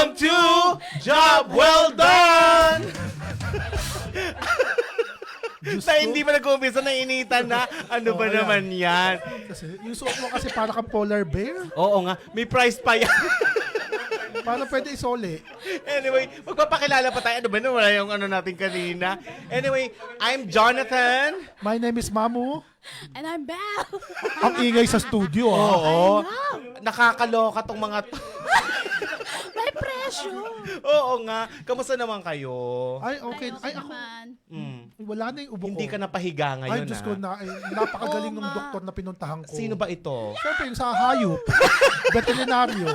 Welcome to Job Well Done! Na hindi pa nag-umpisa, nainitan na. Ano ba ayan. naman yan? Kasi, yung suot mo kasi para kang polar bear. Oo nga, may price pa yan. Paano pwede isole? Anyway, magpapakilala pa tayo. Ano ba na? Wala yung ano natin kanina. Anyway, I'm Jonathan. My name is Mamu. And I'm Belle. Ang ingay sa studio, ha? Oo. I know. Nakakaloka tong mga to. May pressure. Oo nga. Kamusta naman kayo? Ay, okay. Ayos Ay, ako. naman. Mm. Wala na yung ubo ko. Hindi ka napahiga ngayon, Ay, Diyos ko, napakagaling ng Oo nga. doktor na pinuntahan ko. Sino ba ito? Siyempre, yung sa hayop. Veterinaryo.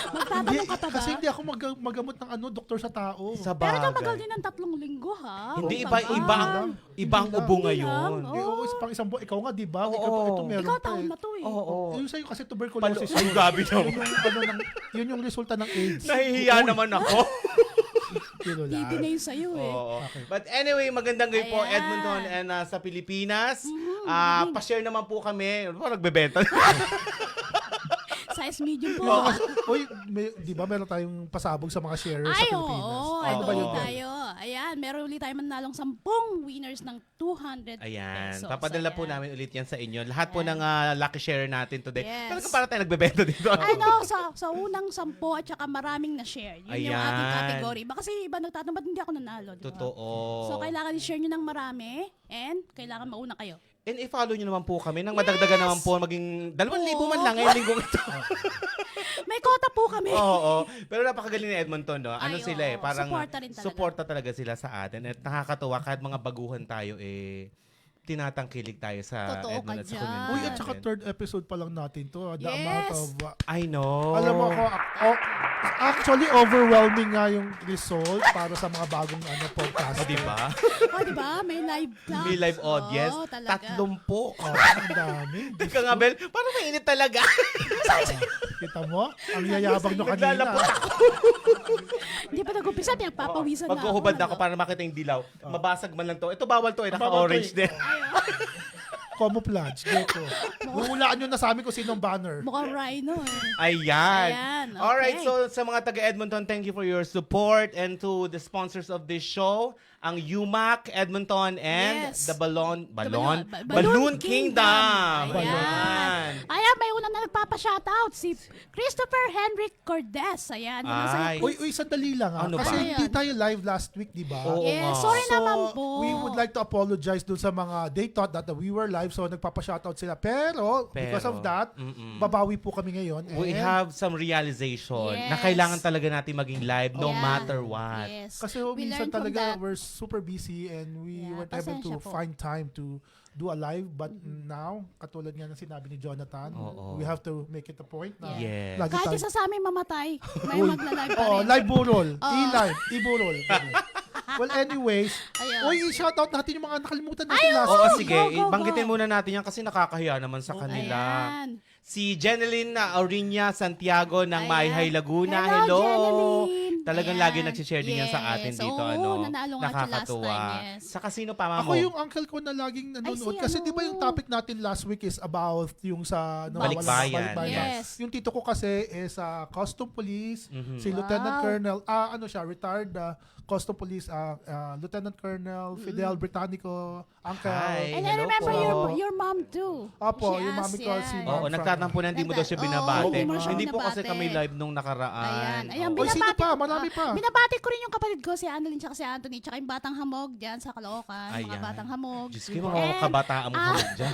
Magtatanong ka pa ba? Kasi hindi ako magamot ng doktor sa tao. Sa Pero tumagal bagay. din ng 3 linggo, ha? Hindi, Huwag tagal. ibang ubo Hindi ngayon. lang. Eh, oo, pang isang buwan. Ikaw nga, di ba? Oo. Ito meron Ikaw pa taon eh. na to eh. Oo. Yung sa'yo kasi tuberculosis. Ay, grabe naman. Yun yung resulta ng AIDS. Nahihiya naman ako. Kilo lang. Hindi na yun sa'yo eh. Oo. But anyway, magandang gabi po Ayan. Edmonton and sa Pilipinas. Pa-share naman po kami. Ano ba nagbebenta? Size medium po. Uy, di ba meron tayong pasabog sa mga sharers sa Ay, Pilipinas? oo. Ano Ito ba yun? ulit tayo. Ayan, meron ulit tayo manalong 10 winners ng 200 Ayan. pesos. Papadala po Ayan. namin ulit yan sa inyo. Lahat po Ayan. ng lucky share natin today. Yes. Talagang para tayo nagbebenta dito. Ano, sa unang 10 at saka maraming na-share. Yun yung Ayan. ating category. Ba kasi iba nagtatanong, ba't hindi ako nanalo? Diba? Totoo. So, kailangan i-share nyo ng marami and kailangan mauna kayo. And i-follow nyo naman po kami nang madagdagan naman po maging 2,000 man lang ngayong linggong ito. May quota po kami. Oo. Pero napakagaling ni Edmonton, no? Ano Ay, sila eh, oo. parang Suporta rin talaga. suporta talaga sila sa atin. At nakakatuwa kahit mga baguhan tayo eh tinatangkilik tayo sa Totoo Edmond ka at sa dyan. community Uy, at saka natin. third episode pa lang natin to. The Yes. amount of... I know. alam mo ako, actually overwhelming nga yung result para sa mga bagong podcast. O, di ba? O, di ba? May live na. May live audience. Oo, talaga. 30. Oh, ang dami. Teka nga, Bel. Parang mainit talaga. Kita mo? Ang yayabang nyo kanina. Naglalapot ako. Hindi pa nag-umpisa, pinagpapawisan na ako. Magkuhubad na ako ano? para makita yung dilaw. Mabasag man lang to. Ito bawal to eh. Bawal to Naka-orange eh. din. Camouflage. Dito. Hulaan nyo na sa amin kung sinong banner. Mukhang rhino eh. Ayan. Ayan, okay. Alright, so sa mga taga-Edmonton, thank you for your support and to the sponsors of this show, ang UMAC, Edmonton, and Yes. the Balloon Balloon Kingdom. Ayan. Ayan, may una na nagpapa-shoutout si Christopher Henrik Cordes. Ayan. Yun ang Ay. sa'yo. Uy, sandali lang ha. Ano ba? Kasi Ano hindi yan? tayo live last week, di ba? Oo Yes, nga. sorry So, naman po. we would like to apologize dun sa mga, they thought that we were live, so nagpapa-shoutout sila. Pero, because of that, babawi po kami ngayon. We And have some realization na Yes. kailangan talaga natin maging live no Yeah. matter what. Yes. Kasi We minsan learned from talaga that. we're super busy and we Yeah, weren't able to pasensya po. find time to do a live. But now, katulad nga ng sinabi ni Jonathan, Oo. we have to make it a point na Yes. lagi Kahit tayo. isa sa amin mamatay, may magla-live pa Oo, rin. live burol. Oo. I-live. I-burol. Well, anyways, Ayun. uy, i-shoutout natin yung mga nakalimutan natin last Oo, Go, sige. go, go, Banggitin go. muna natin yan kasi nakakahiya naman sa kanila. Ayan. Si Jeneline Aurinia Santiago ng Ayan. Mayhay Laguna. Hello, Hello. Jeneline. Talagang Ayan. lagi nagsishare din yan sa atin Yes. dito. Oo, nanalo nga siya last Nakakatuwa. time, yes. Sa kasino pa, mamo? Ako yung uncle ko na laging nanonood. si Kasi ano. di ba yung topic natin last week is about yung sa Balikbayan. Yes. Yung tito ko kasi is custom police, si Wow. Lieutenant Colonel, retired custom police, Lieutenant Colonel Fidel Britannico, uncle. Hi. And I Hello remember po. your mom too. Opo, She yung mami asked, ko, yeah. si Oo, Ma'am nagtatampo na hindi mo daw siya Oo, binabate. hindi mo siya Hindi po kasi binabate. kami live nung nakaraan. Ayan. Ayan, Oy, sino pa? Marami pa. Binabati ko rin yung kapatid ko, si Annalyn tsaka si Anthony, tsaka yung Batang Hamog dyan sa Caloocan. Mga Ayan. Batang Hamog. Diyos ko, mga kabataan mo kamag dyan.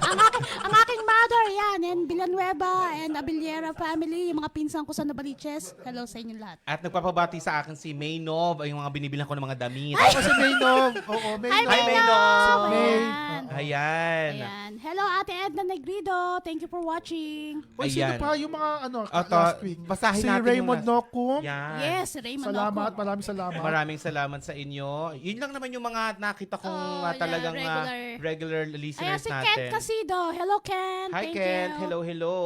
Ang aking mother, yan, and Villanueva, and Abiliera family, yung mga pinsan ko sa Novaliches. Hello sa inyo lahat. At nagpapabati sa akin si Maynov, yung mga binibilang ko ng mga damit. Ako si Maynov. Oo, Maynov. Hi, Maynov. Si May. Ayan. Ayan. Ayan. Hello, Ate Edna Negrido. Thank you for watching. Uy, sino Ayan. pa? Yung mga Ito, last week. basahin Si natin yung Raymond last- Nokum. Yan. Yes, Raymond Salamat, Oco. maraming salamat. Maraming salamat sa inyo. Yun lang naman yung mga nakita kong Oh, talagang yeah, regular Ayan, listeners si natin. Kent Casido. Hello, Kent. Hi, Thank Kent. you. Hello, hello.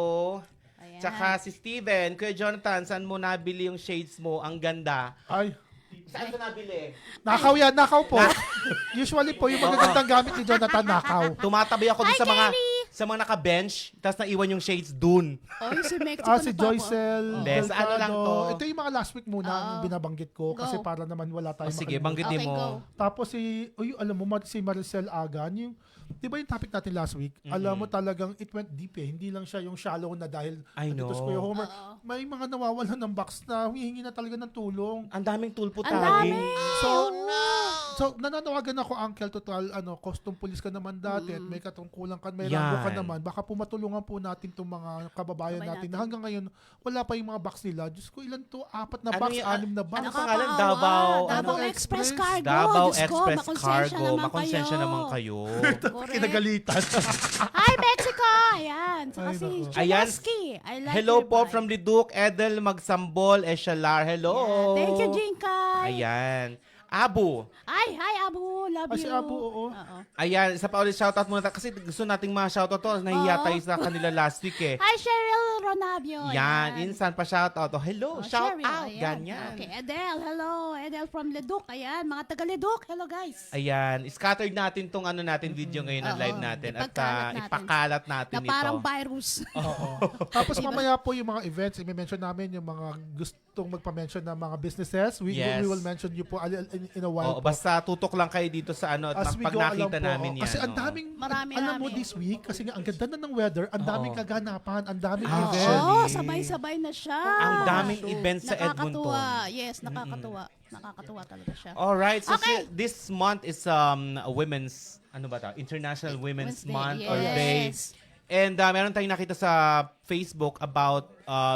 Ayan. Tsaka si Steven. Kuya Jonathan, saan mo nabili yung shades mo? Ang ganda. Ay, Saan ko nabili? nakaw yan, nakaw po. Usually po, yung magagandang gamit ni Jonathan, nakaw. Tumatabi ako dun Hi, sa mga Kelly. sa mga naka-bench, tapos naiwan yung shades dun. Oh, yung si Mexico Si Joycel, Hindi, sa ano lang to. Ito yung mga last week muna ang binabanggit ko kasi Go. para naman wala tayong Sige, makalimutan. banggitin Okay, mo. go. Tapos alam mo, si Maricel Agan, di ba yung topic natin last week? Alam mo talagang it went deep eh. Hindi lang siya yung shallow na dahil I nandito si know. Kuya Homer. May mga nawawalan ng box na humihingi na talaga ng tulong. Ang daming tulpo Ang dami. taging. So nananawagan ako, Uncle, total, custom police ka naman dati at may katungkulan ka, may Yan. rango ka naman. Baka pumatulungan po natin itong mga kababayan natin na hanggang ngayon, wala pa yung mga box nila. Diyos ko, ilan to? 4 na Ano box, yung- 6 na box. ano pangalan? Davao, Davao ano? Express Cargo. Davao Diyos ko, Express makonsensya Cargo. naman Makonsensya kayo. naman kayo. Correct. Kinagalitan. Hi, Mexico! Ayan. Saka Ay, si nako. Ayan. Chulaski. I like Hello your po vibe. from Liduk, Edel Magsambol, Eshalar. Hello. Yeah. Thank you, Jinkay. Ayan. Abu. Ay, hi, Abu. Love Si you. Abu, oo. Ayan, isa pa ulit shoutout muna kasi gusto nating ma-shoutout to. Nahiya Oo. tayo sa kanila last week eh. Hi, Cheryl Ronabio. Yan, insan pa shoutout. Oh, hello, shout Cheryl, out. ayan. Ganyan. Okay, Edel. Hello. Edel from Leduc. Ayan, mga taga Leduc. Hello, guys. Ayan, scattered natin tong ano natin video ngayon ng Oo. live natin at Ipagkalat natin. ipakalat natin Na ito. parang virus. Tapos mamaya po yung mga events, i-mention namin yung mga gustong magpa-mention ng mga businesses. We will mention you po in a while. Oo, basta tutok lang kayo dito sa ano at As we pag go along nakita po, namin yan. kasi ang oo. daming, Marami. alam mo this week, kasi nga ang ganda na ng weather, ang daming Oo. kaganapan, ang daming Actually. events. Oo, sabay-sabay na siya. Ang daming events sa Edmonton. Nakakatuwa. Yes, nakakatuwa. Nakakatuwa talaga siya. Alright, so Okay. this month is women's, ano ba ta? International Women's Wednesday, Month yes. or Day. And meron tayong nakita sa Facebook about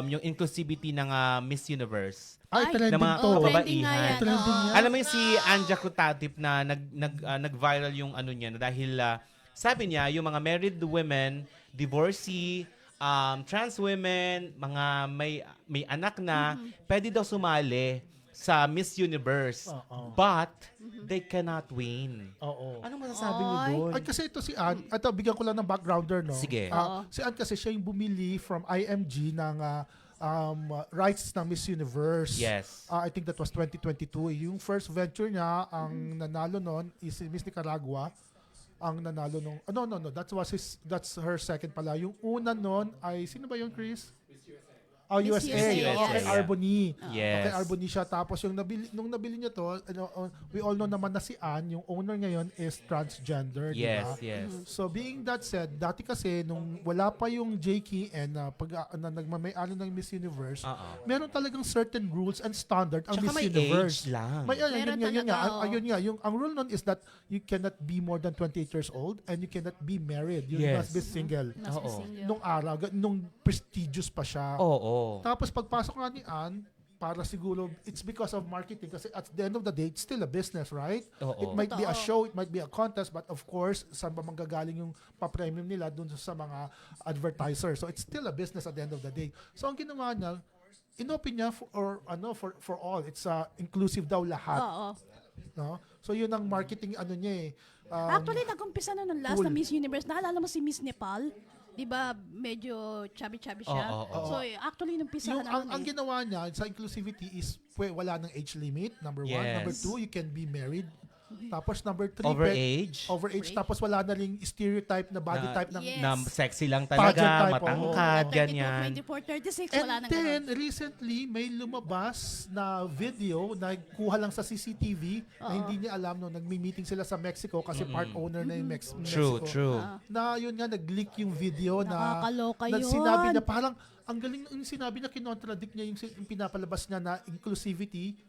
yung inclusivity ng Miss Universe. Ay, Ay, trending ng mga to. kababaihan. trending nga yan. Trending oo. yan. Alam mo yung si Anja Kutatip na nag-viral yung ano niya dahil sabi niya yung mga married women, divorcee, trans women, mga may anak na, pwede daw sumali sa Miss Universe. Oo. But they cannot win. Oo. Anong masasabi niyo Ay. doon? Ay, kasi ito si Ann, ito bigyan ko lang ng backgrounder, no? Sige. Si Ann kasi siya yung bumili from IMG ng rights ng Miss Universe. Yes. I think that was 2022. Yung first venture niya, ang nanalo nun is si Miss Nicaragua. Ang nanalo nung... no. That's her second pala. Yung una nun ay... Sino ba yun, Chris? Miss USA. USA, Okay, yeah. Arboni. Yes. Okay, Arboni siya. Tapos nung nabili niya to, we all know naman na si Ann, yung owner ngayon is transgender. Yes, diba? yes. So being that said, dati kasi nung wala pa yung JKN na nagmamay-ano ng Miss Universe, meron talagang certain rules and standard ang Tsaka Miss may Universe. age lang. Meron Yun nga. talaga, Ayun nga. Ang rule nun is that you cannot be more than 28 years old and you cannot be married. You Yes. must be single. Mas Oo. single. Nung araw, nung prestigious pa siya. Oo. Tapos pagpasok nga ni Ann, para siguro, it's because of marketing. Kasi at the end of the day, it's still a business, right? Oo. It might be a Totoo. show, it might be a contest, but of course, saan ba manggagaling yung pa-premium nila dun sa mga advertisers. So it's still a business at the end of the day. So ang ginawa niya, inopen niya for all. It's inclusive daw lahat. Oo. No? So yun ang marketing niya eh. Actually, nag-umpisa na nung last cool. na Miss Universe. Naalala mo si Miss Nepal? Di ba medyo chubby-chubby siya? Oo. So, actually, nung pisa Yung, na nun ang ginawa niya sa inclusivity is wala ng age limit, number one. Yes. Number two, you can be married. Tapos number three, Overage. overage. Tapos wala na ring stereotype na body Na- type ng Yes. Na sexy lang Pageant talaga, type, matangkad, 32, ganyan. 24, 36, wala And nang then, ganun. recently, may lumabas na video na kuha lang sa CCTV na hindi niya alam no, nagmi-meeting sila sa Mexico kasi part owner na yung True, Mexico. true. Na yun nga, nag-leak yung video na Nakakaloka yun. sinabi niya parang, ang galing yung sinabi niya, kinontradict niya yung pinapalabas niya na inclusivity,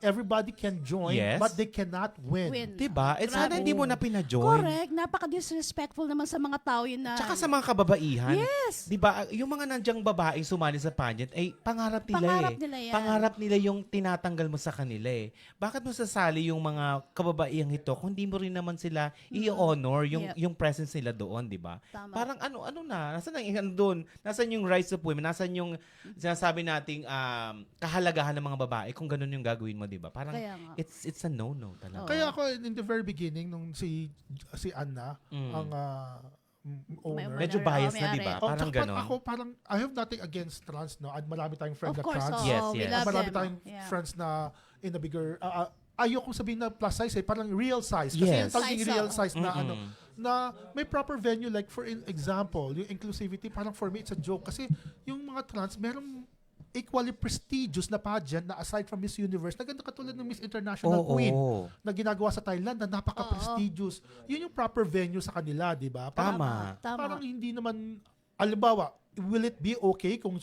everybody can join, Yes. but they cannot win. Diba? Eh, sana Grabe. hindi mo na pina-join. Correct. Napaka-disrespectful naman sa mga tao yun na... Tsaka sa mga kababaihan. Yes. Diba? Yung mga nandyang babaeng sumali sa pageant, ay pangarap nila Pangarap nila yan. Pangarap nila yung tinatanggal mo sa kanila eh. Bakit mo sasali yung mga kababaihang ito kung hindi mo rin naman sila i-honor yung Yep. yung presence nila doon, di ba? Tama. Parang ano na, nasaan ang doon? Nasaan yung rights of women? Nasaan yung sinasabi nating kahalagahan ng mga babae kung ganun yung gagawin mo, di ba? Parang Kaya nga. it's a no-no talaga. Oo. Kaya ako, in the very beginning, nung si Anna, ang owner, Medyo May-ari, biased na, di ba? may-ari. Parang tsaka ganon. Ako parang, I have nothing against trans, no? At marami tayong friend Of na course, trans. oo. Yes, We yes. love Marami them. tayong Yeah. friends na in a bigger, ayokong sabihin na plus size, parang real size. Kasi Yes. yung talagang Size, real oo. size na na may proper venue, like for example, yung inclusivity, parang for me it's a joke kasi yung mga trans merong equally prestigious na pageant na aside from Miss Universe, na ganda katulad ng Miss International Queen na ginagawa sa Thailand na napaka-prestigious. Yun yung proper venue sa kanila, di ba? Tama. Parang hindi naman, alimbawa, will it be okay kung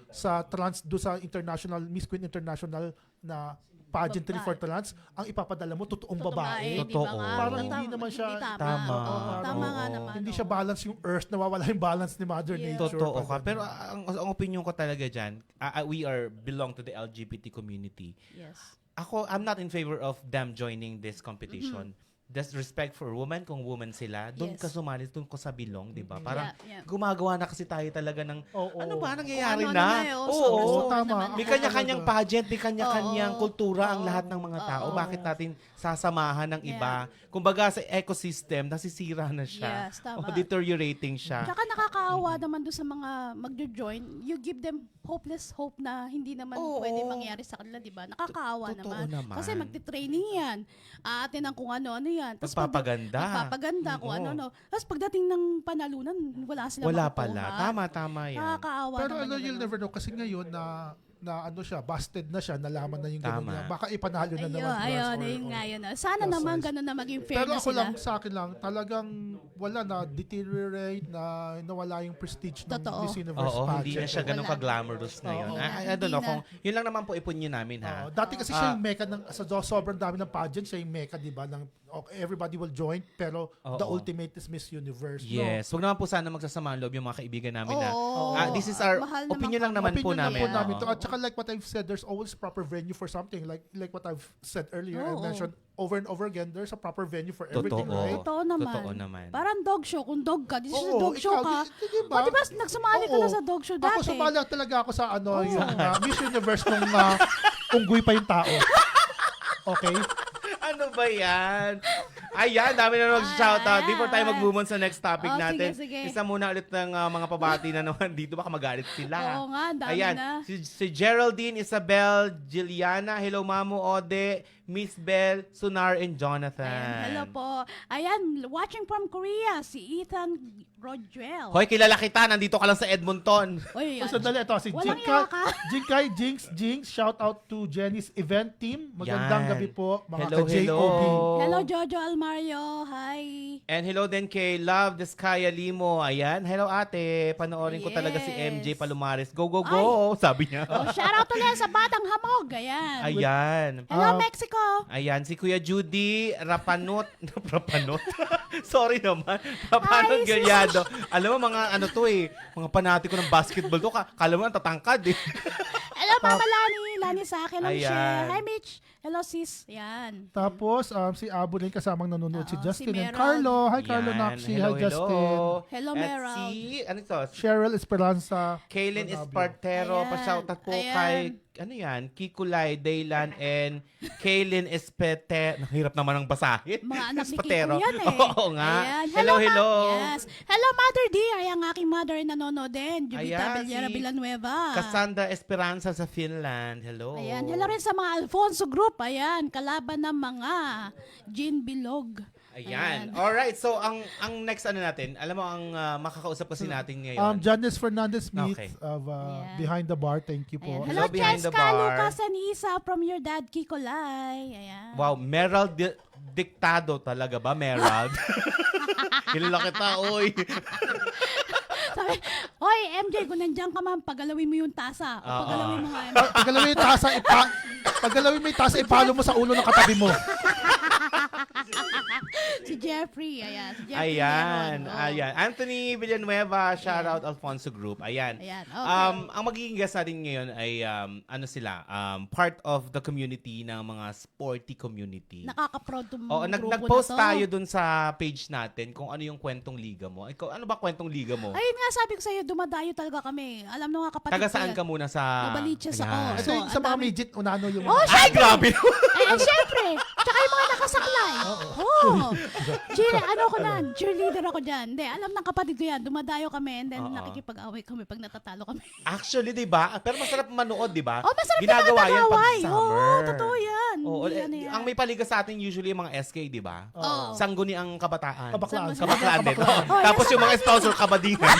sa trans, do sa international, Miss Queen International na pageantry for trans, ang ipapadala mo, totoong babae. Totoo. Parang hindi naman siya Tama. Oo, tama nga naman. Hindi siya balance yung earth, nawawala yung balance ni Mother Nature. Totoo ka. Pag- Pero ang opinion ko talaga dyan, we belong to the LGBT community. Yes. Ako, I'm not in favor of them joining this competition. There's respect for women, kung woman sila. Doon Yes. ka sumali, doon ko sa bilong, di ba? Parang Yeah. gumagawa na kasi tayo talaga ng, Oo. ano ba, nangyayari Kung na? ano-ano na eh, Oo. Oo, tama. May Ako kanya-kanyang talaga. pageant, may kanya-kanyang Oo. kultura ang Oo. lahat ng mga tao. Oo. Bakit natin sasamahan ng iba? Kumbaga sa ecosystem, nasisira na siya. Yes, tama. O deteriorating siya. Tsaka nakakaawa naman doon sa mga magjo-join. You give them hopeless hope na hindi naman Oo. pwede mangyari sa kanila, di ba? Nakakaawa Totoo naman. Kasi magti-training yan. Aatin ang kung ano-ano yan. Tas Magpapaganda. Magpapaganda kung Oo. ano-ano. Tapos pagdating ng panalunan, wala sila Wala makukuha. pala. Tama yan. Nakakaawa Pero naman yung you'll ganun. never know kasi ngayon na ano siya, busted na siya, nalaman na yung Tama. ganun niya. Baka ipanalo na naman. Ayun, trans ayun or- nga yun. Sana plus naman size. ganun na maging fair Pero na ako sila. lang, sa akin lang, talagang wala na, deteriorate na nawala yung prestige ng Totoo. Miss Universe Oo, pageant. hindi na siya ganun Wala. ka-glamorous ngayon. Oo. I don't Hindi know na. kung yun lang naman po ipunyo namin ha. Oo, dati kasi siya yung meka ng sobrang dami ng pageant, siya yung meka, 'di ba? Ng everybody will join, pero the Oo. ultimate is Miss Universe. Yes. Huwag naman po sana magsasama ang loob yung mga kaibigan namin na Oo. this is our Mahal naman opinion lang kami. naman po Opinion lang namin. po namin Oo. to. At saka like what I've said, there's always proper venue for something. Like what I've said earlier, I Oo. mentioned over and over again, there's a proper venue for Totoo. everything, right? Totoo naman. Totoo naman. Parang dog show. Kung dog ka, di siya Oo, dog show ikaw, ka. di ba? O, di ba nagsumali ka Oo. na sa dog show dati? Ako sumali talaga ako sa Oo. yung Miss Universe nung unggoy pa yung tao. Okay? Ano ba yan? Ayan, dami na nag-shoutout. Before tayo mag-move on sa next topic Oh, natin, sige. isa muna ulit ng mga pabati na naman dito. Baka magalit sila. Oo nga, dami Ayan, na. si Geraldine, Isabel, Jiliana, hello Mamo, Ode, Miss Bell, Sunar, and Jonathan. Ayan, hello po. Ayan, watching from Korea, si Ethan Rodrell. Hoy, kilala kita. Nandito ka lang sa Edmonton. Oy, So, sandali, ito, si Walang Jinkay, yaka. Jinkay, Jinx, shout out to Jenny's event team. Magandang Yan. gabi po, mga Hello, ka-JOB. Hello, Jojo Almario. Hi. And hello din kay Love Descaya Limo. Ayan, hello ate. Panoorin ko talaga si Yes. MJ Palomares. Go, go, go. Sabi niya. Oh, shout out ulit sa Batang Hamog. Ayan. Ayan. Hello, Ah, Mexico. Ayan, si Kuya Judy Rapanot. Rapanot? Sorry naman. Rapanot Hi, Galyado. Alam mo, mga ano to eh. Mga panatiko ng basketball to. Kala mo, ang tatangkad eh. Hello, Mama Lani. Lani sa akin. Hello, Ayan. Michelle. Hi, Mitch. Hello, sis. Ayan. Tapos, si Abo rin kasamang nanonood, si Oo, Justin si and Meron. Carlo. Hi, Carlo Ayan. Nakshi. Hello, Hi, Justin. Hello, At Meral. si, ano to? Cheryl Esperanza. Kaylin Bonabio. Espartero. Ayan. Pa-shoutout po Ayan. kay, ano yan? Kikulay, Daylan, and Kaylin Espete. Nahirap naman ang basahin. Mga anak ni Espatero. Kiko yan eh. Oo nga. Ayan. Hello, Ma- hello. Yes. Hello, Mother D. Ay, ang aking mother ay nanonood din. Jubita Ayan, Bellera si Villanueva. Cassandra Esperanza sa Finland. Hello. Ayan. Hello rin sa mga Alfonso Group. Ayan. Kalaban ng mga Jean Bilog. Ayan. Alright, so ang next ano natin, alam mo ang makakausap kasi natin ngayon. Janice Fernandez Smith Okay. of Ayan. Behind the Bar. Thank you po. Ayan. Hello, Hello, behind the Cheska, bar. Lucas, and Isa from your dad, Kikolay. Ayan. Wow, Meral Diktado talaga ba, Meral? Kilala kita, oy. Sabi, Hoy, MJ, kung nandiyan ka man, pagalawin mo yung tasa. O Oo. pagalawin mo nga. Paggalawin yung tasa, paggalawin mo yung tasa, ipalo mo sa ulo ng katabi mo. Si Jeffrey, ayan. Si Jeffrey Ayan, Meron. Oo. ayan. Anthony Villanueva, shoutout Alfonso Group. Ayan. Ayan, okay. Ang magiging guest natin ngayon ay ano sila, part of the community ng mga sporty community. Nakaka-proud tong Oo, grupo nag-post na to. tayo dun sa page natin kung ano yung kwentong liga mo. Ikaw, ano ba kwentong liga mo? Ayun nga, sabi ko sa'yo, dumadayo talaga kami. Alam nung mga kapatid Taga ko saan yan. ka muna sa... Novaliches ako. Ayan. Kasi So, sa ang mga dami- midget, unano yung... Oh, Ay, grabe! syempre. Tsaka yung mga nakasaklay. Oo. Ano ko na, cheerleader ako dyan. Hindi, alam ng kapatid ko yan. Dumadayo kami and then Oo. nakikipag-away kami pag natatalo kami. Actually, di ba? Pero masarap manood, di ba? Oh, masarap Ginagawa yan pag nakakaway. summer. Oo, totoo yan. Oo, Hindi, ano yan. ang may paliga sa atin usually yung mga SK, di ba? Oo. Sangguniang kabataan. Kabaklaan. Kabaklaan din. Kabaklaan. Tapos yung mga sponsor, kabadingan.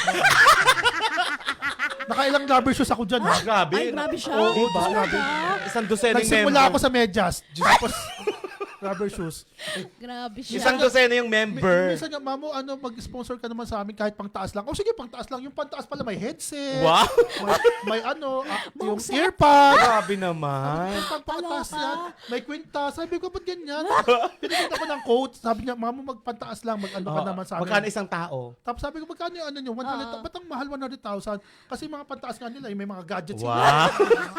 Nakailang rubber shoes ako dyan. Ha? Grabe. Ay, grabe siya. Oo, Diba? grabe. Isang dosenang Nagsimula member. ako sa medyas. Tapos, rubber shoes. Grabe siya. Isang dosena yung member. Minsan nga, mamo, mag-sponsor ka naman sa amin kahit pang taas lang. O sige, pang taas lang. Yung pang taas pala may headset. Wow! May yung Buong set. earpod. Grabe naman. Yung pang-taas Kaloka. yan. May kwintas. Sabi ko, ba't ganyan? Pinagkita ko ng quote. Sabi niya, mamo, magpantaas lang. Mag-ano ka naman sa amin. Magkano isang tao? Tapos sabi ko, magkano yung ano nyo? 100, ba't ang mahal 100,000? Kasi mga pantaas nga nila, may mga gadgets sila. Wow!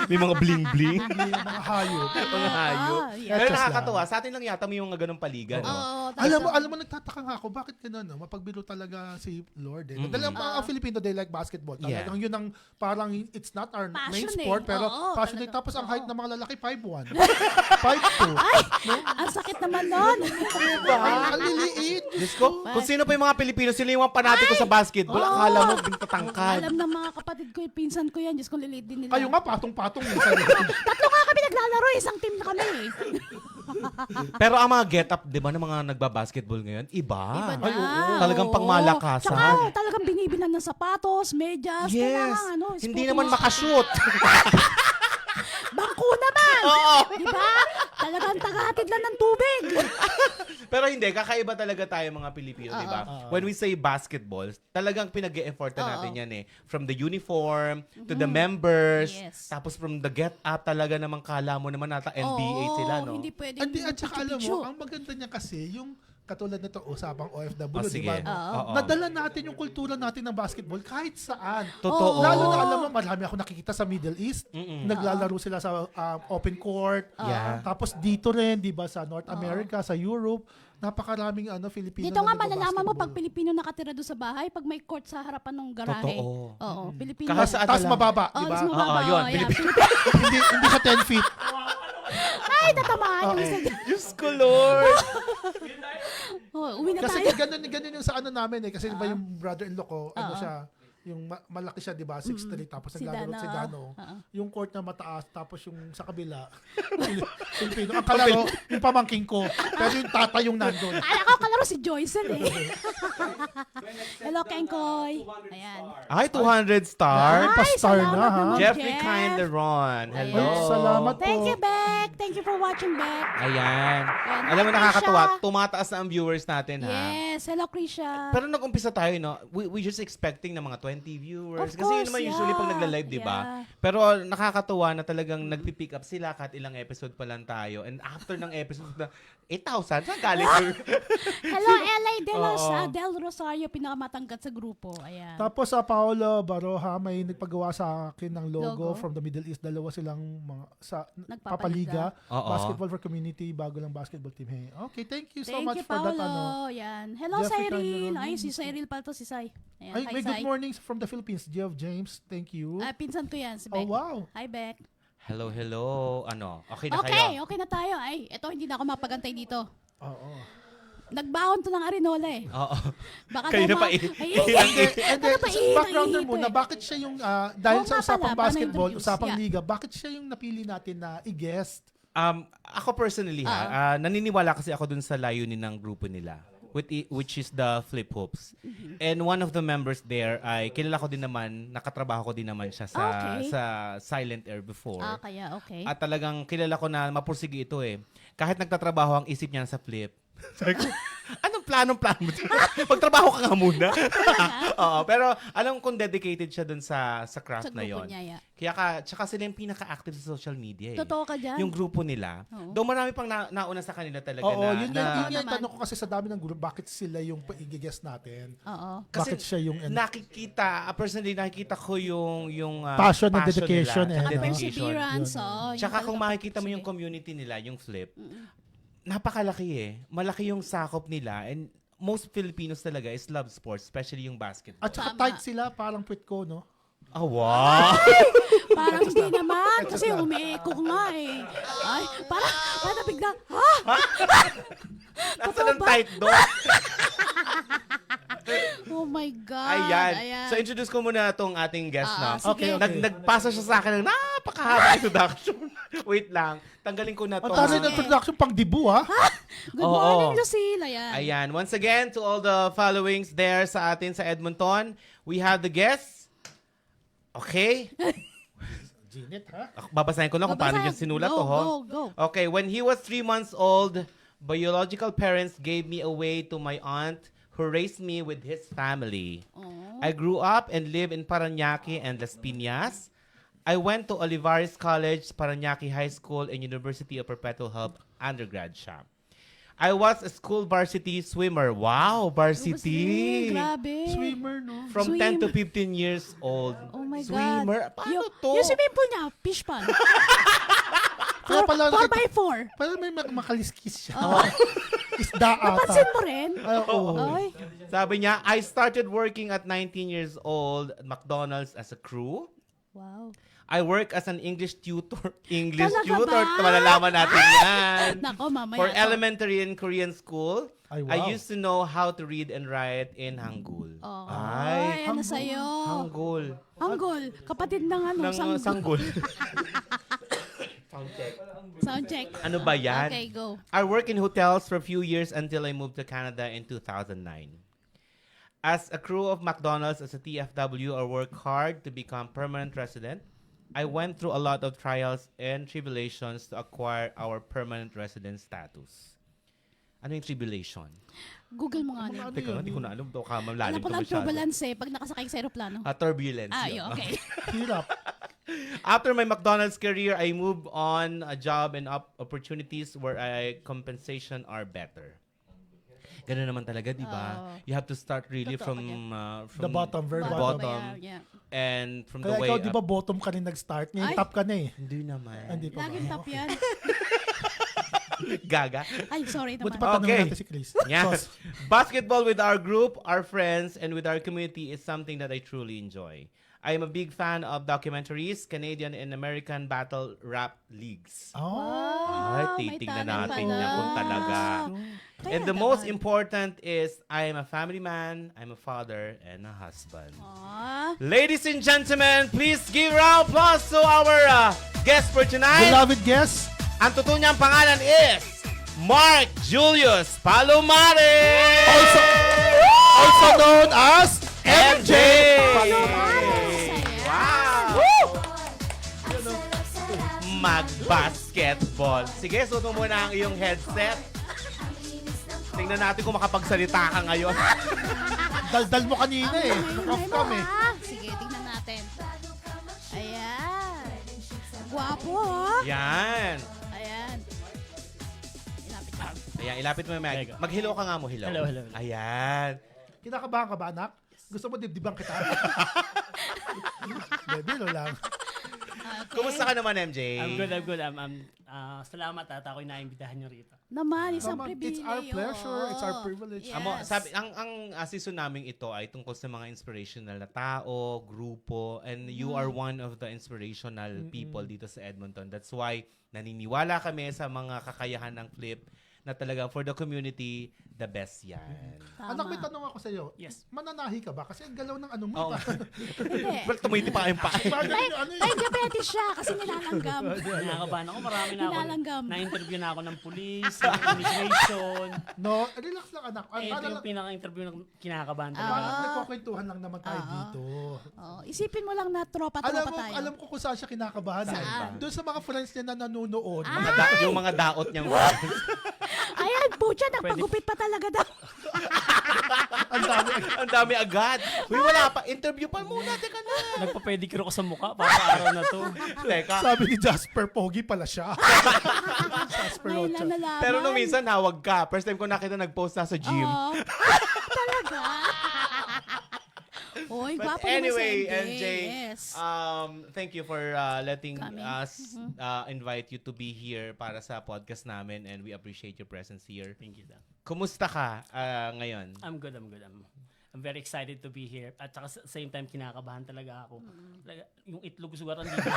May mga bling-bling. May mga hayop. Mga hayop. yeah. Pero Just nakakatawa. Sa atin lang yata may mga ganong paligan. No? Oo, Alam mo, nagtataka nga ako, bakit ganun, no? Mapagbiro talaga si Lord. Dahil ang Filipino, they like basketball. Talagang yun ang, parang, it's not our main Passionate. sport, pero Oo, passionate. talaga. Tapos ang height Oo. ng mga lalaki, 5'1". 5'2". Ay, ang sakit naman nun. Ang liliit. Diyos ko, kung sino pa yung mga Pilipino, sila yung mga panatiko sa basketball, Oo. akala mo bintatangkad. Alam ng mga kapatid ko, pinsan ko yan. Diyos ko, lilit din nila. Kayo nga, patong-patong. Minsan. Tatlo nga kami naglalaro. Isang team na kami. Pero ang mga get-up, di ba, ng mga nagbabasketball ngayon, iba. Iba na. Ay, oo. Talagang Oo. pangmalakasan. Tsaka talagang binibilan ng sapatos, medyas. Yes. Kailangan, Hindi sporty naman shoes. makashoot. Bangko naman. Oo. Di ba? Talagang tagahatid lang ng tubig. Pero hindi, kakaiba talaga tayo mga Pilipino, di ba? When we say basketball, talagang pinag-e-effortan natin yan eh. From the uniform, to the members, Yes. tapos from the get-up, talaga namang kala mo naman nata NBA Oo, sila, no? Hindi pwede. At saka alam mo, ang maganda niya kasi, yung katulad nito, usapang OFW, Oh, di sige. ba? Oo. Nadala natin yung kultura natin ng basketball kahit saan. Totoo. Lalo na alam mo, marami ako nakikita sa Middle East. Mm-mm. Naglalaro sila sa open court. Yeah. Tapos dito rin, di ba, sa North America, sa Europe, napakaraming Filipino Dito nga na malalaman mo pag nagbabasketball. Pilipino nakatira doon sa bahay, pag may court sa harapan ng garahe. Totoo. Oo, Pilipino. Kahit saan Tapos lang. mababa, Oh, di ba? mas mababa. Oo, yun. Yeah, Pilipino. hindi siya 10 feet. Ay, tatamaan yung Oo. isa dyan. Diyos ko, Lord! Oh, uwi na Kasi tayo. ganun yung sa ano namin eh. Kasi di ba yung brother-in-law ko, ano siya, yung malaki siya, di ba? 6'3", tapos Si naglalaro Dano. si Dano. Oo. Yung court na mataas, tapos yung sa kabila, Filipino. Ang kalaro, yung pamangking ko. Pero yung tata yung nandun. Ala ko, kalaro si Joycel eh. Hello, Kenkoy. Ayan. Ay, 200 star. Ay, pa-star salamat na, ha? naman, Jeffrey Jeff. Kinderon. Hello. Ay, salamat po. Thank you, Beck. Thank you for watching, Beck. Ayan. Ayan. Alam mo, Hi, nakakatuwa. Krisha. Tumataas na ang viewers natin, ha? Yes. Hello, Krisha. Pero nag-umpisa tayo, no? We just expecting na mga 20 viewers. Of Kasi yun course, naman usually yeah. pag nagla-live, di ba? Yeah. Pero nakakatuwa na talagang nagpipick up sila kahit ilang episode pa lang tayo. And after ng episode na 8,000, saan galing yun? Hello, LA Oo. Del Rosario, pinakamatangkat sa grupo. Ayan. Tapos sa Paolo Baroja, may nagpagawa sa akin ng logo, Logo. from the Middle East. Dalawa silang mga sa Nagpapaliga. papaliga. Oo. Basketball for community, bago lang basketball team. Hey. Okay, thank you so Thank much you, for that. Paolo. Ayan. Hello, Jeffrey Cyril. Calderon. Ay, si Cyril pala to, si Sai. Ayan. Ay, Hi, may Sai. good mornings from the Philippines. Geoff James, thank you. Pinsan ko yan, si Oh, Beck. wow. Hi, Beck. Hello, hello. Ano? Okay na Okay, kayo? okay na tayo. Ay, eto, hindi na ako mapagantay dito. Oo. Nagbaon to ng Arinola eh. Oo. Baka Kayo daw na pa Ay, And then, Ano ba, sa iinang backgrounder ihito muna, eh. bakit siya yung, dahil Oo sa nga usapang pala, paano basketball, introduce? usapang Yeah. liga, bakit siya yung napili natin na i-guest? Ako personally, naniniwala kasi ako dun sa layunin ng grupo nila. Which is the Flip Hoops. And one of the members there ay kilala ko din naman, nakatrabaho ko din naman siya sa Okay. sa Silent Air before. Kaya okay. At talagang kilala ko na mapursige ito eh. Kahit nagtatrabaho ang isip niya sa Flip. Sabi ko, anong plano mo? Magtrabaho ka nga muna. Oo, pero alam kong dedicated siya dun sa craft Sa na yon. grupo niya, yeah. Kaya tsaka sila yung pinaka-active sa social media eh. Totoo ka dyan? Yung grupo nila. Oo. Though marami pang nauna sa kanila talaga Oo, na. yun na- yung naman. tanong ko kasi sa dami ng group, bakit sila yung i-guest natin? Oo. Kasi Bakit siya yung nakikita, personally nakikita ko yung Passion and dedication nila, eh, Saka no? perseverance, Yun. oh. Tsaka yung kung talagang makikita mo yung pagpursige. community nila, yung Flip, napakalaki eh. Malaki yung sakop nila and most Filipinos talaga is love sports, especially yung basketball. At saka Tama. tight sila, parang puwit ko, no? Ah, wow! Parang hindi naman. Kasi umiiko ko nga eh. Ay, parang bigla, ha? Nasa ng ba? tight doon. Oh my God. Ayan. So introduce ko muna itong ating guest na. Sige. Okay. Nagpasa siya sa akin ng napakahaba introduction. Wait lang. Tanggalin ko na to. Ang tari ha? ng introduction pang dibu, ha? Good Oo. morning, Lucille. Ayan. Ayan. Once again, to all the followings there sa atin sa Edmonton, we have the guests. Okay? Ginit, ha? Babasahin ko na kung paano Babasahin. yung sinulat Go, to, ho? go. Okay, when he was 3 months old, biological parents gave me away to my aunt who raised me with his family. Oh. I grew up and lived in Parañaque and Las Piñas. I went to Olivares College, Parañaque High School, and University of Perpetual Help undergrad siya. I was a school varsity swimmer. Wow, varsity! Grabe. Swimmer, no? From 10 to 15 years old. Oh my Swimmer? God. Paano to? Yung swimming pool niya, fish pond. Kaya pala, 4x4. pala may makaliskis siya. Isda ata. Napansin mo rin? Ay, oo. Ay. Sabi niya, I started working at 19 years old at McDonald's as a crew. Wow. I work as an English tutor. Talaga Tutor. ba? Malalaman natin yan. Nako, mamaya. For to. elementary and Korean school, Ay, wow. I used to know how to read and write in Hangul. Oh. Ay, Ay, ano sa'yo? Hangul. Hanggol. Kapatid ng ano, Ng sanggol. Sound check. Ano ba yan? Okay, go. I worked in hotels for a few years until I moved to Canada in 2009. As a crew of McDonald's as a TFW, I worked hard to become permanent resident. I went through a lot of trials and tribulations to acquire our permanent resident status. Ano yung tribulation? Google mo nga. Ano Teka, yun? hindi ko na alam. Ito, Alam malalim ko to lang masyado. turbulence eh, pag nakasakay sa aeroplano. Turbulence. Ah, yun. yun, okay. Hirap. After my McDonald's career, I moved on a job and opportunities where compensation are better. Ganun naman talaga, di ba? Oo. You have to start really Totoo from, ka The bottom, very the bottom. bottom. Yeah. And from Kaya the way ikaw, di ba up. bottom ka rin nag-start? Ngayon, Ay. top ka na eh. Hindi naman. Hindi pa Laging ba? top yan. Gaga. Ay, sorry Buti naman. pa tanongin Okay. natin si Chris. Yeah. Sos. Basketball with our group, our friends, and with our community is something that I truly enjoy. I am a big fan of documentaries, Canadian and American battle rap leagues. Oh. Ay, Wow, may titignan talent natin pala. niya kung talaga. Kaya And the most naman. important is I am a family man, I'm a father, and a husband. Aw. Ladies and gentlemen, please give round of applause to our guest for tonight. Beloved guest, Ang totoo niyang pangalan is Mark Julius Palomares! also known as MJ! Palomares, Wow! Mag-basketball. Sige, suot mo muna ang iyong headset. Tingnan natin kung makapagsalita ka ngayon. daldal mo kanina eh. Off cam eh. Sige, tingnan natin. Ayan. Gwapo, ha? Yan. Ayan. Ilapit ka. Ayan, ilapit mo yung mic. Mag-hello ka nga mo, hello. Hello, hello. Ayan. Kinakabahan ka ba, anak? Gusto mo dibdibang kita? Bebe, lang. Kumusta ka naman, MJ? I'm good, I'm good. Salamat at ako'y naimbitahan nyo rito. Naman, isang Naman, pribilege. it's our pleasure, it's our privilege. Yes. Amo, sabi, ang season namin ito ay tungkol sa mga inspirational na tao, grupo, and you are one of the inspirational people dito sa Edmonton. That's why naniniwala kami sa mga kakayahan ng Flip na talaga for the community, the best yan. Tama. Anak, may tanong ako sa iyo. Yes. Mananahi ka ba? Kasi ang galaw ng ano mo. Oo. Hindi. Well, tumiti pa kayong pa. May diabetes siya kasi nilalanggam. Nakakabahan ako, marami na ako. Nilalanggam. Na-interview na ako ng police, ng immigration. No, relax lang anak. Eh, ito yung pinaka-interview na kinakabahan Anak, talaga. nagkukwentuhan lang naman tayo dito. Oh, isipin mo lang na tropa-tropa tayo. Alam ko kung saan siya kinakabahan. Saan? Doon sa mga friends niya na nanonood. Yung mga daot niyang Ayan, pucha, nagpagupit pa talaga daw. ang dami agad. Uy, wala pa. Interview pa muna. Teka na. Nagpa-pedicure ako sa mukha para sa araw na to. Teka. Sabi ni Jasper, pogi pala siya. Jasper Ngayon Rocha. lang nalaman. Pero nung minsan, hawag ka. First time ko nakita nag-post na sa gym. Oo. Talaga? Oy, But gwapo naman anyway, si MJ, Yes. thank you for letting Coming. us invite you to be here para sa podcast namin, and we appreciate your presence here. Thank you, Dan. Kumusta ka ngayon? I'm good. I'm very excited to be here. At saka sa same time, kinakabahan talaga ako. Talaga, yung itlog siguro hindi ko.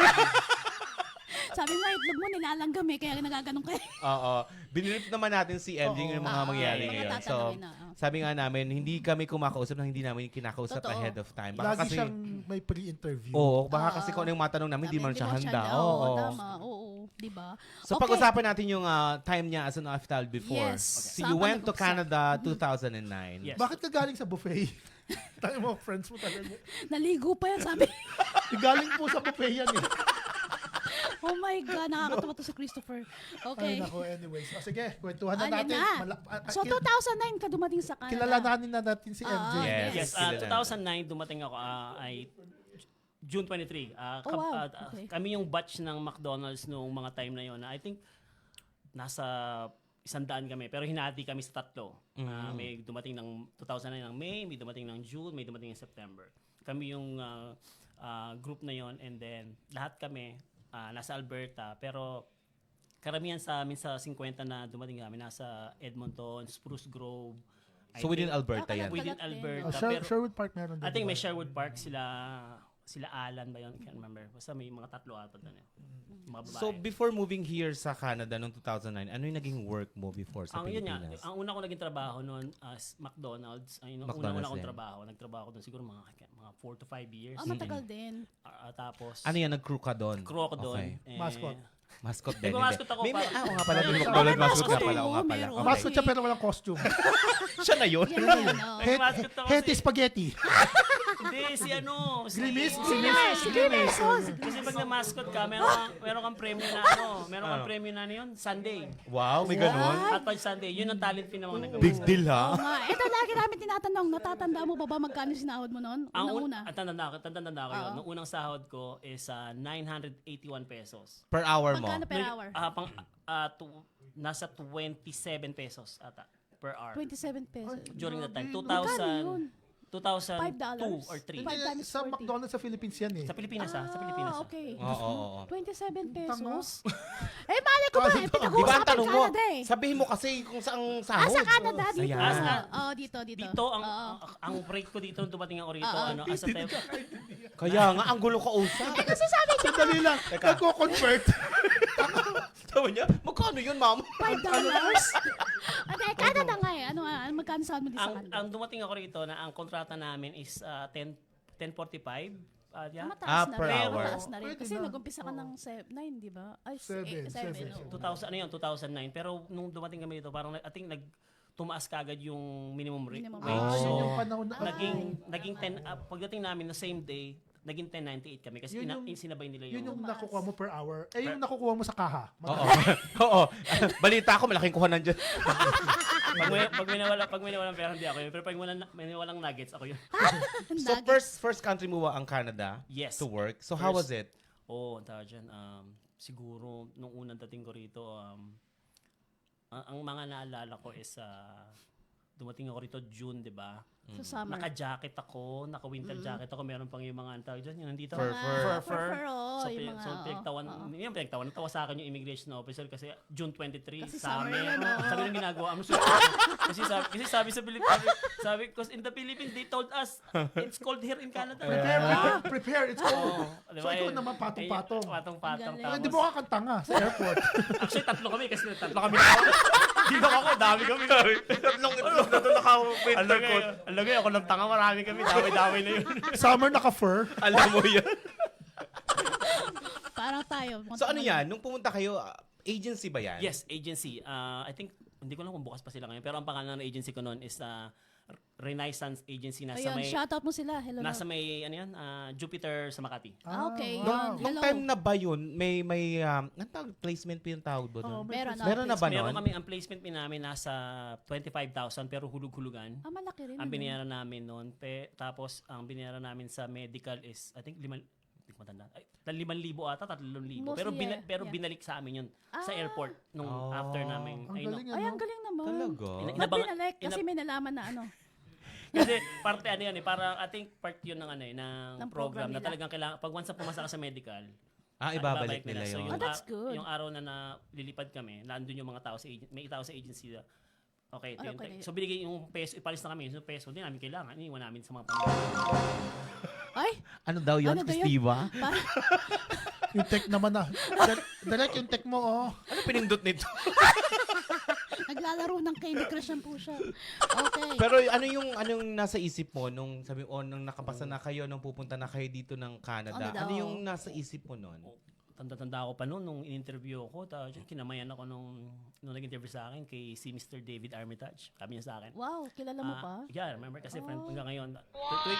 Sabi mo, itlog mo nilalanggam eh, kaya nagaganong kayo. Oo. Binilip naman natin si MJ yung mga mangyayari mga ngayon. So, tatanungin na, oo. sabi nga namin, hindi kami kumakausap na hindi namin kinakausap Totoo. ahead of time. Baka Lagi kasi, siyang may pre-interview. baka kasi kung ano yung matanong namin, hindi man siya handa. Oo, Oo. tama. Oo. di ba? So Okay. pag-usapan natin yung time niya as an OFW before. Yes. So Okay. you went to Saan ka Canada 2009. Yes. Bakit ka galing sa buffet? Tayo mo, friends mo talaga. Naligo pa yan, sabi. Galing po sa buffet yan eh. Oh my God, nakakatawa to si Christopher. Ay, Okay. nako, anyways. Sige, kwentuhan na Ano natin. na? So, 2009 ka dumating sa Canada. Kilalanin na natin si MJ. Yes. Yes, Kilala. 2009 dumating ako ay June 23. Oh, wow. Okay. Kami yung batch ng McDonald's noong mga time na yon. I think nasa 100 kami pero hinati kami sa tatlo. May dumating ng 2009 ng May, may dumating ng June, may dumating ng September. Kami yung group na yon, and then lahat kami nasa Alberta, pero karamihan sa amin sa 50 na dumating kami nasa Edmonton, Spruce Grove. So within Alberta yan. Within Kalat din. Alberta. Pero Sherwood Park meron din. I think may diba? Sherwood Park, sila Alan ba yun? I can't remember. Basta may mga tatlo ata doon eh. Mga babae. So before moving here sa Canada noong 2009, ano yung naging work mo before sa Yun nga, Pilipinas? ang una ko naging trabaho noon as McDonald's. Ay, McDonald's una kong din. trabaho. Nagtrabaho ko doon siguro mga 4 to 5 years. Matagal din. Tapos, Ano yan, nag-crew ka doon? crew ako doon. Okay. Mascot. Mascot din. Nagmamascot ako May, para- oo nga pala, may Meron McDonald's ako. mascot nga pala. Oo nga pala. Meron. Okay. Mascot siya pero walang costume. Siya na yun. Yan na yan, oh. Nagmamascot ako Heti kasi- spaghetti. Hindi, si ano. Grimace? Grimace, oh, Kasi pag na-mascot ka, meron kang premyo na meron kang premyo na yun, Sunday. Wow, may ganun. At pag Sunday, yun ang talent fee ng mga nagawa. Big deal Oo ha? nga. Ito lagi namin tinatanong, natatanda mo ba magkano sinahod mo noon? Una-una. Tanda ko yun. Nung unang sahod ko is 981 pesos. Per hour mo. Magkano per hour? Nasa 27 pesos ata per hour. 27 pesos. During that time. Magkano yun? 2002 $5 or 3. Five times Sa 40. McDonald's sa Philippines yan eh. Sa Pilipinas sa Pilipinas. Okay. Oo. 27 pesos? Eh, mali ko ba? Eh, Di ba ang pinag-uusapan tanong mo? Canada eh. Sabihin mo kasi kung saang Ah, sahod. sa Canada, dito. Ayan. Oo, dito. Dito ang break ko dito nung dumating ako rito as a temp. Kaya nga, ang gulo ka usap. Kasi sabi niya, Dali lang. Nagko-convert. Sabi niya, magkano yun, ma'am? $5? Hindi, Canada nga eh. Ano nga, magkano sahod mo dito sa Canada? Ang dumating ako rito na ang kontrata namin is 10:45. Yeah. Mataas na per rin. hour. Mataas na rin. Pwede Kasi na. nag-umpisa ka ng 9, di ba? Ay, Seven, 7. 2009. Pero nung dumating kami dito, parang I think tumaas kagad yung minimum rate. Minimum wage. wage. Yun So, yung panahon na. naging 10, pagdating namin na same day, naging 10.98 kami kasi Yun yung- sinabay nila Yun yung yung... nakukuha mo per hour. Eh, yung nakukuha mo sa kaha. Oo. Oo. Balita ko, malaking kuhanan dyan. pag may nawalang pera, hindi ako yun. Pero pag may nawalang nuggets, ako yun. So first country mo ba ang Canada? Yes. To work. So how was First. it? Ang tawag dyan, siguro, nung unang dating ko rito, ang mga naalala ko is, dumating ako rito June, di ba? Sa summer. Naka-jacket ako, naka-winter jacket ako, meron pang yung mga tawag dyan, yung nandito. Fur. Fur, oo. So, Yung mga, pinagtawan. Natawa sa akin yung immigration officer kasi June 23 Kasi sa summer amin. yun, oo. Sabi nung ginagawa, kasi sabi sa Pilipinas, because in the Philippines, they told us, it's cold here in Canada. Prepare. It's cold. Di So, ba, ikaw yun? naman patong-patong. Patong-patong. Ang galing. Hindi mo kakantanga sa airport. Actually, tatlo kami kasi tatlo kami na ako. Dito ako, dami kami. Tatlong itlog na doon naka-winter coat. Alagay, ako lang tanga, marami kami. Dami-dami na yun. Summer naka-fur. Alam mo yan. Parang tayo. So ano yan? Nung pumunta kayo, agency ba yan? Yes, agency. I think, hindi ko lang kung bukas pa sila ngayon, pero ang pangalan ng agency ko noon is Renaissance Agency. Nasa Ayun, may, shoutout mo sila. Hello. nasa may, Jupiter sa Makati. Okay. wow. Nung Hello. time na ba yun, may anong tawag, placement pa yung tawag ba doon? Meron na ba Meron nun? kami, ang placement pin namin nasa 25,000 pero hulug-hulugan. Ah, malaki rin. Ang ano? binayaran namin noon. Tapos, ang binayaran namin sa medical is, I think, 5,000 ata, 3,000. Mostly, Pero yeah. binalik sa amin yun sa Ah. airport nung after namin. Ang ayun, galing Ay, ang galing naman. Talaga? Ina- Ba't binalik? Kasi may nalaman na ano. Kasi parte ano yan eh, parang I think part yun ng ano eh, Ng ng program program na nila. talagang kailangan, pag once na pumasa ka sa medical, Ibabalik nila So, yun. Oh, that's good. Yung araw na lilipad kami, nandun yung mga tao sa may tao sa agency na, okay, ito Ay, yun. okay na yun. So binigay yung peso, ipalis na kami, yung peso, hindi namin kailangan, iniwan namin sa mga pamilya. Ay, Ano daw yun, Ano daw yun? Christiva? parang Yung tech naman na. Direct yung tech mo, oh. Ano pinindot nito? naglalaro ng Candy Crush ang po siya. Okay. Pero anong nasa isip mo nung sabi nung nakapasa na kayo, nung pupunta na kayo dito ng Canada? Ano daw? Ano yung nasa isip mo noon? tanda-tanda ako pa noon nung in-interview ako, kinamayan ako nung nag-interview sa akin kay si Mr. David Armitage. Sabi niya sa akin, Wow, kilala mo pa? yeah, remember kasi friend hanggang ngayon.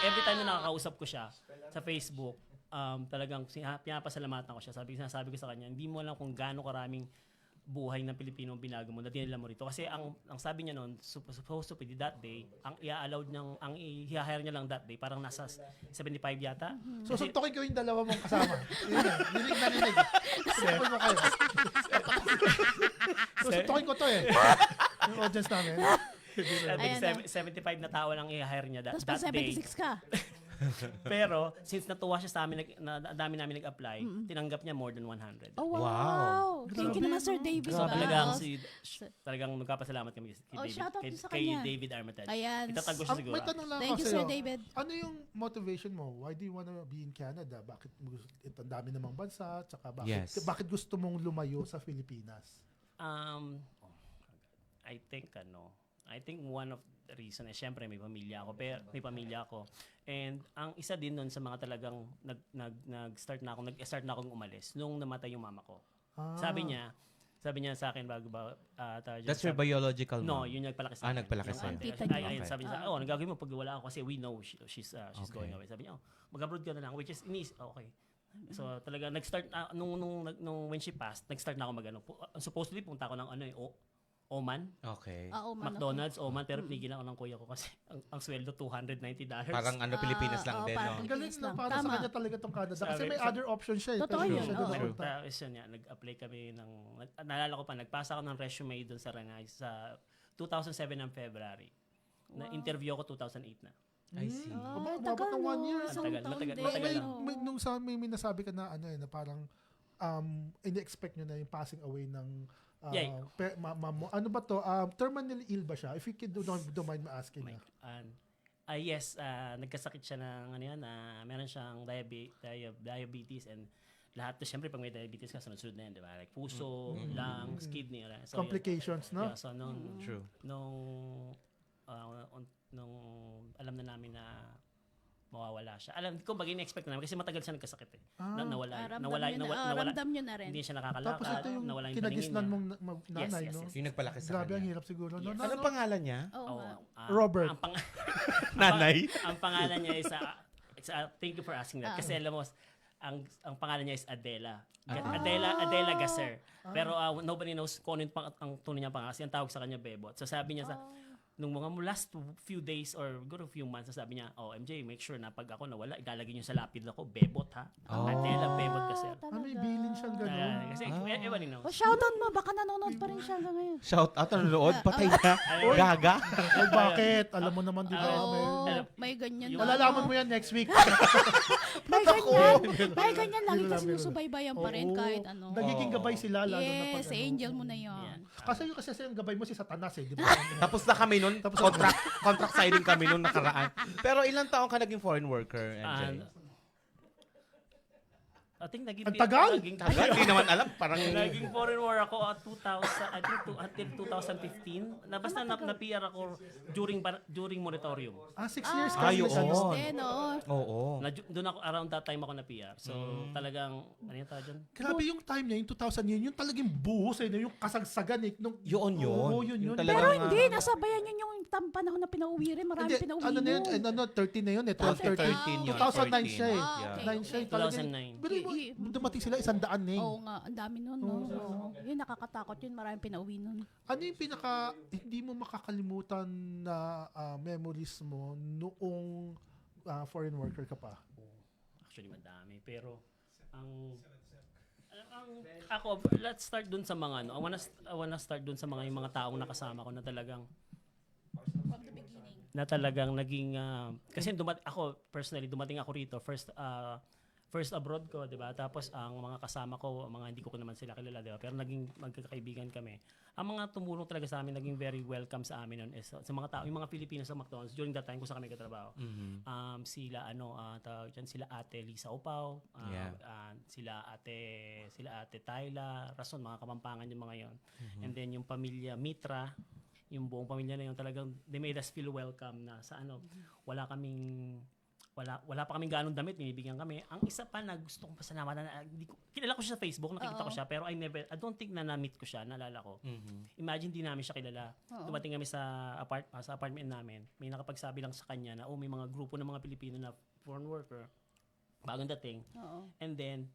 Every time na nakakausap ko siya sa Facebook, talagang pinapasalamatan ko siya. Sinasabi ko sa kanya, hindi mo alam kung gaano karaming buhay ng Pilipino ang binago mo, na dinala mo rito. Kasi ang sabi niya noon, supposed to be that day, ang i-allowed niyang, ang i-hire niya lang that day, parang nasa 75 yata. So, suntukin ko yung dalawa mong kasama. Yun na, nilig na nilig. Suntukin mo kayo. So, suntukin ko to eh. Yung audience namin. Ayan 75 na tao lang i-hire niya Tapos that pa day. 76 ka. Pero, since natuwa siya sa amin, dami namin nag-apply, tinanggap niya more than 100. Oh, wow. Wow. Thank you naman, Sir David. So, ba? talagang magpapasalamat kami kay Oh, shoutout din sa kay kanya. David Armitage. Ayan. Itatag ko siya siguro. May tanong lang Thank ako you, sa'yo. Sir David. Ano yung motivation mo? Why do you wanna be in Canada? Bakit ang dami namang bansa? Tsaka Yes. bakit gusto mong lumayo sa Pilipinas? I think one of the reason is syempre may pamilya ako. And ang isa din nun sa mga talagang nag-start na akong umalis nung namatay yung mama ko. Sabi niya sa akin bago ba That's your biological No, mom? yun nagpalaki sa akin. Nagpalaki Yung sa'yo. auntie. Tita niyo. Ayun, sabi niya, ang gagawin mo pag wala ako kasi we know she's Okay. going away. Sabi niya, mag-abroad ka na lang, which is okay. So talaga nag-start nung when she passed, nag-start na ako supposedly punta ako ng Oman, Okay. Oo, man. McDonald's, Oman, pero pinigilan ako ng kuya ko kasi ang sweldo $290. Parang Pilipinas lang din, no? Ang galing na para Tama. sa kanya talaga itong Canada. Kasi Sabi- may other option siya. Totoo Pero yun, siya oo. doon napunta. Tapos yun nga, nag-apply kami naalala ko pa, nagpasa ako ng resume doon sa Renai sa 2007 ng February. Na-interview ako 2008 na. I see. Umabot tagal, ng 1 year. Isang Matagal, taon matagal, din. matagal lang. May nasabi ka na na parang in-expect nyo na yung passing away ng Yeah. ano ba to? Terminally ill ba siya? If you don't mind me asking. Yes, nagkasakit siya ng meron siyang diabetes and lahat to syempre pag may diabetes ka sunod-sunod na yan, di ba? Like puso, lungs, kidney, so Complications, no? Yeah, so True. nung alam na namin na mawawala siya. Alam ko in-expect na namin kasi matagal siya nagkasakit eh. Ramdam nyo na rin. Hindi siya Tapos nakakalakad, ito yung nawala yung kinagisnan paningin niya. mong nanay, Yes, no? yes. Yung nagpalaki sa Grabe, ang kanya. hirap siguro. No? Yes. No, Anong no? pangalan niya? Oo nga. Robert. Nanay? Ang pangalan niya is thank you for asking that. Kasi alam mo, ang pangalan niya is Adela. Adela Gasser. Pero nobody knows kung ano ang tunay niya pangalan. Kasi ang tawag sa kanya Bebot. So sabi niya nung mga last few days or siguro few months, sabi niya, MJ, make sure na pag ako nawala, ilalagay niyo sa lapid ako, Bebot ha. Adela Bebot Gasser. May bilin siyang gano'n. Kasi everybody knows. Shoutout mo, baka nanonood pa rin siya hanggang ngayon. Shout out, nanonood, patay na. Gaga. Ay, bakit? Alam mo naman, di ba? May ganyan. Malalaman mo yan next week. May ganyan lagi kasi susubaybayan pa rin Oo. kahit ano. Nagiging gabay sila, lalo na pag Yes, angel mo na yun. Kasi yung gabay mo si Satanas eh, di ba? Tapos na kami nun, contract signing kami nun nakaraan. Pero ilang taon ka naging foreign worker, MJ? I think Ang tagal? Tagal, hindi naman alam. Parang Naging foreign war ako at 2000, until 2015. Basta na-PR ako during moratorium. 6 years ka Ay, sila sa oo. noon. Then, oo. Oo. Doon ako, around that time ako na-PR. So, talagang, ano yung tawag dyan? Grabe yung time niya, yung 2000 yun, yung talagang buhos eh, yung kasagsagan eh. Yun. Oo, yun. Yung Pero talagang, hindi, nasabayan yun yung panahon na pinauwi rin. Marami Hindi, pinauwi ano na yun, nun. 13 na yun eh, 12, 13. 13 yun. 2009 siya eh. okay. 9 siya eh. Talagang, 2009. pero dumating sila 100 eh. Oo nga, ang dami nun. No? Oo. Yun, nakakatakot yun. Maraming pinauwi nun. Ano yung hindi mo makakalimutan na memories mo noong foreign worker ka pa? Actually, madami. Pero, ako, let's start dun sa mga, I wanna start dun sa yung mga taong nakasama ko na talagang naging, kasi ako, personally, dumating ako rito, first abroad ko, 'di ba? Tapos ang mga kasama ko, mga hindi ko naman sila kilala, 'di ba? Pero naging magkakaibigan kami. Ang mga tumulong talaga sa amin, naging very welcome sa amin noon is sa mga tao, yung mga Pilipino sa McDonald's during that time kung sa kami katrabaho. Sila tawag dyan, sila Ate Lisa Upaw, sila Ate Tayla, Rason, mga Kapampangan yung mga 'yon. And then yung pamilya Mitra, yung buong pamilya na 'yon, talagang they made us feel welcome na sa wala wala pa kaming ganong damit, binibigyan kami. Ang isa pa na gusto kong pasalamatan, kilala ko siya sa Facebook, nakikita ko siya, pero I don't think na na-meet ko siya, naalala ko. Imagine di namin siya kilala. Dumating kami sa apartment namin, may nakapagsabi lang sa kanya na, may mga grupo ng mga Pilipino na foreign worker, bagong dating. And then,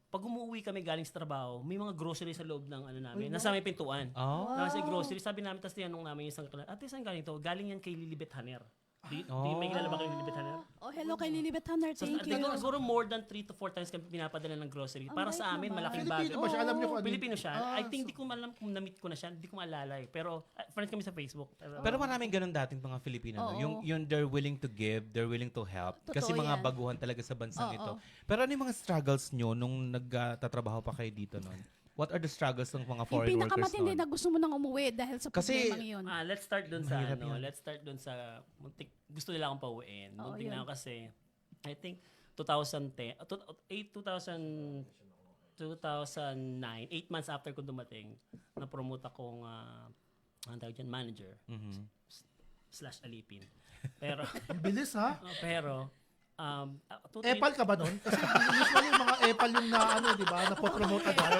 pag umuwi kami galing sa trabaho, may mga grocery sa loob ng namin. Nasa may pintuan. Nasa grocery. Sabi namin, tapos tinanong namin yung isang kakilala, ate, saan galing to? Galing yan kay Lilibet Haner. Di may kilala ba kay Lilibet Haner? Hello kay Lilibet Hunter. So, Thank you. siguro more than 3 to 4 times kami pinapadala ng grocery. Para sa amin, naman. malaking Filipino bagay. ba siya? Alam niyo kung ano? Pilipino siya. I think di ko alam kung na-meet ko na siya. Hindi ko maalala eh. Pero friends kami sa Facebook. Pero maraming ganun dating mga Filipino. No? Yung they're willing to give, they're willing to help. Totoo Kasi mga yan. baguhan talaga sa bansang ito. Pero ano yung mga struggles nyo nung nagtatrabaho pa kayo dito noon? What are the struggles ng mga Yung foreign workers pinakamatindi noon? na gusto mo nang umuwi dahil sa Kasi- problemang yun. let's start dun sa Mahirap yan. let's start dun sa gusto nila akong pauwiin. Muntik yun. na ako kasi I think 2010 2009, 8 months after ko dumating, na-promote akong ang tawag dyan, manager / alipin. Pero Ang bilis ha? pero Epal ka ba nun? Kasi usually yung mga epal yung na di ba? Napopromote agad.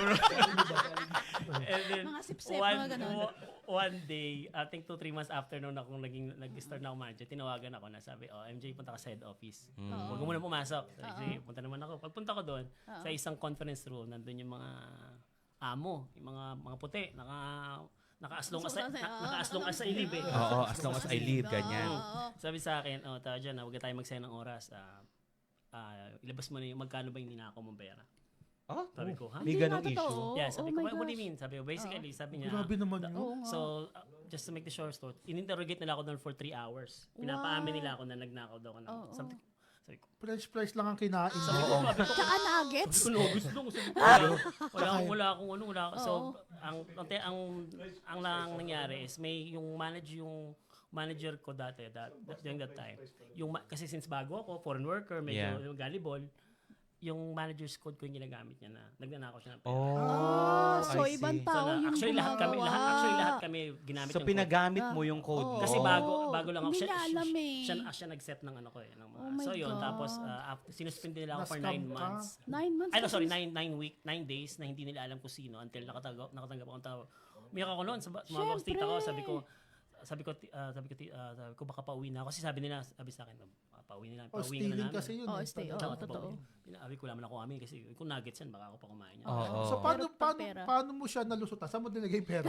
and then, Mga sip-sip, mga ganun. one day, I think 2-3 months after nung nag-start na ako manager, tinawagan ako na sabi, MJ, punta ka sa head office. Huwag mo muna pumasok. Sige, punta naman ako. Pagpunta ko doon, sa isang conference room, nandun yung mga amo, yung mga puti, nakaaslong as sa ilib eh. Oo, as long as I live, ganyan. Sabi sa akin, tayo dyan, huwag tayo magsayang ng oras. Ilabas mo na yung magkano ba yung ninakaw mong pera. Sabi ko, ha? May Hindi ganong nga totoo. issue. Yeah, sabi Oh ko, my what do you gosh. mean? Sabi ko, basically, sabi niya, Grabe naman yun. Oo nga. so, just to make the short story, in-interrogate nila ako doon for 3 hours. Pinapaamin nila ako na nagnakaw daw ako ng something. Sabi ko, Price lang ang kinain. Tsaka nuggets. gusto ko. Wala akong. So, ang lang nangyari is may yung manager ko dati during that time. Kasi since bago ako, foreign worker, medyo yung gullible, yung manager's code ko yung ginagamit niya na nagnanakaw siya ng pera. So I see. ibang tao yung Actually lahat kami ginamit So yung pinagamit mo yung code mo. Kasi bago lang ako. Hindi niya alam eh. Siya nag-set ng ano ko eh. Oh my so yun, God. tapos sinuspend nila ako for 9 Na-scam ka? months. 9 months. Ay, no, sorry, 9 days na hindi nila alam kung sino until nakatanggap akong tawag. Umiyak ako noon sa mga boss tita ko, sabi ko baka pauwi na ako kasi sabi sa akin, pauwi na Stealing namin. kasi yun. Oh, eh. stay. Talaga. Oo, totoo. Sabi ko, wala man ako amin kasi kung nuggets yan, baka ako pa kumain yan. So Pero pera. paano mo siya nalusutan? Saan mo nilagay yung pera?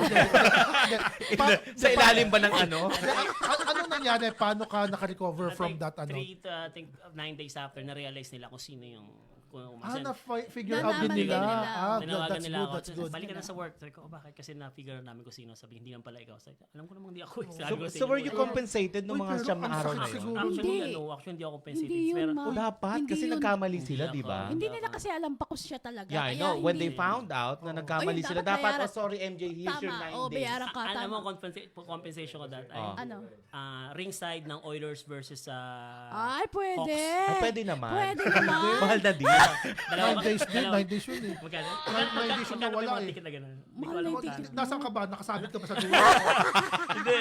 Sa ilalim ba ng ano? Ano nangyari? Paano ka naka-recover from that? Ano? I think 9 days after, na-realize nila kung sino yung Na-figure out din Nalaman nila. nila. Tinawagan That's nila good, ako. that's good. Balik ka na sa work. Sabi ko, bakit? Kasi na-figure namin kung sino. Sabi, hindi lang pala ikaw. Sabi, alam ko namang hindi ako. So were you compensated ng Uy, mga pero siyam na ang araw sakit na yun? siguro. Actually, Hindi. actually, hindi ako compensated. Hindi yun, Pero, ma. Dapat, Hindi kasi yun. nagkamali sila, Hindi di ba? ako. Hindi nila kasi alam pa kung siya talaga. Yeah, I Kaya know. When hindi. they found out na nagkamali Ayun, sila, dapat dapat, bayaran. sorry MJ, here's your 9 Tama. days. Bayaran ka. alam mo, Tama. compensation ko that ay, Ano? ringside ng Oilers versus Ay, pwede. Ay, pwede naman. Pwede naman. Mahal na din. 9 days din, 9 days yun eh. Magkano? May edition na wala mga eh. ticket na ganun? Hindi ko Mahal alam na kung ticket. kano. Nasaan ka ba? Nakasabit ka ba sa dulo? Hindi,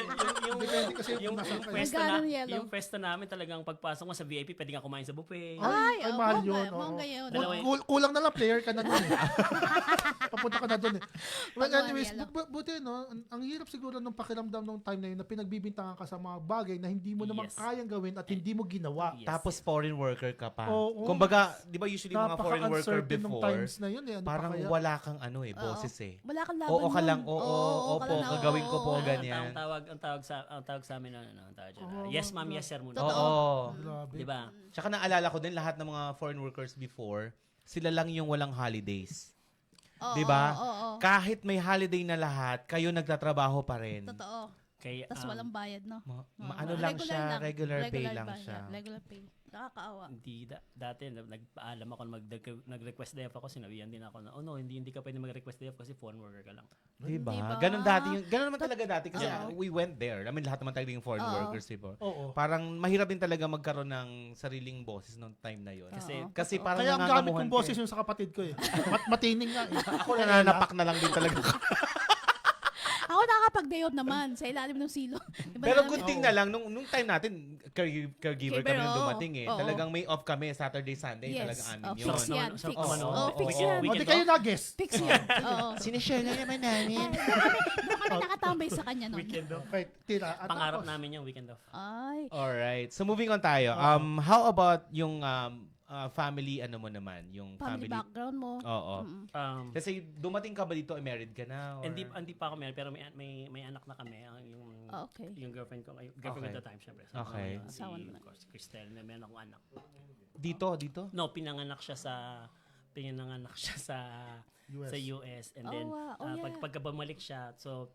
Depende kasi yung nasaan ka. pwesto Magkano yellow? yung pwesto namin talagang pagpasok mo sa VIP, pwede ka kumain sa buffet. Ay, mahal bongga, yun. bongga oo. yun. Dalawa Kulang na lang, player ka na dun eh. Papunta ka na dun eh. Well, Pag anyways, yellow. buti no, ang hirap siguro nung pakiramdam nung time na yun na pinagbibintangan ka sa mga bagay na hindi mo naman Yes. kayang gawin at hindi mo ginawa. Yes. Tapos foreign worker ka pa. Oo. Kumbaga, di ba usually mga foreign worker Napaka-uncertain nung before, times na yun eh. Ano pa parang kaya? wala kang ano eh, boses eh. Wala kang laban Oo ka nun. lang, oo, ka opo, lang na, gagawin ko po, oo. ganyan. Ang tawag sa amin ang tawag dyan. Yes ma'am, yes sir muna. Totoo. Oo. Grabe. Di ba? Tsaka naalala ko din lahat ng mga foreign workers before, sila lang yung walang holidays. Oo, 'Di ba? Oo. Kahit may holiday na lahat, kayo nagtatrabaho pa rin. Totoo. Kaya Tapos walang bayad, no? Ano lang siya, regular pay lang bayad, siya. Regular pay. Nakakaawa. hindi dati nagpaalam ako nag-request day off ako, sinabihan din ako na no, hindi ka pwede mag-request day off kasi foreign worker ka lang. Diba? Diba? Ganun naman talaga dati kasi we went there. I mean, lahat naman talaga yung foreign workers before. Oo. Parang mahirap din talaga magkaroon ng sariling boses noong time na yun. Kasi parang Kaya ang gamit nangangamuhan kong boses ka eh. yung sa kapatid ko eh. Matining nga eh. Ako nananapak na lang din talaga. Ako nakakapag-day off naman sa ilalim ng silong. Iba Pero na good lang. thing na lang, nung time natin, caregiver kami nung oo. dumating eh. Oo. Talagang may off kami, Saturday, Sunday, Yes. talagang anim Oh, yun. fix yan. Sarap Fix. naman, no? Oh, fix Weekend- yan. O, di weekend kayo off? na-guess. Fix yan. Oo. Sinishare na naman namin. Doon kami nakatambay sa kanya noon. Weekend off. Okay, Tira. At Pangarap tapos, namin yung weekend off. Ay. Alright. So moving on tayo. How about yung family, ano mo naman? Yung Family family. background mo. Oo. Kasi dumating ka ba dito, married ka na? Or? Hindi pa ako married, pero may anak na kami. Yung Okay. yung girlfriend ko, girlfriend Okay. at the time, syempre. Okay. Si, Asawa naman. of course, Cristel, na meron akong anak. Dito? No, pinanganak siya sa US. sa US. And Oh, then, wow. Oh, yeah. pagka bumalik siya, so,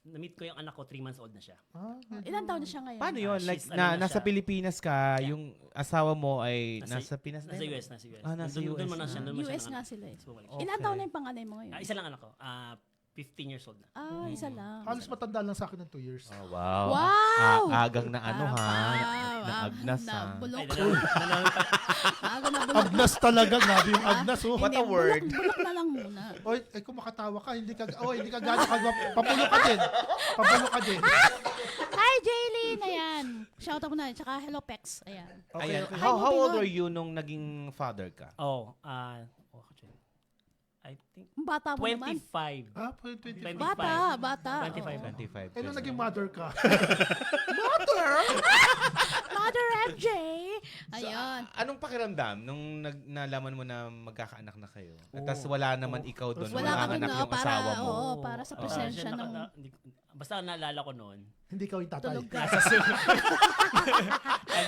na-meet ko yung anak ko, 3 months old na siya. Ah, Ilan taon na siya ngayon? Paano yun? Ah, Like, she's, ano na nasa siya. Pilipinas ka, Yeah. yung asawa mo ay Nasa- nasa Pinas Nasa din? US. Ah, nasa Doon US mo na siya. na. Doon mo siya US nga nanganak. sila eh. So, bumalik Oh. siya. Ilan Okay. taon na yung panganay mo ngayon? Isa lang anak ko. 15 years old na. Isa lang. halos matanda lang sa akin ng 2 years. Oh, wow. Wow! Agang na ano ha? Na agnas ha? Bulok. Nanonood pa. Aga na bulok. Agnas talaga, grabe yung Agnas. Oh. What a Hindi, word. Bulok na lang muna. Oy, kung makatawa ka, hindi ka gano'n kagwa. Papulo ka din. Papulo ka din. Hi, Jaylene! Ayan. Shout out mo na. Tsaka hello, Pex. Ayan. Ayan. Okay. How Moving old on. were you nung naging father ka? Actually, I think Bata mo naman. 25. Ah, 25. Bata. 25. 25. Eh, nung naging mother ka. Mother MJ! Ayan. Anong pakiramdam nung nalaman mo na magkakaanak na kayo? At tas wala naman ikaw doon, Wala ka anak dun, yung para, asawa mo. oo, para sa presensya ng... Basta naalala ko noon. Hindi ka yung tatay. Tulog ka.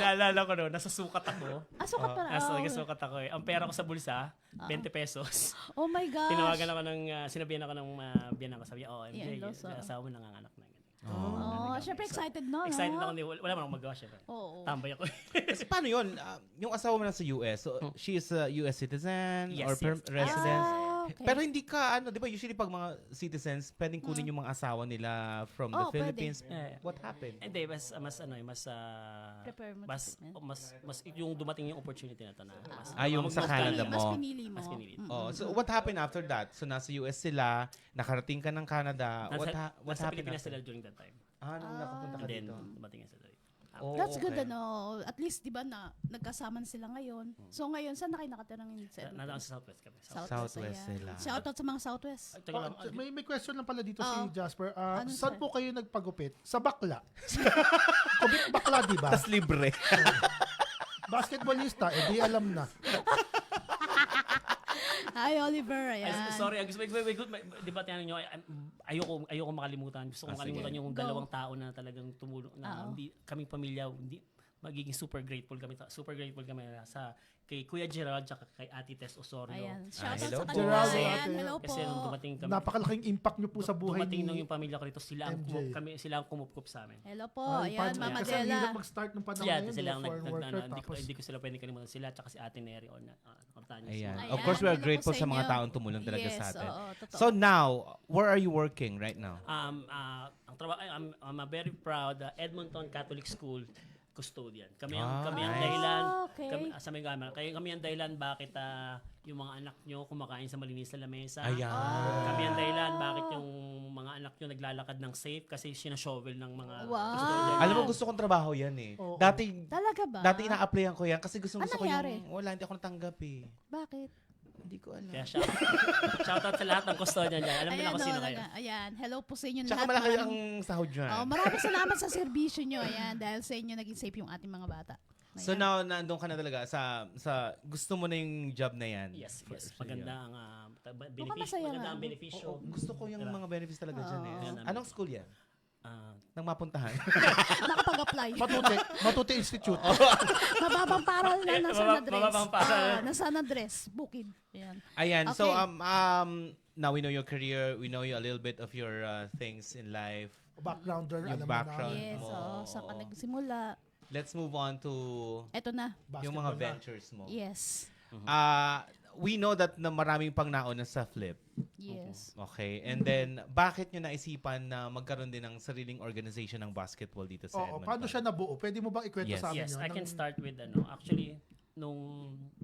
Naalala ko noon, nasa sukat ako. Sukat pa na. Nasa sukat ako eh. Ang pera ko sa bulsa, 20 pesos. Oh my gosh. Tinawagan ako sinabihan ako ng biyanan ko. Sabi niya, MJ, Yan, Loso. asawa mo nanganganak na. Oh, syempre excited no? Excited no? ako, wala man akong magawa syempre. Oo. Tambay ako. Kasi paano yun? Yung asawa mo na sa US, so she is a US citizen Yes, or yes. resident? Okay. Pero hindi ka, di ba usually pag mga citizens, pwedeng kunin yung mga asawa nila from the Oh, pwede. Philippines. Yeah. What happened? Hindi, mas Prepare mo. mas yung dumating yung opportunity na to na. Yung sa Canada Mas mo. pinili mo. Mas pinili. Oh, so what happened after that? So nasa US sila, nakarating ka ng Canada. What Nasa happened Pilipinas after? sila during that time. Nung nakapunta ka And then, dito. dumating nga sila dito. Oh, That's good okay. ano. At least 'di ba na nagkasama na sila ngayon. So ngayon saan na kayo nakatira ng Nandang sa Southwest kami. Southwest ayan. sila. Shout out sa mga Southwest. Teka lang, May question lang pala dito Oo. si Jasper. Ano, Saan sir? po kayo nagpagupit? Sa bakla. Kubit bakla, di ba? Tas libre. Basketballista, di alam na. Hi Oliver, ayan. sorry, gusto di ba tinanin nyo, ayoko makalimutan. Gusto ko Sige. makalimutan yung Go. dalawang tao na talagang tumulong na Oo. hindi kaming pamilya, hindi magiging super grateful kami sa kay Kuya Gerald at kay Ate Tess Osorio. Ayan. Shout out hello sa po. kanila. Gerald, Ayan, ate. hello po. Kasi nung dumating kami, Napakalaking impact nyo po sa buhay dumating nung ni yung pamilya ko rito, sila ang MJ. sila ang kumupkup sa amin. Hello po. Ay, Ayan, paano- Mama Kasi ang Dela. hirap mag-start ng panahon Yeah, ngayon. sila ang foreign worker, tapos hindi ko sila pwedeng kalimutan sila tsaka si Ate Neri Ortanyos. Ayan. Ayan, Of course, we are hello po grateful sa sa mga inyo. taong tumulong talaga Yes, sa atin. oo, totoo. So now, where are you working right now? Ang trabaho, I'm a very proud Edmonton Catholic School custodian. Kami Ah, ang nice. dahilan Okay. kami ang dahilan bakit yung mga anak nyo kumakain sa malinis na lamesa. Ayan. Kami ang dahilan bakit yung mga anak nyo naglalakad ng safe kasi sinashovel ng mga Wow. custodian. Alam mo, gusto kong trabaho yan eh. Oo. Dati Talaga ba? ina-applyan ko yan kasi gusto Anong ko nangyari? yung, wala, hindi ako natanggap eh. Bakit? Hindi ko alam. Kaya shoutout sa lahat ng custodian dyan. Alam nila kung sino kayo. Ayan. Hello po sa inyo Tsaka lahat. malaki Maraming- ang sahod dyan. Maraming salamat sa serbisyo nyo. Ayan. Dahil sa inyo naging safe yung ating mga bata. So Ayan. now, nandun ka na talaga sa gusto mo na yung job na yan. Yes. For- Maganda ang masaya maganda nga. ang benepisyo. Oo, gusto ko yung Diba? mga benefits talaga dyan eh. Oo. Anong school yan? Nang mapuntahan. Nakapag-apply. Matuti Institute. Mababang paral na nasa na dress. Mababang paral. Nasa na dress. Bukid. Ayan. Ayan, so Okay. now we know your career, we know you a little bit of your things in life. Backgrounder, Yung alam background. mo na. Yes. mo. Saan ka nagsimula? Let's move on to Eto na. yung mga Basketball na. ventures mo. Yes. We know that na maraming pang nauna sa Flip. Yes. Okay. And then, bakit nyo naisipan na magkaroon din ng sariling organization ng basketball dito sa Oo, Edmonton? paano siya nabuo? Pwede mo bang ikwento Yes. sa amin Yes, yun? I can start with actually nung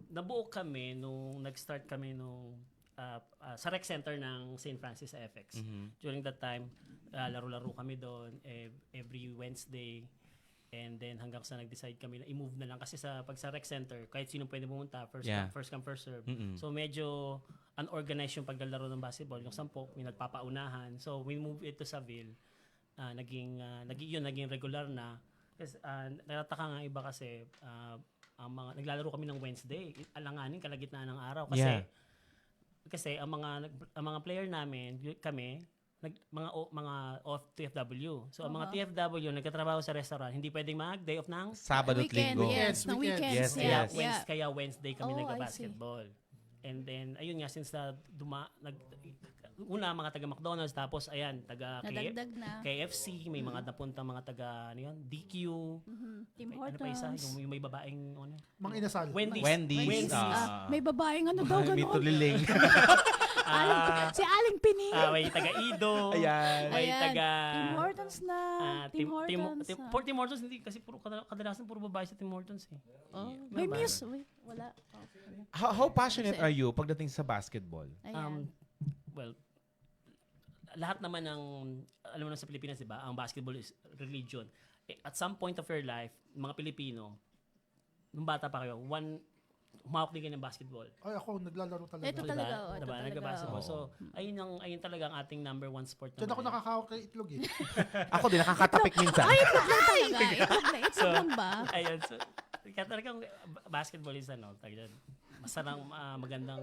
nabuo kami nung nag-start kami nung sa rec center ng St. Francis FX. Mhm. During that time, laro-laro kami doon every Wednesday. And then hanggang sa nag-decide kami na i-move na lang kasi pag sa rec center, kahit sino pwede pumunta, first come, first serve. So medyo unorganized yung paglalaro ng basketball. Yung 10, may nagpapaunahan. So we moved it to Saville. Naging regular na. Kasi natataka nga iba kasi ang mga naglalaro kami ng Wednesday, alanganin kalagitnaan ng araw kasi ang mga player namin, kami mga off TFW. So ang mga TFW nagtatrabaho sa restaurant, hindi pwedeng day off ng Sabado at Weekend, Linggo. yes. Ng Weekends. weekends. Yes, kaya Wednesday kami Oh, I nagba-basketball. And then ayun nga since una mga taga McDonald's tapos ayan taga Nadagdag na. KFC, may mga napunta mga taga DQ. Tim Ano pa isa? Hortons. Yung may babaeng Mga inasal. Wendy's. May babaeng daw May gano'n. tuliling. Si Aling Pining. may taga Ido. Ayan. May taga Tim Hortons na. Tim Hortons. Tim Hortons hindi kasi kadalasan puro babae sa Tim Hortons eh. May miss. Wala. How passionate are you pagdating sa basketball? Ayan. Well, lahat naman ng alam mo na sa Pilipinas, 'di ba? Ang basketball is religion. At some point of your life, mga Pilipino, nung bata pa kayo, humawak din kayo ng basketball. Ay, ako naglalaro talaga. Ito talaga. Ito Diba? talaga. Nagka-basketball. So, ayun talaga ang ating number one sport. Diyan ako nakakahawak kay itlog eh. Ako din, nakakatapik minsan. Itlog lang talaga. Itlog lang ba? Ayun. So, kaya talagang basketball is masarang magandang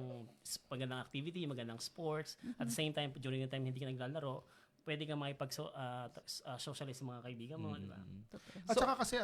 activity, magandang sports. At the same time, during the time hindi ka naglalaro, pwede kang makipag-socialize sa mga kaibigan mo, di ba? At saka kasi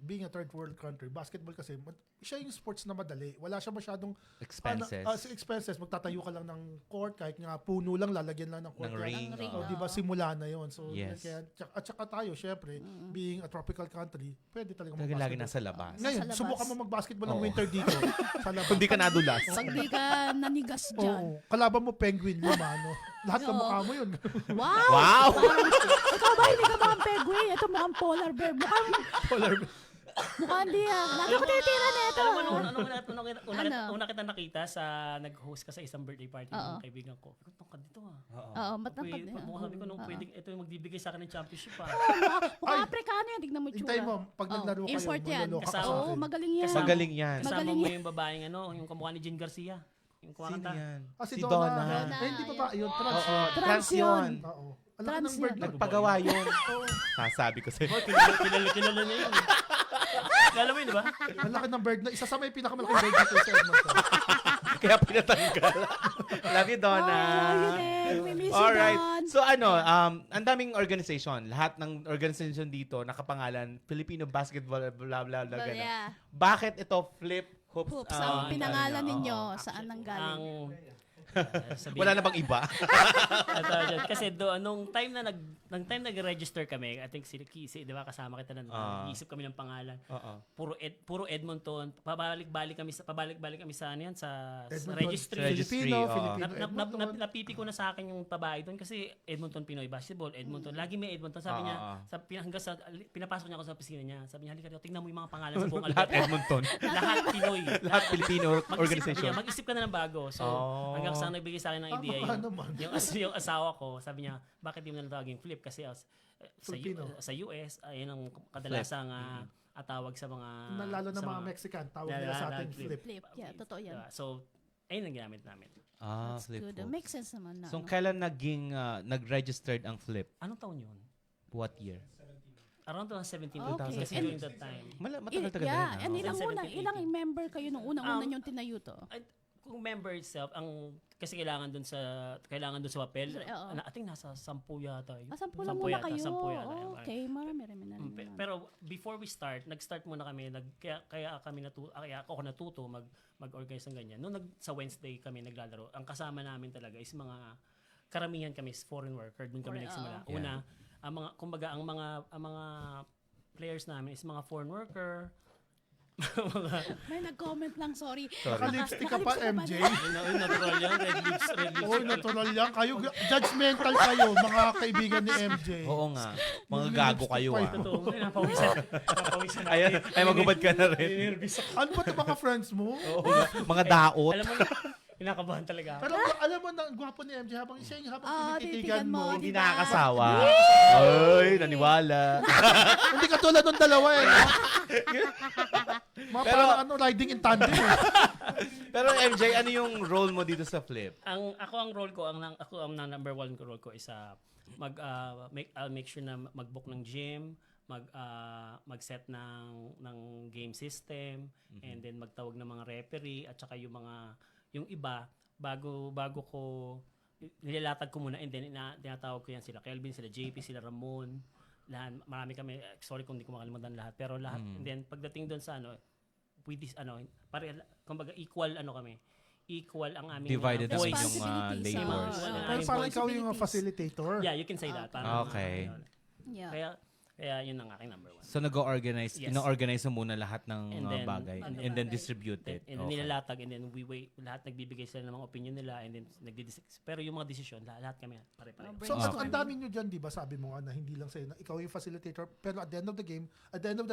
being a third world country, basketball kasi, siya yung sports na madali. Wala siya masyadong Expenses. expenses. Magtatayo ka lang ng court, kahit nga puno lang, lalagyan lang ng court. Ng ring. O, di ba, simula na yon. So, Yes. kaya, at saka tayo, syempre, being a tropical country, pwede talaga Talagang lagi mag-basketball. nasa labas. Ngayon, Nasa labas. subukan mo mag-basketball ng Oo. winter dito. Sa labas. Kung di ka nadulas. Pag di ka nanigas dyan. Oo. Kalaban mo penguin mo, mano. Lahat ng Oo. mukha mo yun. Wow! Wow! Ikaw ba hindi ka mukhang penguin? Ito mukhang polar bear. Mukhang di Lagi ko tinitira na ito. Alam mo, una kita nakita nag-host ka sa isang birthday party Oo. ng kaibigan ko. Tungkad dito Oo, matangkad. Sabi ko, pwedeng ito yung magbibigay sa akin ng championship Mukhang Afrikano yan. Tignan mo yung Hintay tsura. mo, pag naglaro kayo, Import yan. maloloka ka sa Kasama- Oo, akin. magaling yan. Magaling yan. Kasama Magaling mo yan. yung babaeng yung kamukha ni Jen Garcia. Yung Sino kumanta. yan? Si Si Donna. Donna. Hindi pa ba? Yun, trans. Oo, Trans trans yun. Oo. Alam Trans ng bird yun. na. Nagpagawa yun. Sasabi ko sa'yo. Kilala niya yun. Alam mo yun, di ba? Ang laki ng bird na. Isa sa may pinakamalaking bird dito sa Edmonton. Kaya pinatanggal. Love you, Donna. Oh, yun We miss you, Alright. Don. So ang daming organization. Lahat ng organization dito nakapangalan Filipino Basketball blah blah blah Well, ganun. yeah. Bakit ito Flip Hoops? Hoops ang pinangalan oo. ninyo. Saan nang galing? Wala na bang iba? Kasi nung time na nag-register kami, I think si Kisi, di ba, kasama kita na nag-iisip kami ng pangalan. Oo. Puro Edmonton. Pabalik-balik kami sa ano yan, sa Edmonton, registry. Filipino, oo. Filipino, Edmonton. Napipiko na sa akin yung babae doon kasi Edmonton Pinoy Basketball, Edmonton. Lagi may Edmonton. Sabi niya, hanggang sa pinapasok niya ako sa opisina niya. Sabi niya, halika dito, tingnan mo yung mga pangalan sa buong Lahat Alberta. Edmonton. Lahat Pinoy. Lahat Filipino organization. Mag-isip ka na ng bago. So, hanggang sa nagbigay sa akin ng idea Tama naman. yung asawa ko, sabi niya, bakit di mo na tawagin Flip? Kasi Filipino. sa US, ayun ang kadalasang atawag sa mga... Lalo na sa mga Mexican, tawag nila sa atin flip. Flip. Yeah, totoo yan. So, ayun ang ginamit namin. Ah, That's Flip good. Hoops. Makes sense naman na. So no? kailan nag-registered ang Flip? Anong taon yun? What year? Around 2017, Okay. 2000. Kasi during that time. Matagal-tagal na Yeah, rin. and ah. ilang member kayo nung unang-una yung tinayo to? Kung member itself, kasi kailangan dun sa papel, Oo. I think nasa 10 yata. 10 lang muna kayo. 10 yata. Okay, marami na rin. Pero before we nag-start muna kami, kaya ako natuto mag-organize ng ganyan. Noong sa Wednesday kami naglalaro, ang kasama namin talaga is karamihan kami is foreign worker, doon kami nagsimula. Yeah. Una, ang mga players namin is mga foreign worker. May nag-comment lang, sorry. Naka-lipstick ka pa, MJ. Natural yan, red lips. Oy, natural yan. Kayo, judgmental kayo, mga kaibigan ni MJ. Oo nga. Mga gago kayo ah. Totoo, napawisan natin. Ayan, ay magubad ka na rin. Ano ba ito mga friends mo? Mga daot. Alam mo, Kinakabahan talaga ako. Pero alam mo na, ang gwapo ni MJ habang siya yung habang Oo, tinititigan titigan mo. mo. Hindi Diba? nakakasawa. Ay, naniwala. Hindi katulad ng dalawa eh. No? Mga Pero- parang riding in tandem eh. Pero MJ, ano yung role mo dito sa Flip? Ang role ko, ang number one role ko is I'll make sure na mag-book ng gym, mag-set ng game system, and then magtawag ng mga referee at saka yung iba bago ko nilalatag ko muna, and then tinatawag ko yan sila Kelvin, sila JP, sila Ramon, lahat, marami kami, sorry kung hindi ko makalimutan lahat, pero lahat, and then pagdating doon sa with this kumbaga equal kami, equal ang aming Divided ang voice. inyong Responsibilities, labors. oo. Pero Aming parang voice. ikaw yung facilitator. Yeah, you can say that. Parang, Okay. yun. Yeah. Kaya yun ang aking number one. So nag-organize, Yes. ino-organize mo muna lahat ng And mga then- bagay and then distribute it. And Okay. nilalatag, and then we wait, lahat nagbibigay sila ng mga opinion nila, and then pero yung mga desisyon, lahat kami pare-pare. So, Brainstorming. ang dami nyo dyan, di ba, sabi mo nga na hindi lang sa'yo, na ikaw yung facilitator, pero at the end of the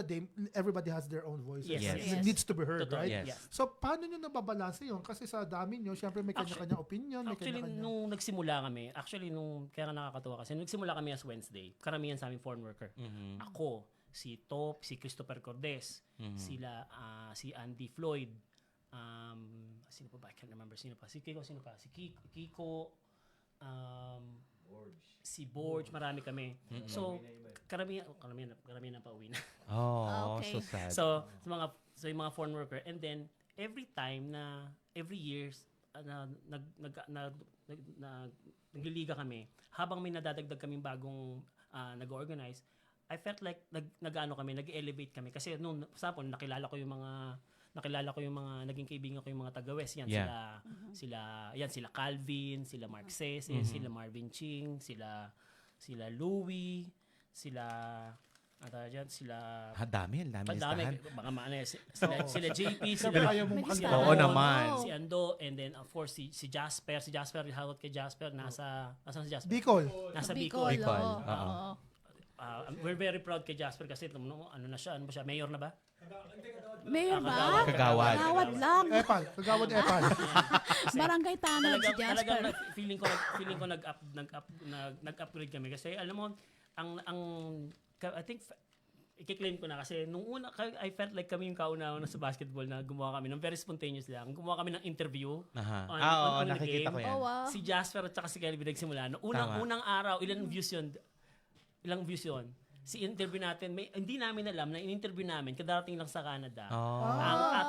day, everybody has their own voice. Yes. Yes. It needs to be heard, Totoo. right? Yes. So, paano nyo nababalanse yun? Kasi sa dami nyo, syempre may kanya-kanya opinion, may Actually, kanya-kanya. nung nagsimula kami, kaya nga nakakatuwa kasi, nung nagsimula kami as Wednesday, karamihan sa aming foreign worker. Ako, si Top, si Christopher Cordes, si Andy Floyd, sino pa ba? I can't remember sino pa. Si Kiko, si Borge, marami kami. So, karamihan na pauwi na. Oh, Okay. so sad. So, yung mga foreign worker, and then every years nagliliga kami, habang may nadadagdag kaming bagong nag-organize, I felt like nag-elevate kami kasi nung sapon nakilala ko yung mga naging kaibigan ko yung mga taga-West yan, Yeah. sila Calvin, sila Mark Cese, sila Marvin Ching, sila Louie, sila Dami listahan. sila JP, Siyempre, sila ayaw mong May makalimutan. listahan. Oo naman. si Ando, and then of course si Jasper, hawat kay Jasper, nasaan si Jasper? Bicol. Nasa Bicol, Bicol. Bicol, oo. oo. Oo. We're very proud kay Jasper kasi ano na siya, mayor na ba? Mayor ba? Kagawad. Kagawad lang. Epal. Kagawad Epal. Barangay Tanod si Talagang Jasper. feeling ko nag-upgrade kami kasi alam mo I think i-claim ko na kasi nung una I felt like kami yung kauna sa basketball na gumawa kami ng very spontaneous lang. Gumawa kami ng interview. Aha. on the Nakikita ko game. yan. Oh, wow. Si Jasper at saka si Kelvin nagsimula. No, Tama. unang araw, ilang views yun? Si interview natin, hindi namin alam na in-interview namin, kadarating lang sa Canada. Oh.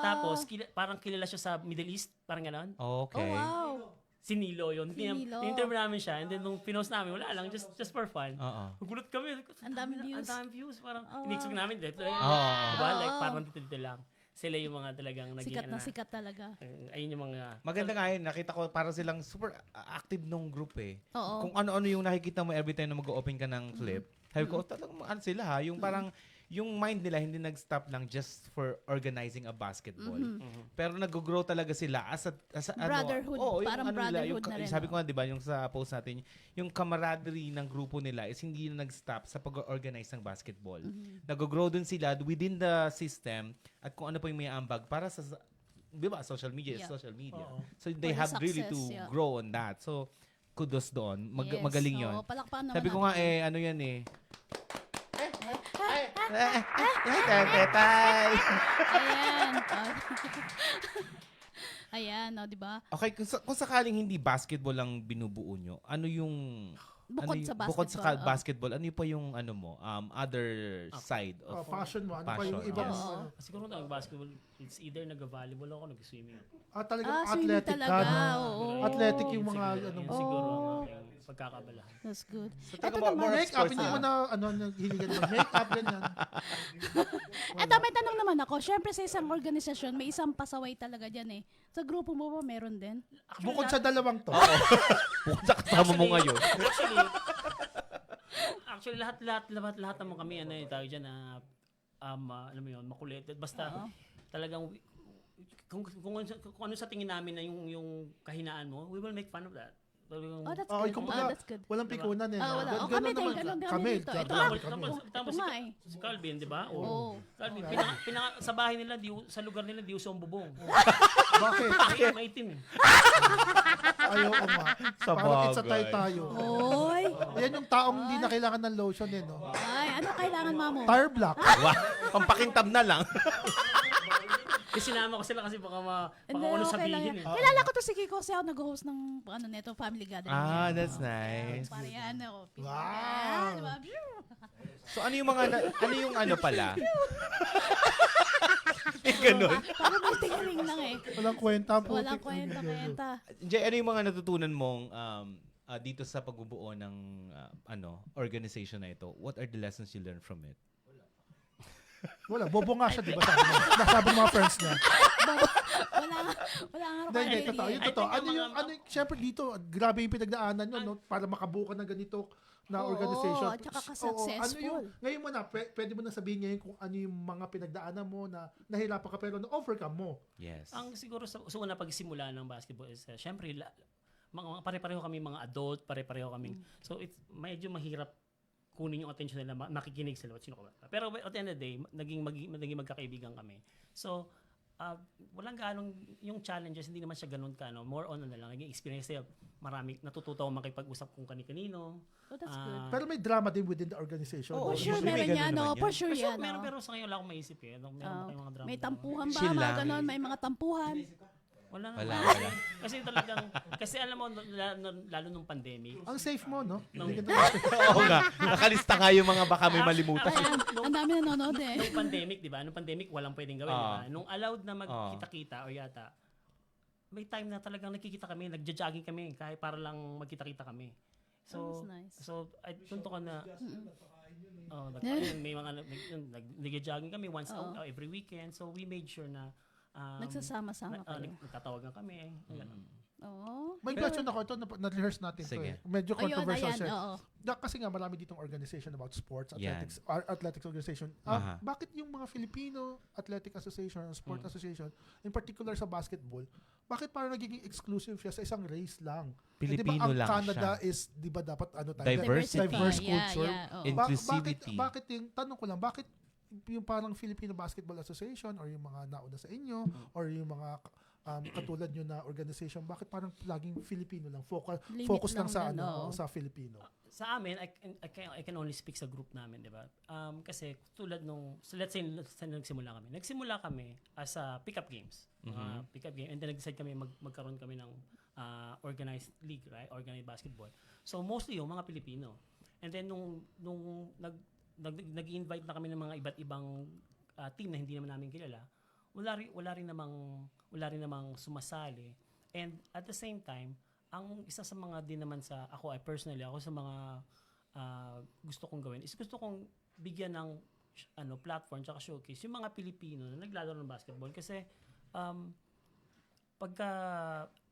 Tapos, parang kilala siya sa Middle East, parang gano'n. Oh, Okay. wow. Si Nilo yun. Si Nilo. In-interview namin siya, and then nung pinost namin, wala lang, just for fun. Oo. Gulat kami. Ang daming views. Ang daming views. Parang, Oh, in-expect wow. namin, diba? Oo. Like, parang dito lang. Sila yung mga talagang naging, Sikat na sikat talaga. Ayun yung mga, Maganda nga yun. Nakita ko parang silang super active nung group eh. Oo. Kung ano-ano yung nakikita mo every time na mag-open ka ng Flip. Sabi ko, talagang ano sila ha? Yung parang, yung mind nila hindi nag-stop lang just for organizing a basketball. Pero nag-grow talaga sila as Brotherhood. yung Parang brotherhood na rin, sabi no? ko nga, di ba, yung sa post natin, yung camaraderie ng grupo nila is hindi na nag-stop sa pag-organize ng basketball. Nag-grow dun sila within the system at kung ano pa yung may ambag para sa, di ba, social media is Yeah. social media. Oo. So they For the have really to success, yeah. grow on that. So, kudos doon. Yes. Magaling yun. Oo, palakpakan naman Sabi ko nga natin. ano yan eh. Tetay. Ayan. Ayan, no, di ba? Okay, kung sakaling hindi basketball lang binubuo nyo, ano yung Bukod sa bukod sa basketball, basketball, ano pa yung ano mo, other side Oh, of passion mo. Ano pa yung Passion, ibang... yes. ano? siguro nag-basketball, it's either nag-volleyball ako, nag-swimming. Talagang Swimming athletic talaga. ka. No? Oo. Athletic yung Yun mga... siguro, ano yun mo. siguro ang aking pagkakabalahan. That's good. Ito naman. Make-up, hindi mo na hiligan mo. Make-up, ganyan. Eto, may tanong naman ako. Siyempre sa isang organisasyon, may isang pasaway talaga dyan eh. Sa grupo mo ba meron din? Bukod sa dalawang to. Bukod sa kasama mo ngayon. Actually, lahat naman kami, tawag dyan na, alam mo yun, makulit. Basta, talagang, kung ano sa tingin namin na yung kahinaan mo, we will make fun of that. Talagang, Oh, that's Oo, good. kumbaga, Oh, that's good. walang pikunan eh. Wala. Gan- Oh, kami din, naman. ganun din Kami, dito. Ito kami, nga, kami. Tapos ito nga eh. si Calvin, di ba? Oo. Calvin, sa bahay nila, sa lugar nila, di uso ang bubong. Bakit? Maitim eh. Ayoko nga. Sa Parang it's a bagay. tie tayo. Oy. Yan yung taong hindi na kailangan ng lotion eh, no? Ay, ano kailangan mo? Tire block. Wow, pampakintab na lang. Kasi sinama ko sila kasi baka Hindi, ano okay lang sabihin yan. eh. Kilala ko to si Kiko kasi ako nag-host ng neto family gathering. Ah, yan. that's Oo. nice. Para yan, ako. Wow. Diba? Phew. So ano yung mga ano yung ano pala? Ganun. Parang may tingling lang eh. Walang kwenta po. Walang kwenta. Jay, ano yung mga natutunan mong dito sa pagbubuo ng organization na ito? What are the lessons you learned from it? Wala, bobo nga siya, di ba? Sabi mo. Nasabi ng mga friends niya. Wala nga Hindi, hindi, idea. totoo. Yung I totoo. think Siyempre dito, grabe yung pinagdaanan nyo, no? Para makabuo ka ng ganito na Oo, organization. at saka Oo, ka-successful. ngayon mo na, pwede mo na sabihin ngayon kung ano yung mga pinagdaanan mo na nahirapan ka pero na-overcome mo. Yes. Ang siguro sa una pagsimula ng basketball is syempre mga pare-pareho kami mga adult, pare-pareho kami. So it's medyo mahirap kunin yung attention nila, makikinig sila at sino ka ba. Pero at the end of the day, naging magkakaibigan kami. So walang ganong yung challenges, hindi naman siya ganun ka, no? More on na lang, naging experience sila. Marami natututo ako makipag-usap kung kani-kanino. Oh, that's good. Pero may drama din within the organization. Oo, For sure, usually may meron ganun yan, naman no? yan. For sure Sure, yan, meron, no? pero sa ngayon wala akong maisip eh. Meron ba kayong mga drama? May tampuhan ba? Chill Mga lang. ganon, may mga tampuhan. Wala na. Wala. Kasi talagang, kasi alam mo, lalo nung pandemic, Ang safe mo, no? Hindi ka Oo nga. Nakalista nga yung mga baka may malimutan. Ayan, ang dami nanonood eh. nung pandemic, di ba? Nung pandemic, walang pwedeng gawin. di ba? Nung allowed na Ah. magkita-kita o yata, may time na talagang nakikita kami, nagja-jogging kami, kahit para lang magkita-kita kami. So, That's nice. so I tunto ko na, ayun, may mga, nagja-jogging kami once every weekend. So, we made sure na, Nagsasama-sama kayo. nagtatawagan kami. Oo. May question ako. Ito, na-rehearse natin to Sige. eh. Medyo Ayun, controversial ayan, siya. oo. Kasi nga marami ditong organization about sports, Yan. athletics organization. Aha. Bakit yung mga Filipino Athletic Association, Sport Association, in particular sa basketball, bakit parang nagiging exclusive siya sa isang race lang? Pilipino diba, lang ang Canada siya. is, di ba dapat ano tayo? Diversity. Diverse Yeah, culture. yeah, oo. Inclusivity. Bakit yung, tanong ko lang, bakit yung parang Filipino Basketball Association or yung mga nauna sa inyo or yung mga katulad nyo na organization, bakit parang laging Filipino lang? Limit Focus lang lang sa yan, oo. sa Filipino. Sa amin, I can only speak sa group namin, di ba? Kasi tulad nung, so let's say nagsimula kami. Nagsimula kami as a pick-up games. Pick-up game. And then nag-decide kami magkaroon kami ng organized league, right? Organized basketball. So mostly yung mga Pilipino. And then nung nag-invite na kami ng mga iba't ibang team na hindi naman namin kilala, wala rin namang sumasali. And at the same time, ang isa sa mga din naman ako sa mga gusto kong gawin is gusto kong bigyan ng platform tsaka showcase yung mga Pilipino na naglalaro ng basketball kasi pagka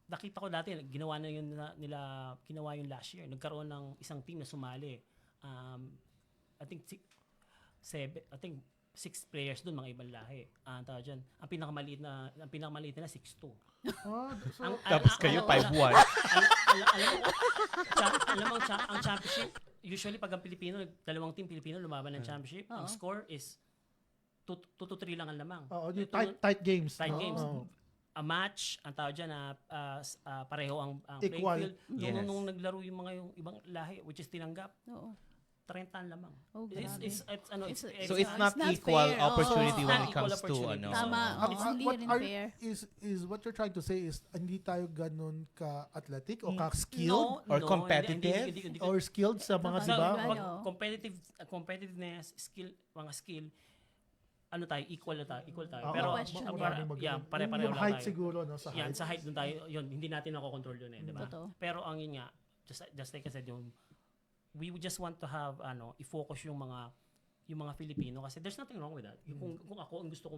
nakita ko dati ginawa yung last year, nagkaroon ng isang team na sumali. I think 6 players doon, mga ibang lahi. Tawag dyan. Ang pinakamaliit na 6'2". Tapos kayo 5'1". Alam mo, ang championship, usually pag ang Pilipino, dalawang team Pilipino lumaban ng championship, ang score is 2 to 3 lang ang lamang. Oo, yung tight games. Tight Oo, games. oo. A match, ang tawag dyan na pareho ang playing Equal. field. Yes. Nung naglaro yung ibang lahi, which is tinanggap, Oo. 30 lamang. Oh, grabe. So it's not not equal fair. opportunity Oo. when Not it equal comes to opportunity. Tama. Hindi rin fair. Is what you're trying to say is hindi tayo ganun ka-athletic o ka-skilled Or competitive? Hindi, or skilled sa mga, Tama. di ba? Ano? Competitiveness, mga skill, equal tayo. Oo, Pero, question. maraming magaling. pare-pareho Yung lang height tayo. siguro, no? Sa Yan, height. sa height dun tayo, yun, hindi natin nakokontrol yun di ba? Totoo. Pero ang yun nga, just like I said, we would just want to have, i-focus yung mga Filipino kasi there's nothing wrong with that. Kung ako, ang gusto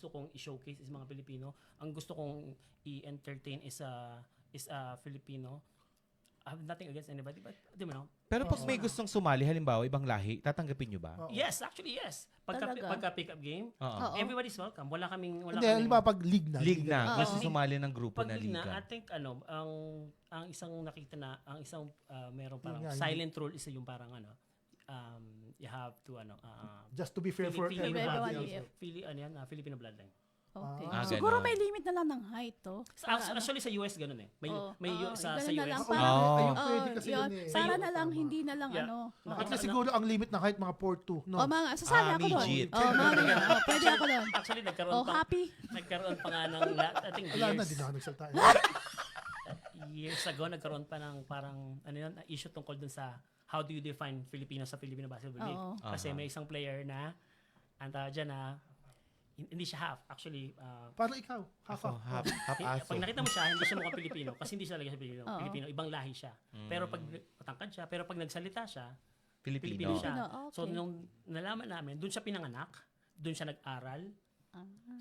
kong i-showcase is mga Pilipino, ang gusto kong i-entertain is a Filipino, I have nothing against anybody, but di mo know. Pero pag may gustong sumali, halimbawa, ibang lahi, tatanggapin nyo ba? Oo. Yes, actually yes. Talaga? Pagka pick-up game, Oo. Oo. everybody's welcome. Wala kaming Hindi, halimbawa pag league na. League na. Oo. Gusto sumali ng grupo Pag na league na, liga. I think ang isang nakita na, ang isang meron parang Yun nga, silent rule is yung parang you have to Just to be fair for Filipino everybody bloodline. else. Filipino bloodline. Okay. Ah, Siguro ganon. may limit na lang ng height, to. Actually sa US ganun eh. May Oo. may Oo, sa ganun na US. lang. Oo, Parang- ayun, Oo, pwede kasi yun. yun eh. Para Sa na lang, Tama. hindi na lang Yeah. ano. At least siguro ang limit ng height mga 4'2", no? O mga, sasali ako doon. midget. O mga ganyan. O, pwede ako doon. Actually O, happy. nagkaroon pa nga ng I think Wala na, di years, na ako nagsalita. years ago nagkaroon pa ng parang issue tungkol dun sa how do you define Filipino sa Filipino Basketball League. Oo. Kasi Aha. may isang player na ang tawag dyan na hindi siya half. Actually, Parang ikaw, half Ako, half. half-aso. pag nakita mo siya, hindi siya mukhang Pilipino kasi hindi siya talaga siya Pilipino. Oo. Pilipino, ibang lahi siya. Pero pag matangkad siya, pero pag nagsalita siya, Pilipino Filipino. siya. Filipino, okay. So nung nalaman namin, doon siya pinanganak, doon siya nag-aral.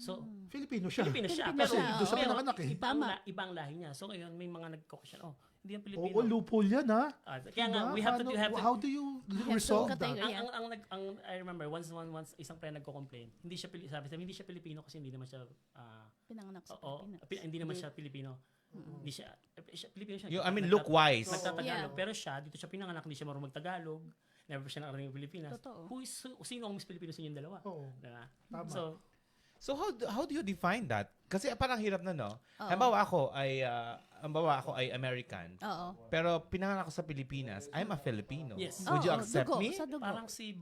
So Filipino siya. Filipino siya, Filipino pero siya, doon siya pero pinanganak eh. Tama. ibang lahi niya. So ngayon may mga nagko-question, hindi yan Pilipino. Oo, loophole yan, ha? Kaya nga, Diba? we have to How do you resolve that? category. I remember once isang friend nagko-complain. Sabi sa hindi siya Pilipino kasi hindi naman siya Pinanganak sa Pilipinas. hindi naman siya Pilipino. Hindi siya Pilipino siya. I mean, look-wise. Nagtatagalog. Yeah. Pero siya, dito siya pinanganak, hindi siya marunong magtagalog. Never siya nakarating ng Pilipinas. Totoo. Sino ang Miss Pilipino sa inyong dalawa? Oo. Diba? Tama. So how do you define that? Kasi parang hirap na, no? Oo. Halimbawa ako ay American. Oo. Pero pinanganak ako sa Pilipinas. I'm a Filipino. Yes. Would you Oo, accept dugo, me? Sa dugo. Parang si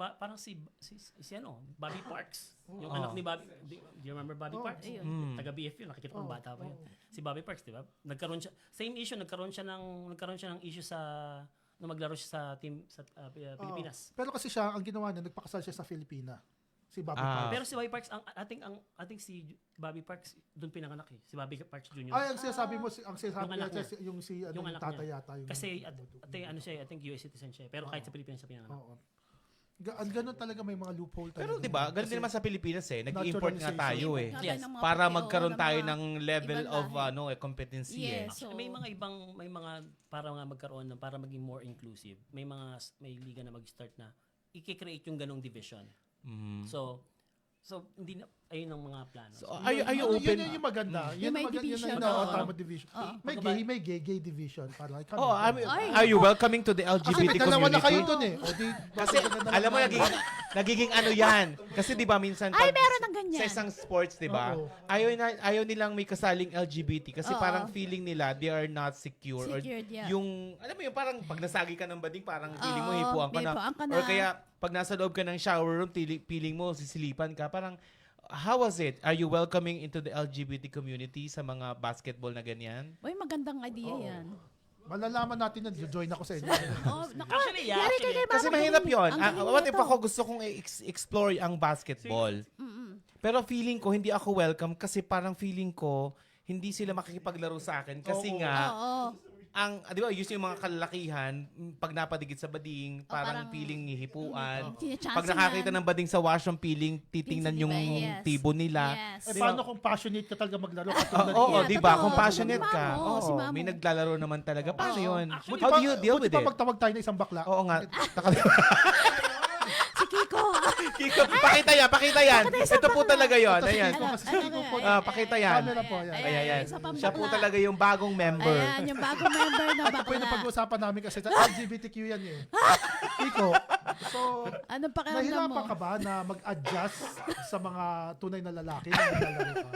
Bobby Parks. Yung anak ni Bobby. Do you remember Bobby Parks? Ayun. Taga BF yun, nakikita ko ng bata pa yun. Si Bobby Parks, di ba? Nagkaroon siya nagkaroon siya ng issue sa nung maglaro siya sa team sa Pilipinas. Pero kasi siya, ang ginawa niya, nagpakasal siya sa Filipina. Si Bobby Ah. Parks. Pero si Bobby Parks, I think si Bobby Parks doon pinanganak eh. Si Bobby Parks Jr. Ay, ang sinasabi mo, ang sinasabi Yung anak niya, niya. yung si Yung yung anak tatay niya. yata. Yung Kasi I think US citizen siya. Pero kahit sa Pilipinas siya pinanganak. Oo. Ganun talaga may mga loophole talaga. Pero 'di ba, ganun din naman sa Pilipinas eh. Nag-import nga tayo eh. Nga Yes. ng mga Para PTO magkaroon ng tayo mga ng level ibang of lahi. competency eh. Yes. So, May mga para nga magkaroon ng para maging more inclusive. May liga na mag-start na i-create yung ganong division. Mhm. So hindi na ayun ang mga plano. So, are you Yun open? yung maganda. Yung may division, Yun oo. tama division. May gay division. Para like, Oh, Ay, are you welcoming to the kasi may LGBT dalawa na kayo community? dun eh. O di, Kasi bakit na alam mo naman? nagiging ano 'yan. Kasi 'di ba minsan Ay, pag meron ng ganyan. sa isang sports, 'di ba? Oo. Ayaw nilang may kasaling LGBT kasi Oo. parang feeling nila they are not secure or Secured, yeah. yung alam mo yung parang pag nasagi ka ng bading parang feeling mo Oo, hipuan ka na. hipuan ka Or na. kaya pag nasa loob ka ng shower room feeling mo sisilipan ka. Parang how was it? Are you welcoming into the LGBT community sa mga basketball na ganyan? Uy, magandang idea yan. Malalaman natin yan. Join ako sa inyo. Oh, naku, Actually, yeah, yari actually. kay Kasi Mama, mahirap galing- yun. ang galing What if nito. ako gusto kong explore ang basketball? Pero feeling ko, hindi ako welcome kasi parang feeling ko, hindi sila makikipaglaro sa akin. Kasi Oo. nga, Oo. di ba, usually yung mga kalalakihan, pag napadigit sa bading, parang parang- feeling hihipuan. Sinachance Pag nakakita ng bading sa washroom, feeling titingnan Minsan, yung di ba? Yes. tibo nila. Yes. Eh, paano kung passionate ka talaga maglaro? Oo, Yeah, di ba? totoo. Kung passionate Si ka, Mamo, si oo, Mamo. may naglalaro naman talaga. Paano yun? Actually, How do you deal with Buti it? pa magtawag tayo ng isang bakla. Oo nga. Si Kiko. Kiko, pakita yan. Ito po talaga yun. Ayan. Pakita yan. Camera po, yan. Ayan, yan. isa pang Siya po bakla. talaga yung bagong member. Ayan, yung bagong member na Pwede bakla. pag-usapan namin kasi sa LGBTQ yan eh. Iko, so, Anong pakiramdam mo? nahirapan ka ba na mag-adjust sa mga tunay na lalaki na naglalaro ka?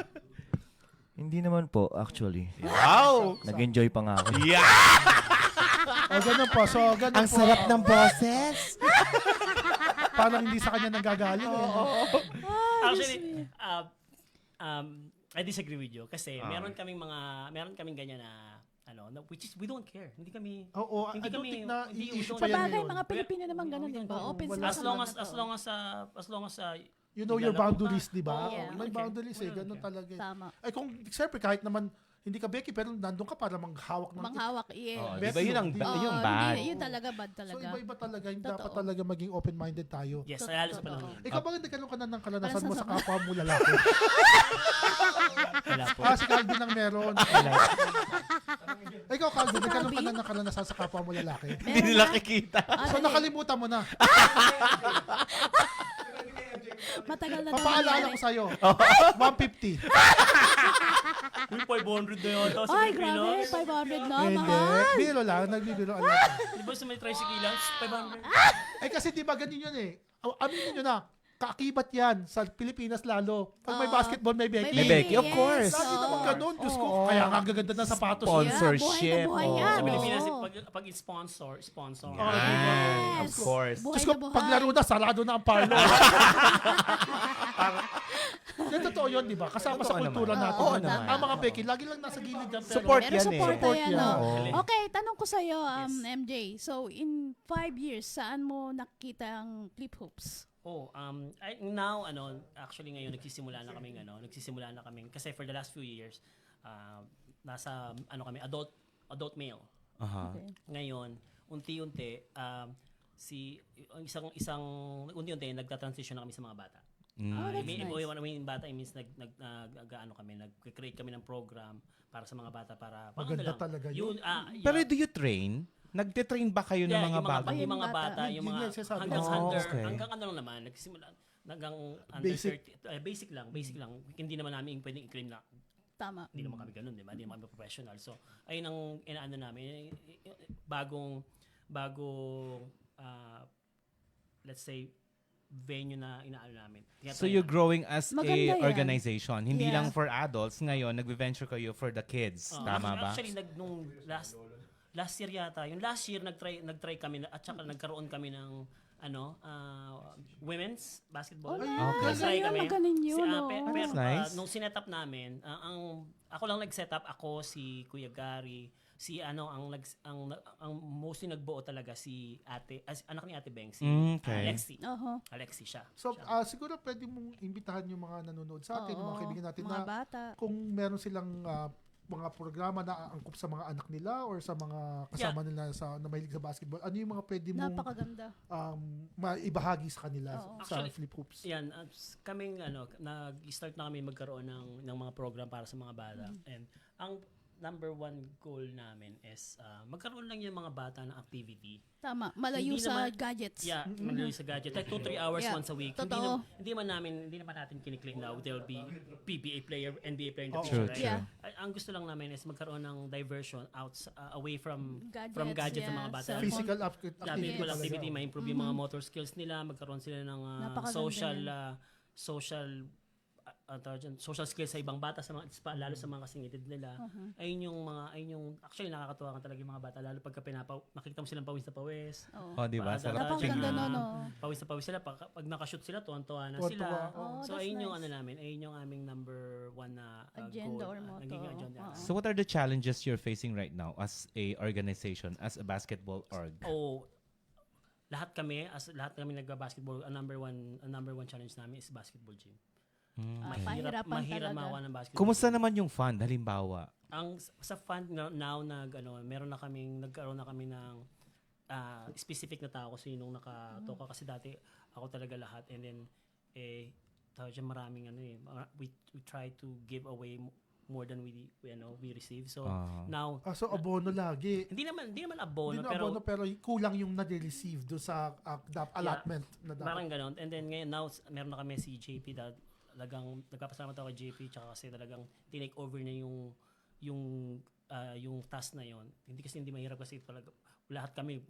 Hindi naman po, actually. Wow! Nag-enjoy pa nga ako. Yeah! O, ganun po. So, ganun Ang po. sarap ng boses. Parang hindi sa kanya nanggagaling. Actually, I disagree with you kasi meron kaming ganyan na which is we don't care. Hindi kami Oo, I Hindi don't kami- think na hindi i-issue uso pa Sa yan bagay, ngayon. mga Pilipino naman ganun din ba? Open Wala sila as sa long mga as tao. as long as You know your naglalaro ka, boundaries, di ba? Yeah. May boundaries eh. Ganun Okay. talaga eh. Tama. Ay kung, siyempre, kahit naman hindi ka Becky, pero nandun ka para manghawak ng... Manghawak, yeah. Oh, di ba yun ang Oo, yung Oo, bad? hindi, yun talaga bad So, talaga. iba-iba talaga. Hindi Totoo. dapat talaga maging open-minded tayo. yes, lalo sa panahon. ngayon. Ikaw ba nagkaroon ka na ng kalanasan mo sa Kalanasan kapwa mo lalaki? Wala po. Si Calvin ang meron. Ikaw, Calvin, nagkaroon ka na ng karanasan sa kapwa mo lalaki. Hindi nila kikita. So, nakalimutan mo na. Matagal na Papaalala ko sa'yo. 150. Uy, 500 na yata sa Ay, Pilipinas. grabe. 500 na, Hindi. mahal. Biro lang. Nagbibiro. Alam. Di ba sa may tricycle lang? 500. Kasi di ba ganyan yun eh. Aminin nyo na. Kaakibat yan sa Pilipinas lalo. Pag may basketball, may Becky. May Becky, of course. Lagi naman ganun. Diyos ko. Oo. Kaya nga ang gaganda ng sapatos. Sponsor. Yeah, buhay na Sponsorship. buhay Oo. yan. Sa Pilipinas, Oo. pag sponsor. Yan, of course. Buhay Diyos ko, na buhay. paglaro na, sarado na ang parlo. Yan, totoo yun, di ba? Kasama sa Totoo kultura naman. natin. Oo, yun. naman. Ang mga Becky, lagi lang nasa gilid yan. Pero, Support Pero yan eh. support Support yan, yan. no? Oo. Okay, tanong ko sa'yo, MJ. So, in 5 years, saan mo nakita ang flip hoops? Now, actually ngayon nagsisimula na kaming, kasi for the last few years, nasa, kami, adult male. Aha. Okay. Ngayon, unti-unti, unti-unti, nagta-transition na kami sa mga bata. Oh, that's I nice. mean, bata, it means nag-create kami ng program para sa mga bata para Maganda talaga yun. Pero do you train? Nagte-train ba kayo ng mga bago? yung mga bata, Yun yung mga yung sinasabi hanggang ko. Okay. hanggang lang naman, nagsimula hanggang under Basic. 30, basic lang. Hindi naman namin pwedeng i-claim na Tama. hindi naman kami ganun, di ba? Hindi naman kami professional. So, ayun ang inaano namin, bagong let's say venue na inaano namin. So you're growing as Maganda a yan. organization. Hindi Yeah. lang for adults. Ngayon, nag-venture kayo for the kids. Tama ba? Actually, nung last year yata, yung last year nagtry kami at saka nagkaroon kami ng women's basketball. Oh, Okay. nice. Ayun, magaling yun, no? That's nice. Nung sinet-up namin, ako lang nag-setup, ako, si Kuya Gary, ang mostly nagbuo talaga si anak ni Ate Beng, si Okay. Alexi siya. So, siguro pwede mong imbitahan yung mga nanonood sa atin, yung mga kaibigan natin mga na bata. kung meron silang mga programa na angkop sa mga anak nila or sa mga kasama nila na mahilig sa basketball, ano yung mga pwede mong Napakaganda. maibahagi sa kanila Oo. sa Actually, flip hoops? Yan, kaming nag-start na kami magkaroon ng mga program para sa mga bata. And ang number one goal namin is magkaroon lang yung mga bata ng activity. Tama. Malayo Hindi sa naman- gadgets. Yeah, malayo sa gadget. Like 2-3 hours Yeah. once a week. Totoo. Hindi naman natin kiniklaim na there will be PBA player, NBA player in the Oo. future, True, right? Yeah. Ang gusto lang namin is magkaroon ng diversion away from Gadgets, gadgets ng yeah. mga bata. Cellphone. Physical Yeah, activity physical talaga. activity, ma-improve yung mga motor skills nila, magkaroon sila ng Napakaganda social skills sa ibang bata, lalo sa mga kasingitid nila. Ayun yung actually nakakatuwa ka talaga yung mga bata, lalo pagka nakikita mo silang pawis na pawis. Oh, di ba? Sarap Napakaganda tingnan. no. Pawis na pawis sila, pag nakashoot sila, tuwan-tuwa na Tuwan-tuwa, sila. oo. So that's ayun yung nice. ayun yung aming number one na Agenda goal. or motto. Naging agenda. Oo. So what are the challenges you're facing right now as a organization, as a basketball org? Lahat kami nagba-basketball, ang number one challenge namin is basketball gym. Pahirapan Mahirap talaga. makuha ng basketball. Kumusta naman yung fund, halimbawa? Ang sa fund now nagkaroon na kami ng specific na tao kasi nung nakatoka kasi dati ako talaga lahat, and then tawag siya maraming we try to give away more than we receive. So now So abono lagi. hindi naman Hindi abono, na abono, pero kulang yung na-receive doon sa allotment na dapat. parang ganon. And then ngayon now meron na kami si JP talagang nagpapasalamat ako kay JP tsaka kasi talagang tinake over niya yung task na yon. Hindi mahirap kasi talaga lahat kami,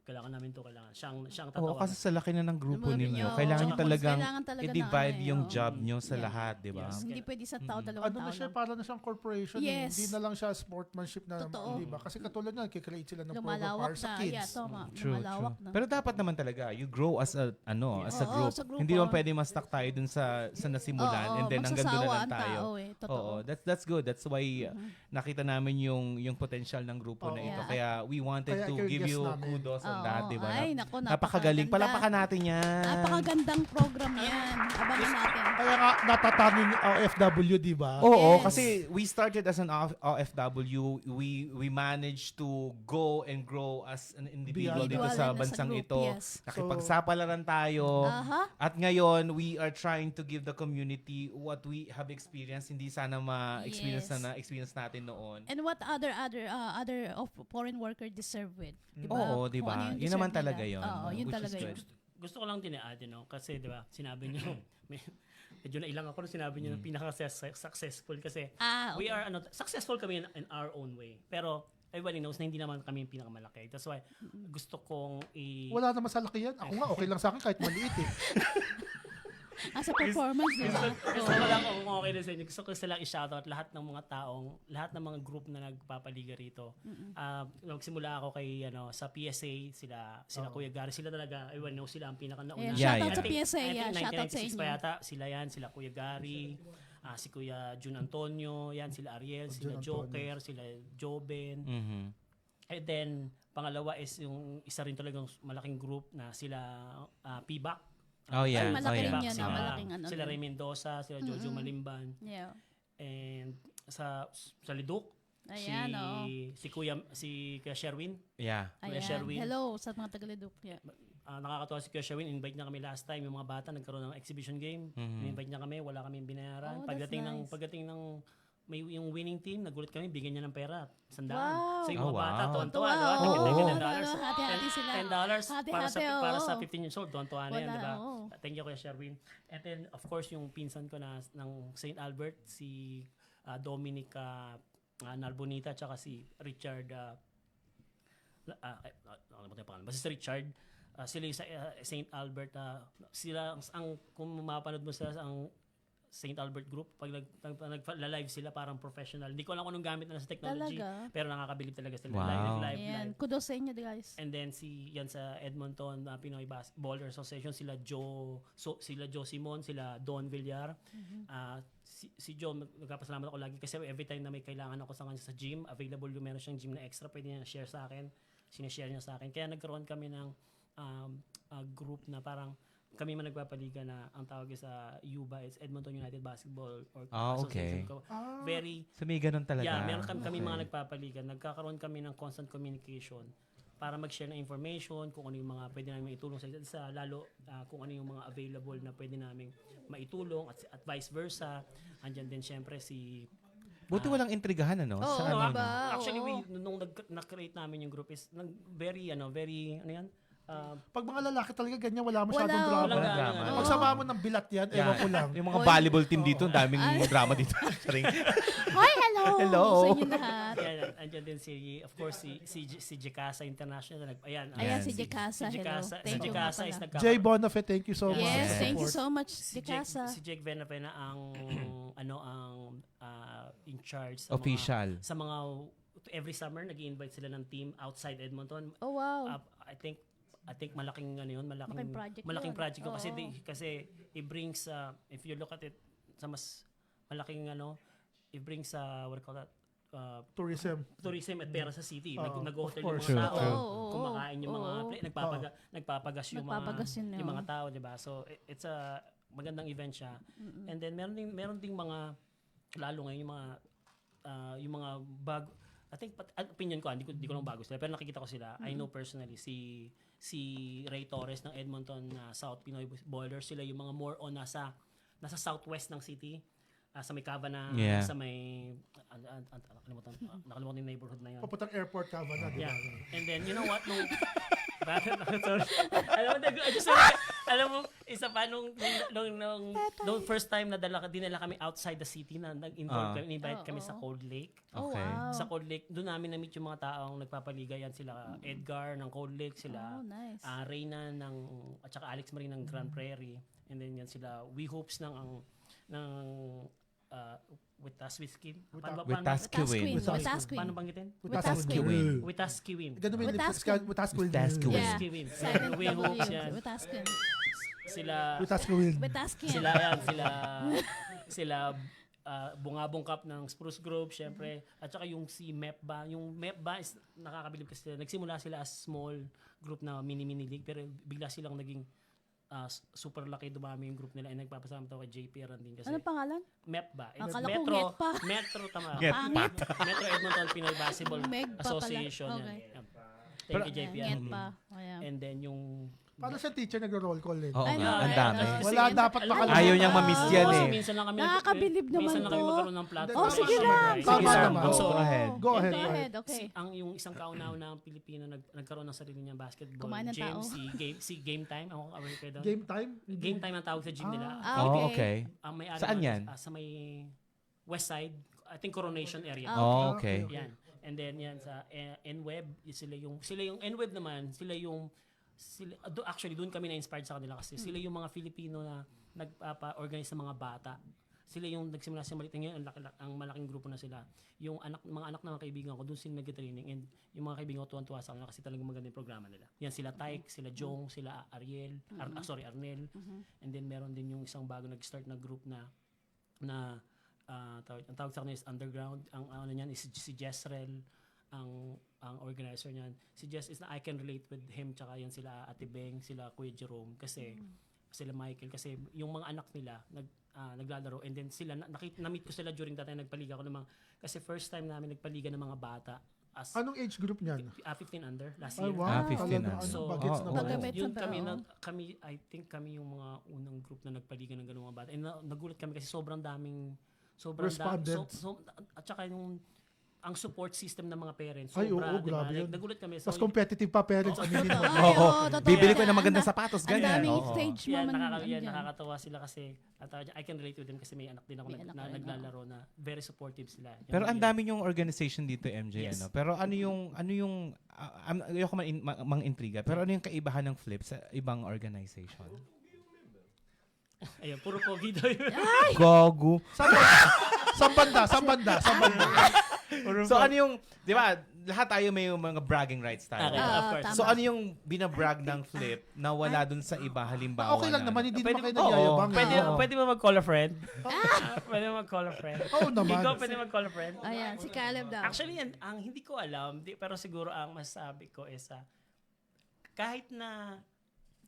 kailangan namin siyang Oo, tatawa. kasi sa laki na ng grupo Lumabas ninyo, niyo. kailangan nyo Tsaka talagang kailangan talaga na i-divide ano, yung oo. job nyo sa Yeah. lahat, di ba? Yes. Hindi pwede sa tao, dalawang Ano tao na siya, lang. para na siyang corporation. Yes. Hindi na lang siya sportsmanship na, Totoo. di ba? Kasi katulad niyan, kikreate sila ng program Lumalawak para sa na. kids. Yeah, tama. True, Lumalawak true. na. Pero dapat naman talaga, you grow as a as a Oo, group. sa grupo. Hindi naman pwede ma-stuck tayo dun sa nasimulan Oo, and then hanggang doon na magsasawa lang ang tayo. tao Totoo. Oo, that's good. That's why nakita namin yung potential ng grupo na Oo. ito. Yeah. Kaya we wanted Kaya to ikaw yung give guest you namin. kudos dati, ba? Ay, naku, Napakagaling. napakaganda. Palapakan natin yan. Napakagandang program yan. Abangan natin. Kaya nga natatanging OFW, di ba? Oo, Yes. kasi we started as an OFW. We managed to go and grow as an individual dito Individual sa and as a bansang group, ito. yes. Nakipagsapalaran tayo. Aha. At ngayon, we are trying to give the community what we have experienced. Hindi sana ma-experience Yes. na experience natin noon. And what other of foreign worker deserve with? Diba? Oo, Kung diba? ano yung Yun naman deserve talaga nila. yun. Oo, yun Which talaga is yun. good. Gusto ko lang din i-add, kasi di ba, sinabi niyo, medyo nailang ako nung sinabi niyo na pinaka-successful kasi we Okay. are, successful kami in our own way. Pero everybody knows na hindi naman kami yung pinakamalaki. That's why gusto kong Wala naman sa laki yan. Ako nga, okay lang sa akin kahit maliit eh. As a performance, diba? Gusto ko lang kung okay na sa inyo. Gusto ko silang i-shoutout lahat ng mga taong, lahat ng mga group na nagpapaliga rito. Nagsimula ako kay, sa PSA, sila Kuya Gary, sila talaga, everyone knows sila ang pinaka-nauna. Ayan, Yeah, shoutout yeah. sa PSA. I Yeah, think shoutout sa 1996 inyo. pa yata, sila yan, sila Kuya Gary, si Kuya Jun Antonio, yan, sila Ariel, sila Jun Joker, sila Joben. Mhm. And then, pangalawa is yung isa rin talagang malaking group na sila P-Back. Oh, yeah. Ay, malaki oh, rin yeah. yan. Sila, Malaking ano sila rin. Ray Mendoza, sila Jojo Malimban. Yeah. And sa Liduk, Ayan, oo. si Kuya Sherwin. Yeah. Kuya Ayan. Sherwin. Hello sa mga tagalidok. Yeah. Nakakatawa si Kuya Sherwin, invite niya kami last time, yung mga bata nagkaroon ng exhibition game. Invite niya kami, wala kaming binayaran. Oh, that's nice. Pagdating ng may yung winning team, nagulat kami, bigyan niya ng pera, $100. Wow. So yung mga Oh, bata, wow. tuwan-tuwa, Wow. diba? Oo. $10. Hati-hati sila. $10 Hati-hati, para sa oo. 15 years old, tuwan-tuwa na yan, Wala, diba? oo. Thank you Kuya Sherwin. And then, of course, yung pinsan ko ng St. Albert, si Dominic Narbonita, tsaka si Richard, nakalimutan yung pangalan. Basta si Richard, sila yung sa St. Albert, sila, kung mapanood mo sila ang St. Albert Group, pag nag-live sila parang professional. Hindi ko alam kung anong gamit nila sa technology, Talaga? pero nakakabilib talaga sila. Wow. Ayan. Kudos sa inyo, guys. And then yan sa Edmonton Pinoy Baller Association, sila Joe Simon, sila Don Villar. Si Joe, nagpapasalamat ako lagi kasi every time na may kailangan ako sa kanya sa gym, available yung meron siyang gym na extra, pwede niya share sa akin. Sinishare niya sa akin. Kaya nagkaroon kami ng group na parang kami man nagpapaliga na ang tawag sa UBA is Edmonton United Basketball okay. Association. Very So may ganun talaga. Yeah, meron kami Okay. mga nagpapaliga. Nagkakaroon kami ng constant communication para mag-share ng information, kung ano yung mga pwede namin maitulong sa isa't isa, lalo kung ano yung mga available na pwede namin maitulong at vice versa. Andyan din syempre si Buti walang intrigahan, ano? Oo, Sa ano, diba? no? actually Oo. nung na-create namin yung group is very ano yan? Pag mga lalaki talaga ganyan, wala masyadong Wala, drama. Walang drama. Oo. Pag sama mo ng bilat yan, Yeah. ewan ko lang. Yung mga Oy. volleyball team dito, ang daming drama dito. Saring. Hoy, hello! Hello. Sa inyo lahat. Yan, andyan din of course si Jekasa International. Ayan, Ayan, Yan. si Jekasa. Si Hello. Jekasa, Thank you nga is pala. Jay Bonafé, thank you so much. Yes, Yes. thank you Support. so much, si Jekasa. Jake Venapena ang in charge sa Official. sa mga every summer nag-i-invite sila ng team outside Edmonton. Oh, wow. I think malaking Malaking project malaking yun. project yun kasi Oo. kasi it brings if you look at it sa mas malaking it brings what do you call that Tourism. tourism at pera sa city. Oo, Nag-hotel of yung course. mga tao, True. Oo, kumakain yung mga oo. nagpapagas yung Nagpapagas yun, yung oo. mga tao, 'di ba? So it's a magandang event siya. And then meron ding mga lalo ngayon yung mga bago. I think opinion ko, hindi ko lang bago sila, pero nakikita ko sila. I know personally si Ray Torres ng Edmonton South Pinoy Boilers, sila yung mga more on nasa southwest ng city. Sa may Cabana, Yeah. sa may nakalimutan yung neighborhood na yun. Papuntang airport ka ba na? di ba? Yeah. And then, you know what? Sorry. Alam mo, isa pa nung first time na dinala kami outside the city na nag-invite kami sa Cold Lake. Oh, Okay. wow. Sa Cold Lake, doon namin na-meet yung mga taong nagpapaligayan. Sila Edgar ng Cold Lake, sila Oh, nice. Reyna at saka Alex Marie ng Grand Prairie. And then yan sila We Hopes ng with us whiskey. Wetaskiwin. Wetaskiwin. Paano banggitin? Wetaskiwin. Wetaskiwin. Ganun mo yung Wetaskiwin. Wetaskiwin. Wetaskiwin. Yeah. Wetaskiwin. Silent We Hopes W. yan. Wetaskiwin. Sila Wetaskiwin. Wetaskiwin. sila Bungabong Cup ng Spruce Grove, syempre. At saka yung si MEPBA. Yung MEPBA is nakakabilib kasi nagsimula sila as small group na mini-mini league pero bigla silang naging super laki, dumami yung group nila and nagpapasama to kay JP Arandin kasi Ano pangalan? MEPBA. It's Akala ko Metro, Metpa. Metro, tama. Pangit. Metro Edmonton Pinoy Basketball Megpa pala. Association. Okay. Yan. Thank you, JP. Yan pa. Ayan. And then yung Para sa teacher, nagro-roll call eh. Oo Ay, nga, ang no, dami. Kasi Wala dapat alam mo, makalimutan. Ayaw niyang mamiss yan kasi eh. minsan lang kami Nakakabilib naman minsan lang kami to. magkaroon ng platform. Oh, sige Summer lang. break. Tama Sige lang. naman. Go ahead. Go ahead. Go ahead, okay. Ang yung isang kauna-unahang Pilipino nagkaroon ng sarili niyang basketball Kumain ng gym, tao. si Game Time. Ako aware kayo doon. Game time? Game Time ang tawag sa gym nila. Oh, okay. Ang may Saan yan? Sa may west side, I think Coronation area. Oh, okay. Yan. And then yan sa NWeb, sila yung NWeb naman, actually doon kami na-inspired sa kanila kasi sila yung mga Filipino na nagpapa-organize ng mga bata. Sila yung nagsimula sa maliit ngayon, ang malaking grupo na sila. Yung mga anak ng mga kaibigan ko, doon sila nag-training and yung mga kaibigan ko tuwan-tuwa sa kanila kasi talagang maganda yung programa nila. Yan sila Tyke, sila Jong, sila Ariel, Arnel. And then meron din yung isang bago nag-start na group na ang tawag sa kanila is Underground. Ang ano niyan is si Jezreel, ang organizer niyan. Si Jess is I can relate with him tsaka yan sila Ate Beng, sila Kuya Jerome kasi sila Michael kasi yung mga anak nila naglalaro and then sila na-meet ko sila during that time nagpaliga ko ng mga kasi first time namin nagpaliga ng mga bata as Anong age group niyan? 15 under last Ay, year. wow. 15 Talagang na. ano, So, bagets na oo. bagets. Pag-gamit Yun sa kami I think kami yung mga unang group na nagpaliga ng ganung mga bata. And nagulat kami kasi sobrang daming Respondents. at saka yung ang support system ng mga parents. Ay, sobra, oo, di ba? grabe yun. Nagulat kami. Mas competitive pa parents, aminin mo. Ay, Oo. totoo. Bibili ko ng Ang magandang da- sapatos, Ang ganyan. daming Oo. stage Yan, moment. yan, andyan. nakakatawa sila kasi I can relate with them kasi may anak din ako May anak ka rin, naglalaro na very supportive sila. Pero ang dami yung organization dito, MJ, Yes. ano? Pero ano yung ayoko mang-intriga, pero ano yung kaibahan ng Flip sa ibang organization? Ayun, puro pogi daw yun. Gogu. Saan banda? So ano yung, di ba, lahat tayo may mga bragging rights tayo. Okay, of course. tama. So ano yung binabrag ng Flip na wala dun sa iba, halimbawa? Okay lang na- naman, hindi naman kayo Oo. nagyayabang. Pwede, Oo. pwede ba mag-call a friend? Pwede ba mag-call a friend? Oo naman. Ikaw pwede mag-call a friend? Ayan, si Caleb daw. Actually, ang hindi ko alam, pero siguro ang masasabi ko is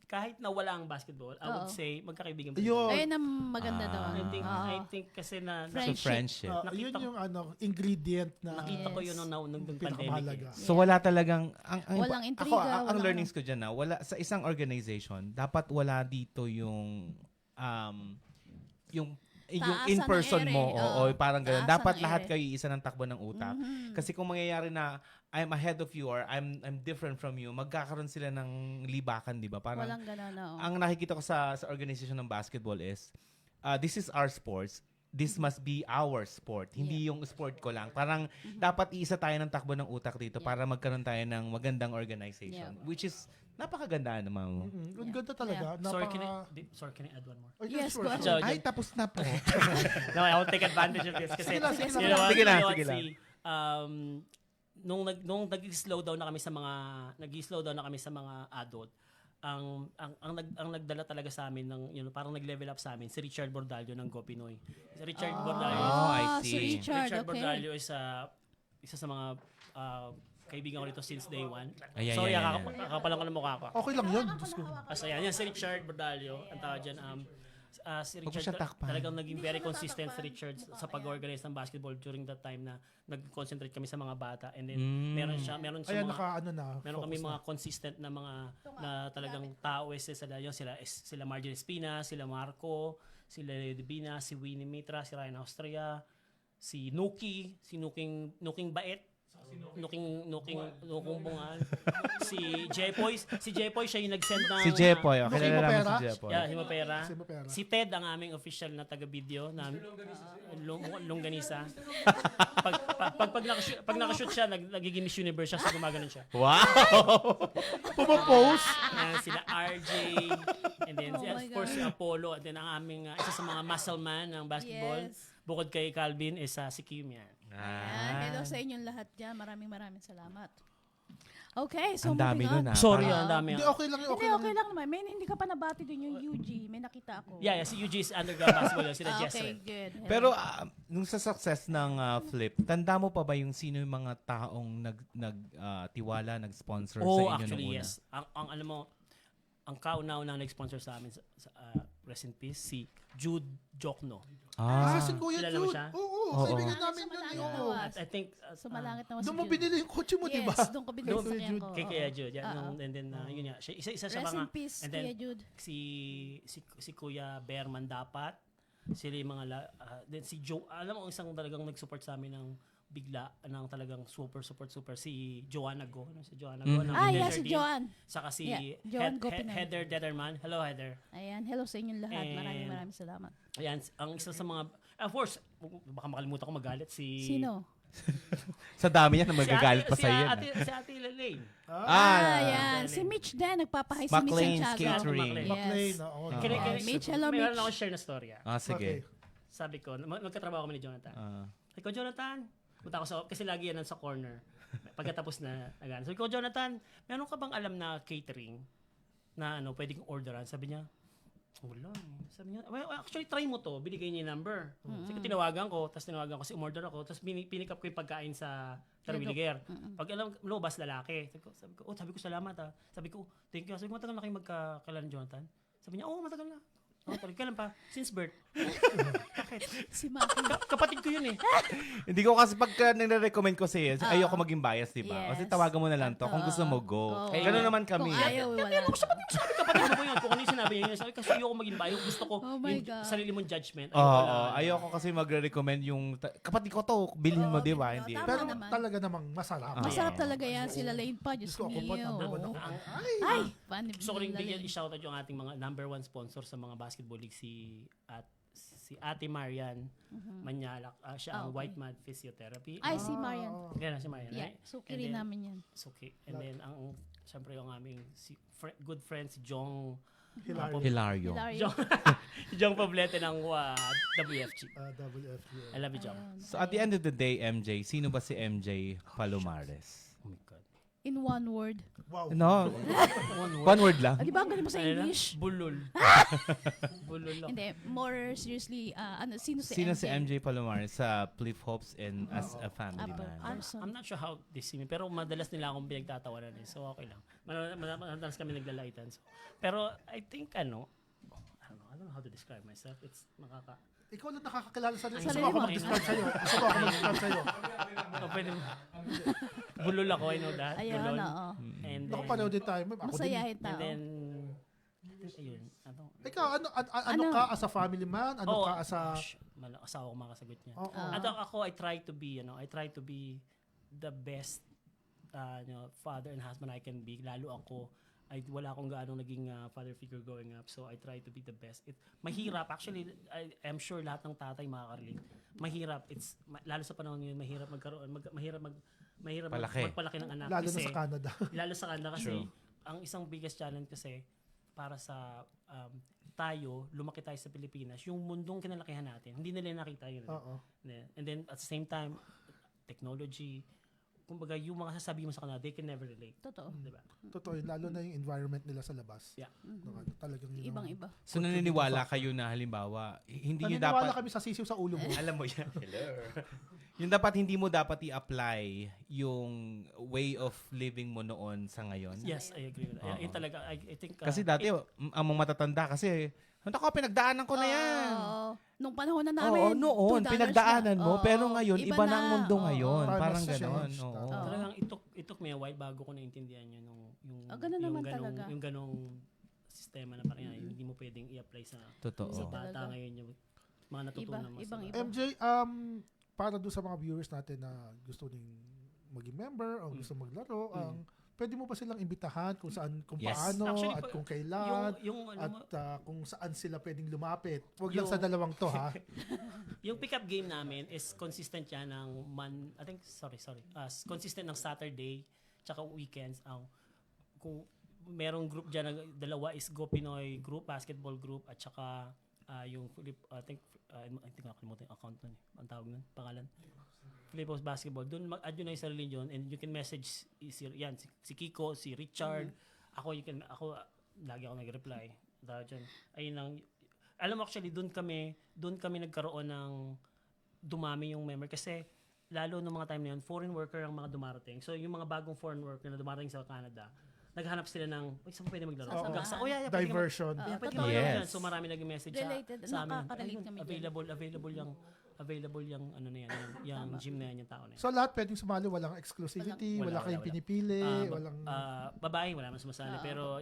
kahit na wala ang basketball, I would Oo. say magkakaibigan pa rin. Ayun. Ayun ang maganda doon. I think kasi na Friend. So friendship. Yun nakita ko- yung ingredient na nakita ko yun nung pandemic. pinakamahalaga. So wala talagang Walang intriga, ako ang walang learnings ko diyan na wala sa isang organization dapat wala dito yung Taasan in-person ng mo ere, oo parang ganun. Taasan Dapat ng lahat ere. kayo iisa ng takbo ng utak. Kasi kung mangyayari na I'm ahead of you or I'm different from you, magkakaroon sila ng libakan, 'di ba? Parang Walang gano'n, no. ang nakikita ko sa organization ng basketball is this is our sports. This must be our sport. Hindi yung sport ko lang. Parang dapat iisa tayo ng takbo ng utak dito para magkaroon tayo ng magandang organization. Which is napakaganda naman. Ang ganda talaga. Sorry, Napaka- can I add one more? Ay, Yes, sure, go ahead. sure. Ay, tapos na po. No, I will take advantage of this kasi Sige lang, sige lang. you know what, Sige lang, you know what, sige lang. nung nag-slow down na kami sa mga adult, ang nagdala talaga sa amin ng parang nag-level up sa amin si Richard Bordallo ng Go Pinoy. Si Richard Bordallo. Oh, I Si see. Richard, okay. Bordallo is isa sa mga kaibigan ko dito since day one. Ayan, Sorry, yan, yan. kakapalan ko ng mukha ko. Okay lang yun. Diyos ko. So yan si Richard Bordallo, ang tawag dyan. Si Huwag mo Richard siya takpan. talagang naging very consistent si Richard sa pag-organize ng basketball during that time na nag-concentrate kami sa mga bata and then meron siya Ayan, mga focus meron kami na. mga consistent na mga na talagang tao sila Marjorie Espina, sila Marco, sila Divina, si Winnie Mitra, si Ryan Austria, si Nuking Bait, Nuking Bungal, si Jepoy siya yung nag-send ng Si Jepoy. Okay, Nuki kilala namin Mopera? si Jepoy. Yeah, Himapera. Si Mopera. Si Ted ang aming official na taga-video na Longganisa. Pag nakashoot siya, nagiging Miss Universe siya, so gumaganon siya. Wow! Pumopost. Sila RJ, and then Oh of my course God. si Apollo, and then ang aming isa sa mga muscle man ng basketball. Yes. Bukod kay Calvin is si Kim yan. Ayan, hello sa inyong lahat dyan. Maraming salamat. Okay, so Ang dami moving nun on. Sorry, Parang- ang dami. Hindi, okay lang yun. Hindi, Okay lang okay yun. lang naman. Hindi ka pa nabati dun yung UG. May nakita ako. Yeah, si UG is underground basketball, sila Ah, Jess. okay, good. Pero nung sa success ng Flip, tanda mo pa ba yung sino yung mga taong tiwala, nag-sponsor sa Oh, inyo actually, nung una? yes. Ang alam mo, ang kauna-una nag-sponsor sa amin, rest in peace, si Jude Jokno. Ah, si Kuya Kilala mo Jude. siya? Oo, Oo. kaibigan namin Sa yun. Malangit Oo. Nawas. At I think, Sumalangit naman si Doon mo Jude. binili yung kotse mo, di ba? Yes, doon ko binili Doon sa kay kanya Jude. ko. kay oo. Kuya Jude, yan, Oo. and then, yun nga, isa sa Rest mga, in peace, and then, Kuya Jude. si Kuya Bearman dapat, sila yung mga, then si Joe, alam mo, isang talagang nag-support sa amin ng bigla, ng talagang super, si Joanna Go. Ano, si Joanna Go. ng Ah, Desert yeah, si Dean. Joan. Saka si Yeah, Joan Gopinac. Heather Detterman. Hello, Heather. Ayan, hello sa inyong lahat. And- Maraming salamat. Ayan, ang isa sa mga, of course, baka makalimutan ko magalit si... Sino? Sa dami niya na magagalit pa sa iyo. Si Ate Lelaine. Ah, yan. Si Mitch din. Nagpapahay si Mitch McLean Santiago. Catering. Yes. McLean. Oo. Ah, Mitch, hello, Meron Mitch. ako share na storya. Sige. Okay. Sabi ko, magkatrabaho kami ni Jonathan. Sabi ko, Jonathan, punta ako kasi lagi yan sa corner. Pagkatapos na, sabi ko, Jonathan, meron ka bang alam na catering na pwede kong orderan? Sabi niya, wala. Sabi niya, well, actually, try mo to. Binigay niya yung number. Sige, tinawagan ko si umorder ako, tapos pinick up ko yung pagkain sa Tarwiliger. Pag alam, lumabas lalaki. Sabi ko, salamat ah. Sabi ko, thank you. Sabi ko, matagal na kayo magkakailan, Jonathan? Sabi niya, matagal na. Kailan pa? Since birth. Si Maki. Kapatid ko yun eh. Hindi ko kasi pagka nire-recommend ko sa'yo, ayoko maging bias, di ba? Kasi Yes. tawagan mo na lang to kung gusto mo, go. Oo. Ganun naman kami. Kung ayaw, wala. Kapatid mo yun. Kung ano yung sinabi niya. Sabi kasi ayoko maging bayo. Gusto ko Oh my yung God. sarili mong judgment. Oo, ayoko kasi magre-recommend yung, kapatid ko to, bilhin mo, Oo, di ba? oo, Hindi. tama Pero naman. talaga namang masarap. Masarap talaga yan. Sila Lane pa. Diyos Diyos ko, ako mio. pa, number one ako. Ay, paano Gusto ko rin bigyan Lane? i-shoutout yung ating mga number one sponsor sa mga basketball league, si Ate Marian Manyalak. Siya ang Okay. White Mud Physiotherapy. Ay, si Marian. Yan si Marian. Yeah, right? suki And rin then- namin yan. Okay. And then, syempre yung aming good friend si Jong Hilario. Hilario. Hilario. Jong Poblete ng WFG. WFG. I love you, Jong. So at the end of the day, MJ, sino ba si MJ Palomares? Oh my God. In one word. Wow. No, one word lang. Ah, di ba ang galing mo sa Ano na? English? Bulol. Bulol lang. Hindi, more seriously, sino si Sino MJ? si MJ Palomares sa Flip Hopes and as a family Apo. man? I'm not sure how they see me, pero madalas nila akong pinagtatawanan eh. So, okay lang. Madalas kami naglalaitan. So, pero, I think, I don't know how to describe myself. It's Ikaw lang nakakakilala sa Sarili Gusto mo ako mo. mag-describe sa'yo. Gusto mo ako mag-describe sa'yo. pwede mo. Bulol ako, I know that. Ayun, Bulol. oo. And Naku, then, pareho din tayo. Ako din. Masayahin and tao. then, ayun. Ikaw, ano Ano? ka as a family man? Ano ka as a... Asawa ko makasagot niya. Oo. At ako, I try to be the best father and husband I can be. Lalo ako, wala akong gaano naging father figure growing up. So I try to be the best. Mahirap. Actually, I'm sure lahat ng tatay makaka-relate. Mahirap. Lalo sa panahon ngayon, mahirap magkaroon, mahirap Palaki. magpalaki ng anak. Lalo na kasi, sa Canada. lalo sa Canada kasi, True. ang isang biggest challenge kasi, para sa tayo, lumaki tayo sa Pilipinas, yung mundong kinalakihan natin, hindi nila nakita yun. Oo. And then, at the same time, technology, kumbaga, yung mga sasabihin mo sa kanila, they can never relate. Totoo. Diba? Totoo yun. Lalo na yung environment nila sa labas. Yeah. Talagang yun. ang- Ibang-iba. So naniniwala kayo na halimbawa, hindi nyo Naniniwala dapat... kami sa sisiw sa ulo mo. Alam mo yan. Yung dapat hindi mo dapat i-apply yung way of living mo noon sa ngayon. Yes, I agree with that. Oo. Yun talaga, I think... Kasi dati, ang mga matatanda kasi, ako, pinagdaanan ko na yan. Oo. Nung panahon na Oo, namin, noon, $2 pinagdaanan na. mo. Oo. Pero ngayon, iba na ang mundo Oo. ngayon. Time Parang has ganon. changed. Oo. Oo. Talagang it took me a while bago ko naintindihan yun. Yung ganun naman talaga. Yung ganong sistema na parang hindi mo pwedeng i-apply sa Totoo. bata Talaga. ngayon. Yung mga natutunan mo. Ibang-iba. MJ, para doon sa mga viewers natin na gusto ding maging member o gusto maglaro, pwede mo ba silang imbitahan kung saan, kung Yes. paano, Actually, at kung kailan, Yung at kung saan sila pwedeng lumapit. Huwag Yung- lang sa dalawang to, ha? Yung pick-up game namin is consistent yan ng consistent ng Saturday tsaka weekends. Kung merong group dyan, dalawa is Go Pinoy group, basketball group, at tsaka yung I think nakakalimutan yung account nun. Ang tawag nun, pangalan. Philippines Basketball. Doon mag-add yun na yung sarili nyo and you can message si Kiko, si Richard. Ako, lagi ako nag-reply. Dahil dyan, ayun ang, alam mo actually, doon kami nagkaroon ng dumami yung member kasi lalo nung mga time na yun, foreign worker ang mga dumarating. So yung mga bagong foreign worker na dumarating sa Canada, naghanap sila ng, saan pwede maglaro? Sasamahan. Hanggang sa, pwede ka Diversion. pwede Totoo ka yun. yan. So marami nag-message Related. sa amin. Nakaka-relate Ayun, kami dyan. available yung ano na yan, yung gym na yan, yung tao na yan. So lahat pwedeng sumali, walang exclusivity, wala kayong pinipili, walang... Babae, wala naman sumasali. Pero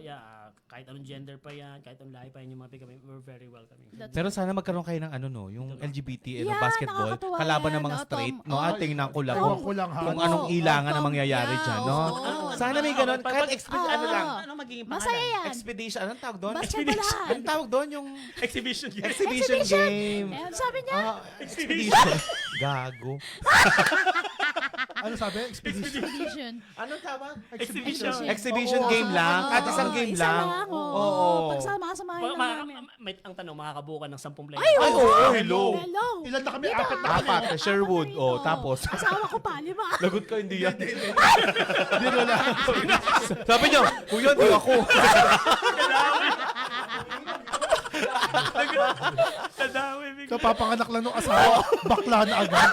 kahit anong gender pa yan, kahit anong lahi pa yan, yung mga kami, we're very welcoming. Pero sana magkaroon kayo ng ano no, yung LGBT Yan, basketball, nakakatuwa kalaban yan, ng mga no, straight, Tom? no? At tingnan ko lang Ewan ko lang ha. kung anong ilangan Tom, na mangyayari yeah, dyan, no? oo. Sana may ganun, kahit ano lang, Ano magiging pangalan? Masaya yan. expedition, anong tawag doon? Basketballahan. Anong tawag doon? Yung Exhibition game. exhibition game. Eh, sabi niya, Expedition. Gago. Ano sabi? Expedition. vision. Anong tawag? Exhibition. Exhibition Oo, game lang. Kahit isang game isa lang. Oo. Oo. Pagsama-samahin lang namin. Ang tanong, makakabuo ka ng 10 players. Ay, Ay, oo. oo, hello. Hello. Ilan na kami? Dito. Apat na kami. Apat, Sherwood. Oh, tapos. Asawa ko pa, 5. Lagot ko, hindi yan. Biro lang. Sabi niya, kuya, di ako. Kadami. So papanganak lang ng asawa, bakla na agad.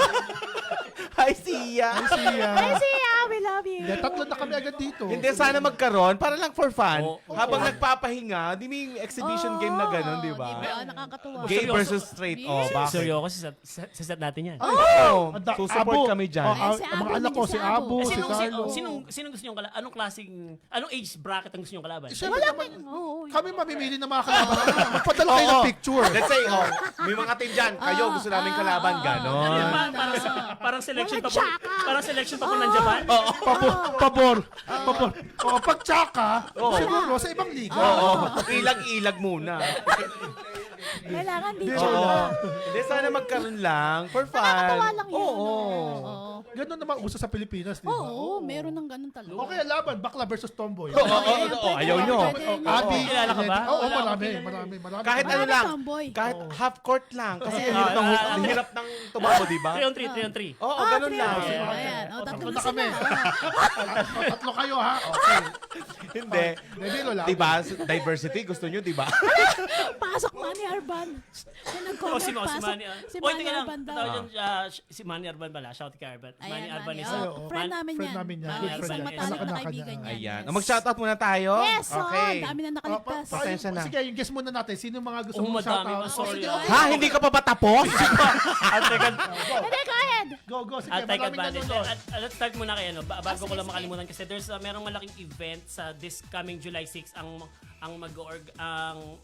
Hi, Sia. Siya. Ay, siya, we love you. Hindi, tatlo na kami agad dito. Hindi, sana magkaroon para lang for fun. Oo. Habang nagpapahinga, di may exhibition game na gano'n, di ba? Nakakatuwa. Gay versus straight. Oh, Yes. bakit? Seryoso, sa set natin yan. Oo. Ang da- Susupport Abo. kami dyan. Oh, Eh, si ang mga Abo, anak ko, nandiyan si si Abo. Abo, si Carlo. Sinong gusto nyo kalaban? Anong age bracket ang gusto nyo kalaban? Siyempre naman, Oo. kami mamimili ng mga kalaban. Magpadala kayo ng Oo. picture. Let's say, may mga team dyan. Kayo, gusto namin kalaban. Ano Ganon. yun, parang selection Walang pa po. tsaka. Parang selection pa po ng Japan. Pabor. O, pag tsaka, siguro sa ibang liga. Oo. Ilag-ilag muna. Kailangan di Oo. siya. Hindi, sana magkaroon lang. For fun. Nakakatawa lang yun. Oo. Oo. Ganun naman uso sa Pilipinas, di ba? Oo, meron ng ganun talaga. Okay, laban. Bakla versus tomboy. Oo, ayaw nyo. Abi, Kilala ka ba? Oo, Wala marami. akong Kahit ano Marami lang. tomboy. Kahit half court lang. Kasi Oo. ang hirap ng tumapo, di ba? 3-on-3. Oo, ganun lang. Ayan. O, tatlo Tatlo na na kami. sila. Tatlo kayo, ha? Okay. Hindi. Biro lang. Di ba? Diversity, gusto nyo, di ba? Pasok Manny Arban. Yung nag-comment, Si pasok. Manny. Si Oy, Manny teka lang. Arban daw. Tawag dyan, si Manny Arban pala. Shout kay Arban. Manny Ayan, Arban Manny. is Oh, friend namin friend yan. namin yan. Ah, Good isang friend. matalik na Anak-anak kaibigan niya. yan. Ayan. Yes. Mag-shoutout muna tayo. Yes, Okay. Dami na nakaligtas. Pasensya na. Sige, yung guess muna natin. Sino yung mga gusto Oh, mong madami. shoutout? Sorry. Sige, ah. Ha? Hindi ka pa ba tapos? Hindi, go ahead. Go. Sige, I'll take maraming advantage. nanonood. Let's start muna kay ano. Bago ko sige, lang sige. makalimutan kasi there's merong malaking event sa this coming July 6 ang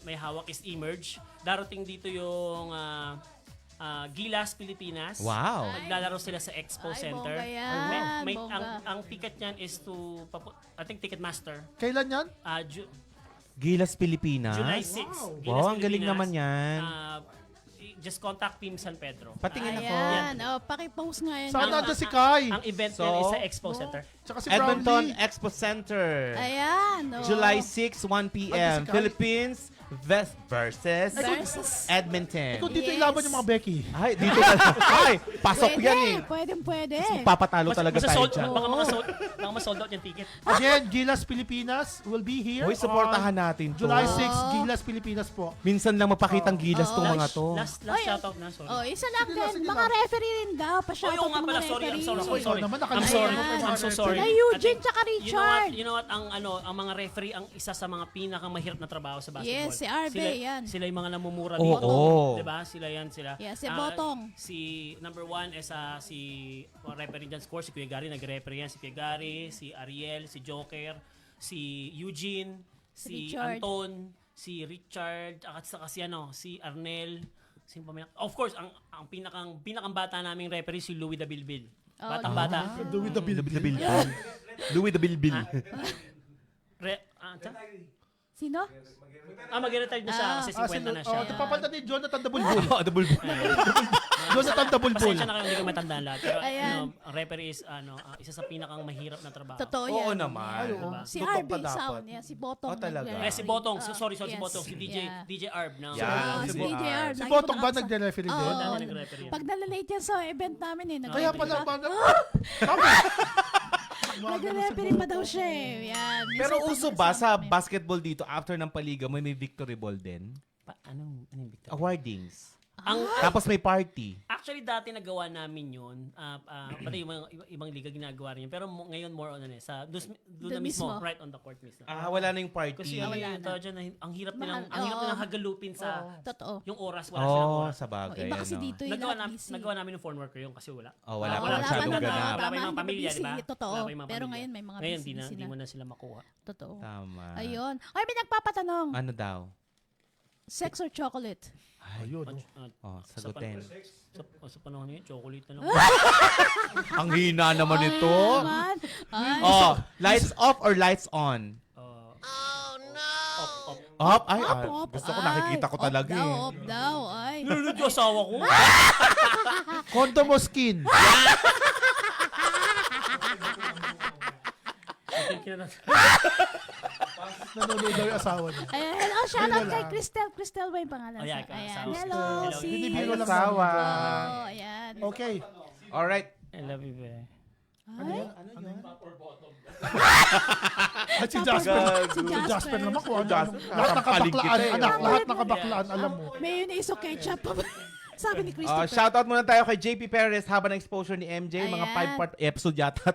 may hawak is Emerge. Darating dito yung Gilas Pilipinas. Wow. Maglalaro sila sa Expo Ay, Center. bongga yan, May, bongga. ang ticket niyan is I think Ticketmaster. Kailan yan? Gilas Pilipinas. July 6. Wow. Gilas Wow, ang galing Pilipinas. naman yan. Just contact Team San Pedro. Patingin ako. Ayan. O, pakipost nga yan. Saan Ah, nandun si Kai? Ang event So, niyan is sa Expo Center. Tsaka si Edmonton Brownlee. Expo Center. Ayan. o. July 6, 1 p.m. Ano si Kai? Philippines versus Versus. Edmonton. Kung dito Yes. ilaban yung mga Becky. Ay, dito na. Ay, pasok yan eh. Pwede. Papatalo talaga tayo Sold, dyan. baka ma-sold out yung ticket. Again, Gilas Pilipinas will be here. Hoy, supportahan on natin to. July 6, Gilas Pilipinas po. Minsan lang mapakitang gilas tong mga to. Last Oy, shoutout na, sorry. Oh, isa lang Sige lang, din. sige Mga lang. referee rin daw. Oh, Pa-shoutout yung nga ng pala, mga sorry. I'm referee. sorry. Ikaw naman, I'm sorry. Ayan. I'm so sorry. Sila Eugene At- tsaka Richard. You know what? Ang mga referee ang isa sa mga pinakamahirap na trabaho sa basketball. Yes, si Arbe, yan. Sila yung mga namumura Oo. dito. Oo. 'Di ba? Sila sila. Yes, si Botong. Si number 1 is si referee dyan score, si Kuya Gary, nag-referee yan. Si Kuya Gary, si Ariel, si Joker, si Eugene, si Richard. Anton, si Richard, at saka si Arnel. Sino pa may- Of course, ang pinakang bata naming referee si Louis the Bilbil. Oh, Batang-bata. Do with the bill. Louis the Bilbil. Si Sino? Mag-retire na siya kasi 50 na siya. Papalitan ni Jonathan Dabulbul. Oh, the bulbul. Jonathan Dabulbul. Pasensya na kayo, hindi ko matandaan lahat. Pero Ayan. ang referee is isa sa pinakang mahirap na trabaho. Totoo Oo yan. naman. Ay, oo. Diba? Si Tutok Harvey pa dapat. Sound. Yeah, si Botong. Oh, talaga? Si Botong, sorry, si yes. Botong, si Yeah. DJ Arb na. Yeah. Si si DJ Arb. Si lagi Botong ko ba nakasa- nagre-referee din? Oo. Dati nag-referee yan. Pag nalalate yan sa event namin Kaya pala diba? Tama. Nagre-referee pa daw siya eh. Yan. Pero Minsan uso pag ba nasa sa amin. basketball dito, after ng paliga, may victory ball din? Anong Victor? Awardings. Ang, Tapos may party. Actually, dati nagawa namin yun. Pati yung mga ibang liga ginagawa rin yun. Pero ngayon more on doon na mismo, mismo. right on the court mismo. Wala na yung party. Kasi wala na. ang hirap Mahal. nilang hagalupin sa Totoo. yung oras. Wala silang Oh, oras. sa bagay. Iba kasi ano. dito yung lahat busy. Nagawa namin ng foreign worker yun kasi wala. Oh, wala pa wala masyadong pa ganap. Wala pa Tama, yung hindi pamilya, busy. di ba? Totoo. Wala pa yung mga Pero pamilya. ngayon may mga Ngayon, busy hindi na. mo na sila makuha. Totoo. Tama. Ayun. Ay, may nagpapatanong. Ano daw? Sex or chocolate? Ayun. Oh, sagutin. Sa panahon ngayon, chocolate na lang. Ang hina naman ito. Naman. Ay. Oh, lights off or lights on? Off? Ay, Off. gusto ko nakikita ko talaga eh. Off daw. Ay. Nunod yung asawa ko. Kondo mo skin. Nanonood daw yung asawa niya. Ayan, hello, shoutout kay Cristel. Cristel ba yung pangalan? Ayan, Ayan, asawa. hello, Hello. si... Binibiro lang Asawa. Oh, ayan. Okay. Alright. I love you, be. Ay, At si Jasper. Si Si Jasper naman kung ano. Jasper, Lahat kakapalig nakabaklaan. kita eh. Anak, Oh. lahat nakabaklaan. Alam mo. may yun iso ketchup. Sabi ni Christopher. Shoutout muna tayo kay JP Perez habang ng exposure ni MJ. Mga Ayan. 5-part episode yata.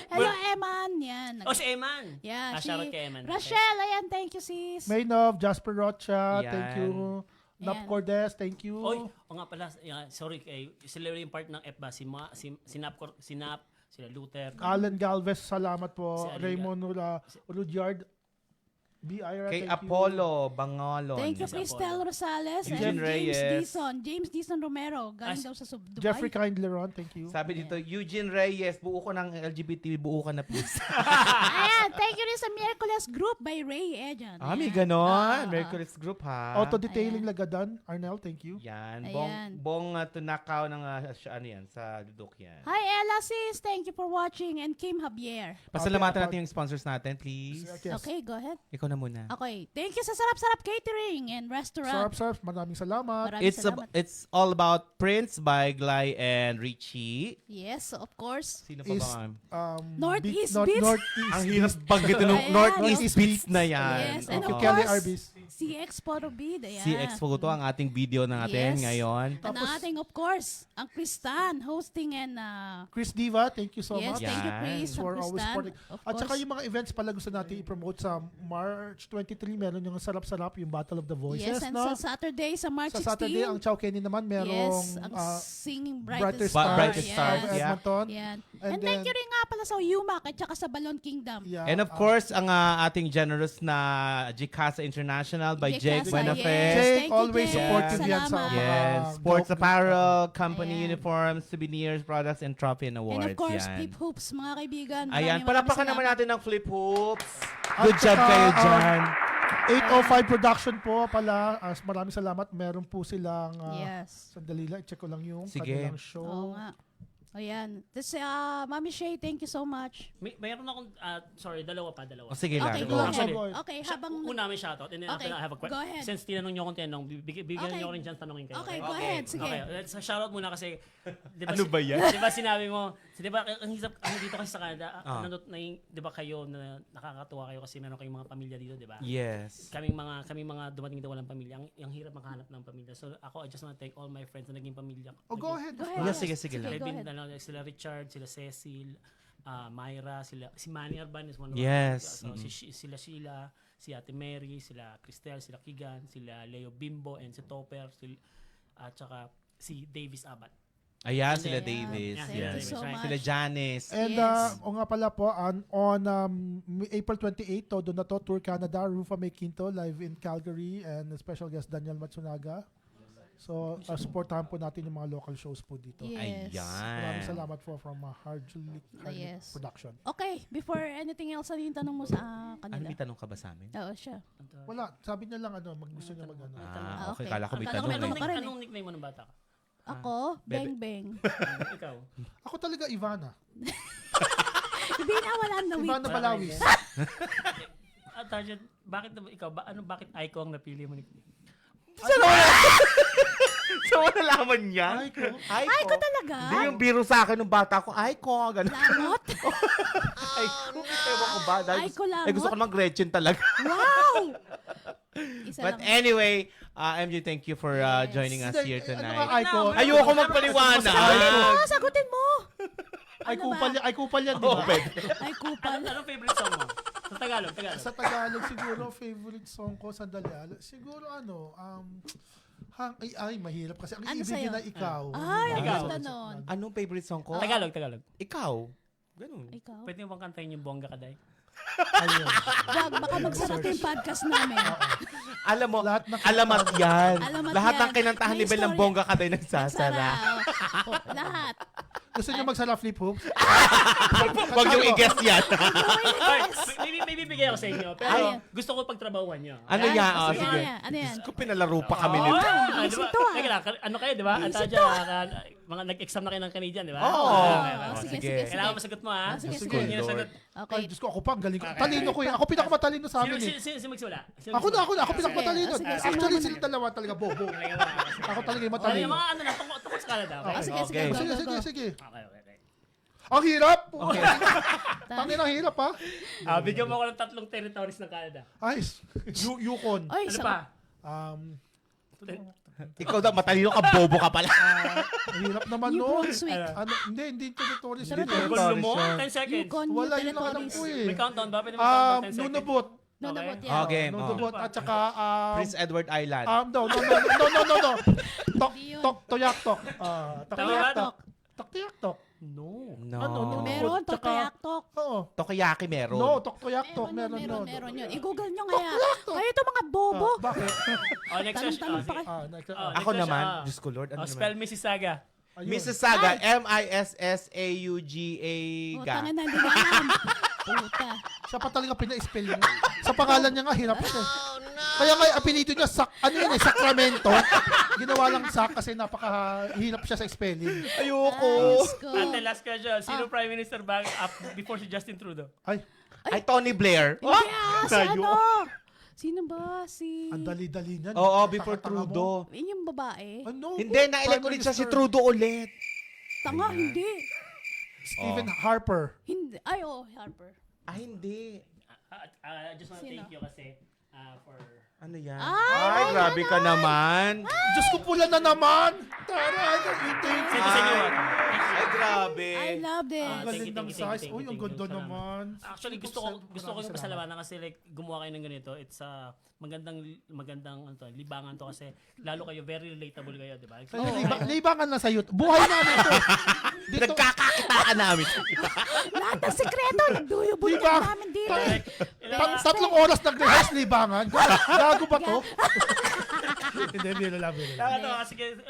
Hello, Eman. Yan. Oh, si Eman. Yeah, Shoutout kay Eman. Rochelle, ayan, thank you, sis. Maynov, Jasper Rocha, Yan. thank you. Nap Ayan. Cordes, thank you. Oy, o nga pala, sorry, sila yung part ng FBA, si Nap, sila Luther. Alan Galvez, salamat po. Si Alan Raymond Rudyard, B.I.R. Kay thank you. Apollo Bangalon. Thank you, Si Cristel Rosales. Eugene and Reyes. James Dison Romero. Galing daw sa Dubai. Jeffrey Kindleron, thank you. Sabi dito, Eugene Reyes, buo ko ng LGBT, buo ka na please. Ayan, thank you rin sa Miraculous Group by Ray Ejan. May Ayan. ganon. Mercury's Group ha. Auto-detailing Lagadan, Arnel, thank you. Yan. Ayan. Bong tunakaw ng ano yan, sa Dudok yan. Hi, Ella, sis. Thank you for watching. And Kim Javier. Pasalamatan natin yung sponsors natin, please. Yes. Okay, go ahead. Ikaw na muna. Okay. Thank you sa Sarap Sarap Catering and Restaurant. Sarap, maraming salamat. Maraming It's salamat. it's all about Prince by Glay and Richie. Yes, of course. Sino pa Is, ba? Northeast Beats. Northeast Ang hirap banggitin ng Ayan, Northeast Northeast Beats na yan. Yes, and Thank you, of Kelly course, Arbis. CX Photo Bid. Ayan. Si Expo to ang ating video natin Yes. ngayon. And ang ating, of course, ang Kristan hosting and Chris Diva, thank you so yes, much. thank you, Yan. Chris. For Ang always Kristan. supporting. Of At saka course. yung mga events pala gusto natin i-promote sa March 23, meron yung sarap-sarap, yung Battle of the Voices, Yes, and no? sa Saturday, sa March Sa 16. Saturday, ang Chow Kenny naman, merong yes, ang Singing Brightest Brightest Star. Brightest yes. Star, of yeah. Edmonton. Yan. And And thank then- you rin nga pala sa UMAC at saka sa Balon Kingdom. Yeah, And of course, ang ating generous na Jicasa International by Jake Jicasa, Buenafes. yes. Jake, Thank you, always Jake. supportive yan sa Salamat. mga Yes, sports Gawk- apparel, company Ayan. uniforms, souvenirs, products, and trophy and awards. And of course, yan. Flip Hoops, mga kaibigan. Ayan, Maraming palapakan naman salamat. natin ng Flip Hoops. At Good job saka, kayo dyan. 805 Production po pala. Maraming salamat. Meron po silang Yes. sandali lang, i-check ko lang yung Sige. kanilang Oo show. nga. Ayan. Tapos, Mami Shay, thank you so much. Mayroon akong, dalawa. O sige lang. Okay, go. go ahead. Actually, Okay, habang... Una may shoutout, and then Okay, after that, I have a question. go ahead. Since tinanong niyo akong tinanong, bigyan Okay. niyo ko rin dyan tanongin kayo. Okay, go ahead. Sige. Okay, sa shoutout muna kasi, di Ano ba yan? Di ba sinabi mo, di ba ang hirap dito kasi sa Canada, di ba kayo na nakakatuwa kayo kasi meron kayong mga pamilya dito, di ba? Yes. Kaming mga dumating dito walang pamilya, ang hirap makahanap ng pamilya. So ako, I just want to thank all my friends na naging pamilya. Oh, go ahead. Go ahead. Yes, sige lang. I've go been, ahead. sila Richard, sila Cecil, Myra, si Manny Arban is one of Yes. so, sila Sheila, si Ate Mary, sila Cristel, sila Kigan, sila Leo Bimbo, and si Topper, at saka si Davis Abad. Ayan, And sila then, Davis. yeah, Thank Yes. you so much. Sila Janice. And Yes. o nga pala po, on April 28, todo na to, Tour Canada, Rufa May Quinto, live in Calgary, and special guest Daniel Matsunaga. So, supportahan po natin yung mga local shows po dito. Yes. Maraming Ayan. salamat po from Harjulik Yes. Production. Okay, before anything else, ano yung tanong mo sa Ano, kanila? may tanong ka ba sa amin? Oo, siya. Wala, sabi niya lang gusto niya mag-ano. Ah, okay. okay. Kala ko may Tanong tanong mo eh. pa rin eh. Anong nickname mo ng bata ka? Ako, Bebe. Beng Beng. Ikaw? Ako talaga Ivana. Hindi na wala na week. Ivana Balawis. Target, bakit ikaw? Bakit Aiko ang napili mo nickname? So, nalaman niya? Ay ko. Ay Ay, ko talaga? Hindi yung biro sa akin ng bata ko. Ay ko, gano'n. Langot? Ay ko, ewan ko ba? Dahil Ay ko, langot? eh, gusto ko naman Gretchen talaga. Wow! Isa But lang. anyway, MJ, thank you for Yes. joining us Hindi, here ano tonight. nga, Aiko? Ayoko magpaliwanag. Sagutin mo! Sagutin mo! Ay Ano kupal ba? yan, ay kupal yan, di Oh, ba? pwede. Ay, kupal. Anong favorite song mo? Sa Tagalog. Sa Tagalog, siguro, favorite song ko, sandali, siguro mahirap kasi. Ang Ano ibigin sa'yo? na ikaw. Ay, ang Ikaw. ganda nun. Anong favorite song ko? Tagalog. Ikaw. Ganun. Ikaw? Pwede mo bang kantahin yung Bongga Kaday? Ayun. Wag, baka magsara yung podcast namin. Alam mo, Lahat ng- alamat yan. Alamat Lahat yan. ng kinantahan May ni Bel ng story. bongga ka din nagsasara. Sara. Oh, lahat. Gusto niyo magsara flip hoops? Huwag yung i-guess yan. May bibigay ako sa inyo. Pero Ay. gusto ko pagtrabahuan nyo. Ano Ay, yan? Oh, sige, sige. ano yan? Diyos ko, pinalaro pa kami Oo, nito. di ba? Ito, ah. Teka lang, ano kayo, di ba? Ang tadya, mga nag-exam na kayo ng Canadian, di ba? Oo. Sige, sige. sige. Kailangan masagot mo, ha? Sige, sige. Hindi na sagot. Okay. Ay, Diyos ko, ako pa, ang galing ko. Talino ko yan. Ako pinakamatalino sa amin eh. Sino magsimula? Ako na, ako pinakamatalino. Sige, sige, Actually, sumama sila dalawa talaga bobo. Ako talaga yung Yung matalino. mga ano na, tungkol sa Canada. Okay? Sige, sige. Okay. Go, Sige, go, sige, go. sige. Okay. Ang hirap! Tangin ang hirap, ha? Bigyan mo ako ng 3 territories ng Canada. Ay, Yukon. Oy, Ano sa- pa? Ikaw daw, matalino ka, bobo ka pala. Ang hirap naman New nun. Brunswick. Hindi territories. Territories. Gulo mo? Territories. 10 seconds. Yukon, New Wala yun ang alam Territories. ko eh. May countdown ba? Pwede mo countdown 10 seconds? Nunabot. Nunabot Okay. yan. Okay. Nunabot. At saka, Prince Edward Island. no. Hindi yun. Toyak-tok. Toyak-tok. Tok-toyak-tok. No. No. Ano, no? Meron, Tsaka- Totoyak-tok. Oo. Tokayaki meron. No, tok-toyak-tok. Meron. Meron yun. I-google nyo kaya. Tok-toyak-tok. Kayo ito mga bobo. Bakit? Oh, next question. Tanong-tanong pa kayo. Next. Oh, Ako next naman, question. Diyos ko Lord, ano Spell naman? Mississauga. Ayun. Mississauga, Ay! M-I-S-S-A-U-G-A. Putang ina, hindi na alam. Puta. Siya pa talaga pina-spell niya. Sa pangalan niya nga, hirap siya. Kaya nga, apelido niya, Sacramento. Ginawa lang Sac kasi napakahirap siya sa spelling. Ayoko. Diyos ko. Ate, last question. Sino Prime Minister back up before si Justin Trudeau? Ay, Ay, Tony Blair. Hindi si Tayo. ano? Sino ba? Si... ang dali-dali niyan. Oo, before Tanga-tanga mo. Trudeau. Yun yung babae. Ano? Hindi, na-elect Prime ulit siya si Minister Trudeau ulit. Tanga, hindi. Stephen Harper. Hindi. Ay, oh, Harper. Ay, hindi. I just want to Sino? thank you kasi for... Ano yan? Ay, Grabe ka naman. Diyos ko, pula na naman! Taray, thank you. Sino sa inyo? Ay, grabe. I love it. Ang galing Thank ng you, size. thank you, Uy, ang thank you. ganda Salamat. naman. Actually, gusto ko yung pasalamatan kasi like gumawa kayo ng ganito. It's magandang ano to, libangan to kasi lalo kayo very relatable kayo, di ba? Libangan na sa YouTube. Buhay namin ito. Dito, Nagkakakitaan namin. Lahat ng sekreto, nagduyubol Libang. na namin dito. tatlong oras nag-rehearse libangan. Gago ba to? Hindi, biro lang. Nakakatawa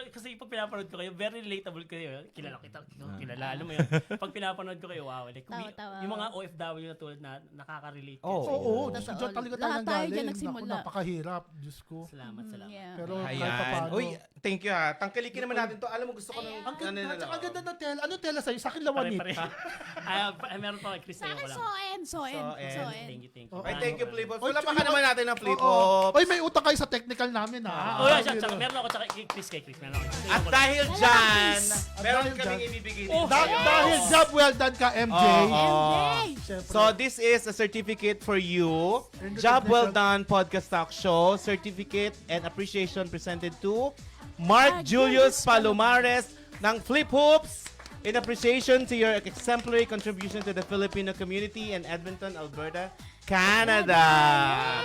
kasi pag pinapanood ko kayo, very relatable kayo. Kilala kita, kilala, alam mo yun. Pag pinapanood ko kayo, wow. Like, Tawa-tawa. yung mga OFW na tulad na nakaka-relate. Oo. kayo. Oo, Totoo. diyan talaga tayo Lahat tayo nanggaling. dyan nagsimula. Naku, napakahirap. Diyos ko. Salamat. Yeah. Pero kahit Ayan. paano. Uy, thank you ha. Tangkilikin naman natin to. Alam mo, gusto ko ng... Ang ganda, ang ganda ng tela. Anong tela sa'yo? Sa akin lawanit. Ay, meron pa kay Chris Sa sa'yo ko akin, lang. so end. Thank you. Ay, thank you, Flip-Hops. Oy, Wala tsaka pa naman natin ng Oo. Flip-Hops. Oy, may utang kayo sa technical namin, ha? Oh, yeah, tsaka meron ako tsaka kay Chris. Meron ako. At dahil dyan, At meron dahil kaming dyan- ibibigay Oh, dito. Dahil job well done ka, MJ. MJ! Siyempre. So this is a certificate for you. And Job well recognition. done podcast talk show. Certificate and appreciation presented to Mark Julius Palomares ng Flip Hoops in appreciation to your exemplary contribution to the Filipino community in Edmonton, Alberta, Canada.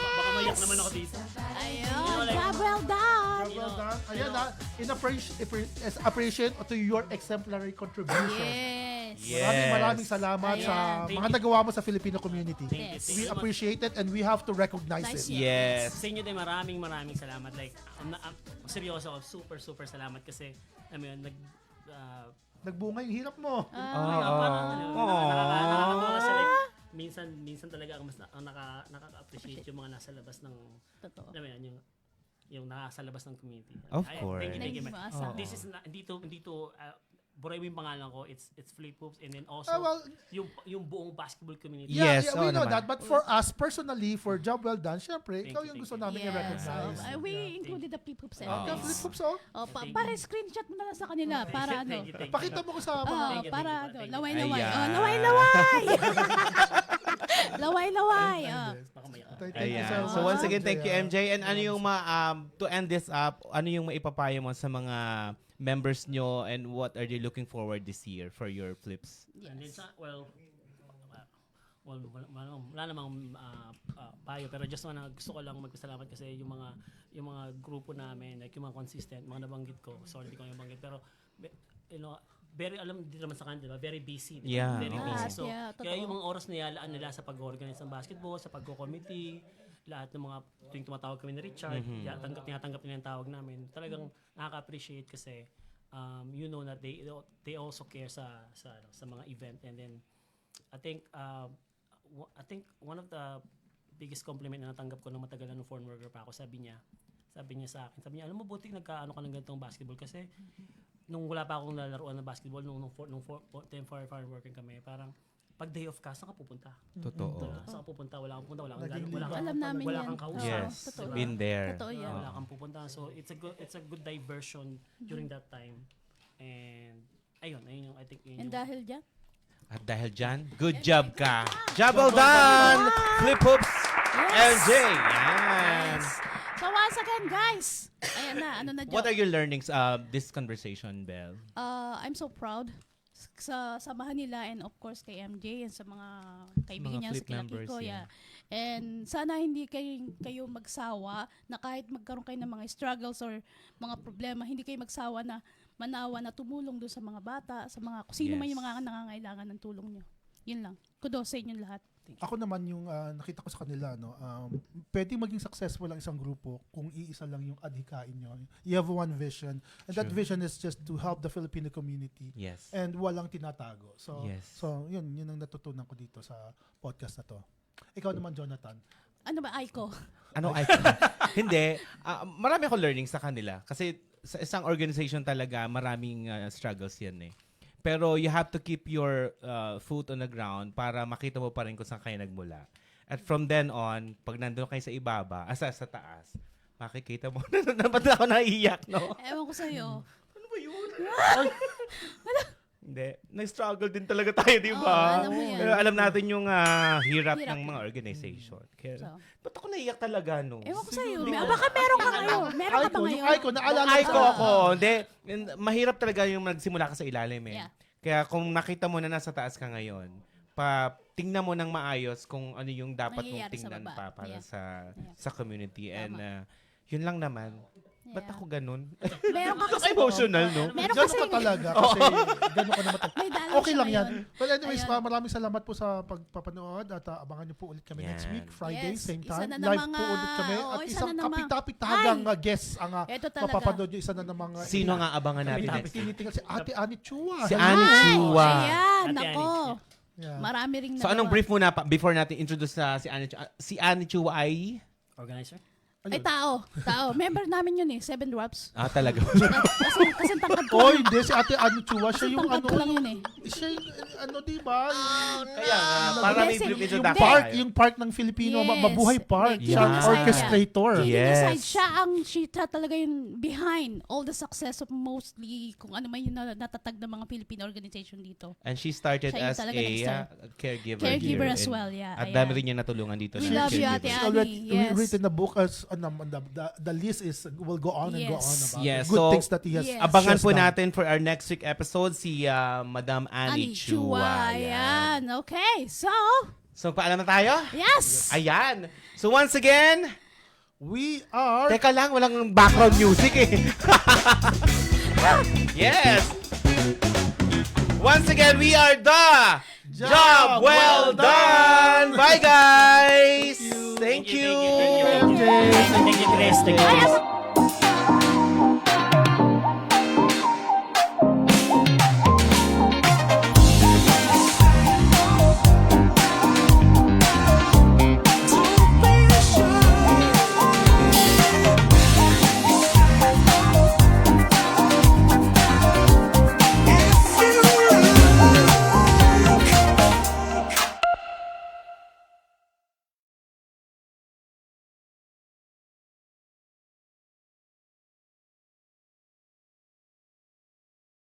Baka mayak naman ako dito. Ayun, job well done. Job well done. Ayan, ha? In appreciation to your exemplary contribution. Yes. Maraming salamat sa Ayan. mga nagawa mo sa Filipino community. Yes. We appreciate it and we have to recognize Nice it. yan. Yes. Sa inyo din, maraming salamat. Like, seryoso ako, super salamat kasi, Nagbunga yung hirap mo. nakakatawa kasi like, minsan talaga ang mas nakaka-appreciate yung mga nasa labas ng, Totoo. alam mo yan, yung nasa labas ng community. Of Ay, course. Thank you. Nag-iwasa. This is hindi to buray mo yung pangalan ko, it's Flip Hoops, and then also Well, yung buong basketball community. Yes, we oo know naman. that. But for us, personally, for job well done, syempre, Thank ikaw you, yung thank gusto you. namin Yes. i-recognize. We included the Flip Hoops Okay, Elvis. Flip Hoops, oh. O, pa-screenshot mo na lang sa kanila para ano. Thank you. Pakita mo ko sa mga... Thank you, Para thank ano, you. laway-laway. Ayan. Oh, laway-laway! Laway-laway. Oh. Baka may Thank you Ayan. so So much, once again, thank you MJ. MJ. And ano yung to end this up, ano yung maipapayo mo sa mga members nyo and what are they looking forward this year for your flips? And then wala namang payo, pero gusto ko lang magpasalamat kasi yung mga grupo namin, like yung mga consistent, mga nabanggit ko, sorry di ko nabanggit, pero di naman sa kanila, very busy. Diba? Yeah. Very Oo. busy. So, Yeah, totoo. kaya yung mga oras na yalaan nila sa pag-organize ng basketball, sa pagko-committee, lahat ng mga tuwing tumatawag kami ni Richard, tinatanggap nila yung tawag namin. Talagang nakaka-appreciate kasi you know that they also care sa mga event. And then I think one of the biggest compliment na natanggap ko nung matagal na nung foreign worker pa ako, sabi niya sa akin, alam mo buti nagkaano ka ng ganitong basketball kasi nung wala pa akong lalaruan ng basketball nung foreign worker kami, parang pag day off ka, saan ka pupunta? Totoo. Saan ka pupunta? Wala kang pupunta, wala Naging kang Alam namin wala yan. kang kausap. Yes. Totoo. Been there. Totoo yan. Wala kang pupunta. So it's a good diversion during that time. And ayun yung I think yun And yung dahil dyan, At dahil dyan, good job ka. Job well done! Flip Hoops LJ. Yan. so once again, guys, ayan na, ano na What are dyan. your learnings this conversation, Belle? I'm so proud sa samahan nila and of course kay MJ and sa mga kaibigan Mga niya sa Flip members, Kilakiko. yeah. And sana hindi kayo magsawa na kahit magkaroon kayo ng mga struggles or mga problema, hindi kayo magsawa na manawa na tumulong doon sa mga bata, sa mga kung sino man Yes. yung mga nangangailangan ng tulong nyo. Yun lang. Kudos sa inyong lahat. Ako naman yung nakita ko sa kanila, pwedeng maging successful ang isang grupo kung iisa lang yung adhikain nyo. You have one vision, and that True. vision is just to help the Filipino community. Yes. And walang tinatago. So, Yes. so yun ang natutunan ko dito sa podcast na to. Ikaw naman, Jonathan. Ano ba, Aiko? Ano ay hindi, marami akong learning sa kanila kasi sa isang organization talaga maraming struggles yan eh. Pero you have to keep your foot on the ground para makita mo pa rin kung saan kayo nagmula. At from then on, pag nandun kayo sa ibaba, sa taas, makikita mo na ba't ako naiiyak, no? Ewan ko sa'yo. Ano ba yun? Hindi. Nag-struggle din talaga tayo, di Oo, ba? alam mo yan. Pero alam natin yung hirap Hirap. ng mga organization. Kaya, So, ba't ako naiiyak talaga, no? ewan ko sa'yo. Baka meron ka ngayon. Meron ka ba ngayon? Aiko, naalala Ay ko. ko ako. Hindi. Mahirap talaga yung magsimula ka sa ilalim eh. Yeah. Kaya kung nakita mo na nasa taas ka ngayon, tingnan mo ng maayos kung ano yung dapat mong Nangyayari sa tingnan baba. pa para Yeah. sa community. Tama. And yun lang naman. Ba't Yeah. ako ganun? Meron ka kasi. Emotional, no? Meron Gano'n kasi. ka talaga kasi gano'n ka naman. May dalang Okay siya lang yan. ngayon. Well, anyways, Ayun. maraming salamat po sa pagpapanood at abangan niyo po ulit kami next Yan. week, Friday, Yes. same Isa time. na Live namang, po ulit kami. oo, At isa isang na namang- kapitapitahagang Ay! guest ang Ito talaga. mapapanood nyo. Isa na namang Sino nga abangan natin next week? tinitingnan si Ate Ani Chua. Si Hello. Ani Ay, Chua. ayan, Ate nako. Yeah. Marami ring So anong nagawa. brief muna before natin introduce si Annie Chua? Si Annie Chua ay? Organizer? Ay, tao. Member namin yun eh. 7 drops. Talaga. Kasi tangkad ko. Oh, hindi. Si Ate Ani Chua. Siya Kasi yung tangkad ko lang yun eh. Siya yung, di ba? Kaya nga, para may Blessing. brief Yung introduction. park, tayo. yung park ng Filipino, Yes. Mabuhay Park. Hindi, Siya ang kidding aside orchestrator. Kidding Yes. aside, siya talaga yung behind all the success of mostly kung ano man yung natatag ng mga Filipino organization dito. And she started Siya yung as talaga a nag-start. caregiver. Caregiver here. as And well, yeah. At ayan. dami rin niya natulungan dito. We ng love you, caregiver. Ate It's Ani. already Yes. written a book as the list will go on and go on Yes. about Yes, the good so, things that he has. Yes. Abangan just po done. natin for our next week episode si Madam Annie Chua. Ayan. Okay. So, paalam na tayo? Yes. Ayan. So, once again, We are teka lang, walang background music eh. Yes! Once again, we are the Job Well Done! Bye, guys! Thank you! Thank you, Chris. Thank you. Ay,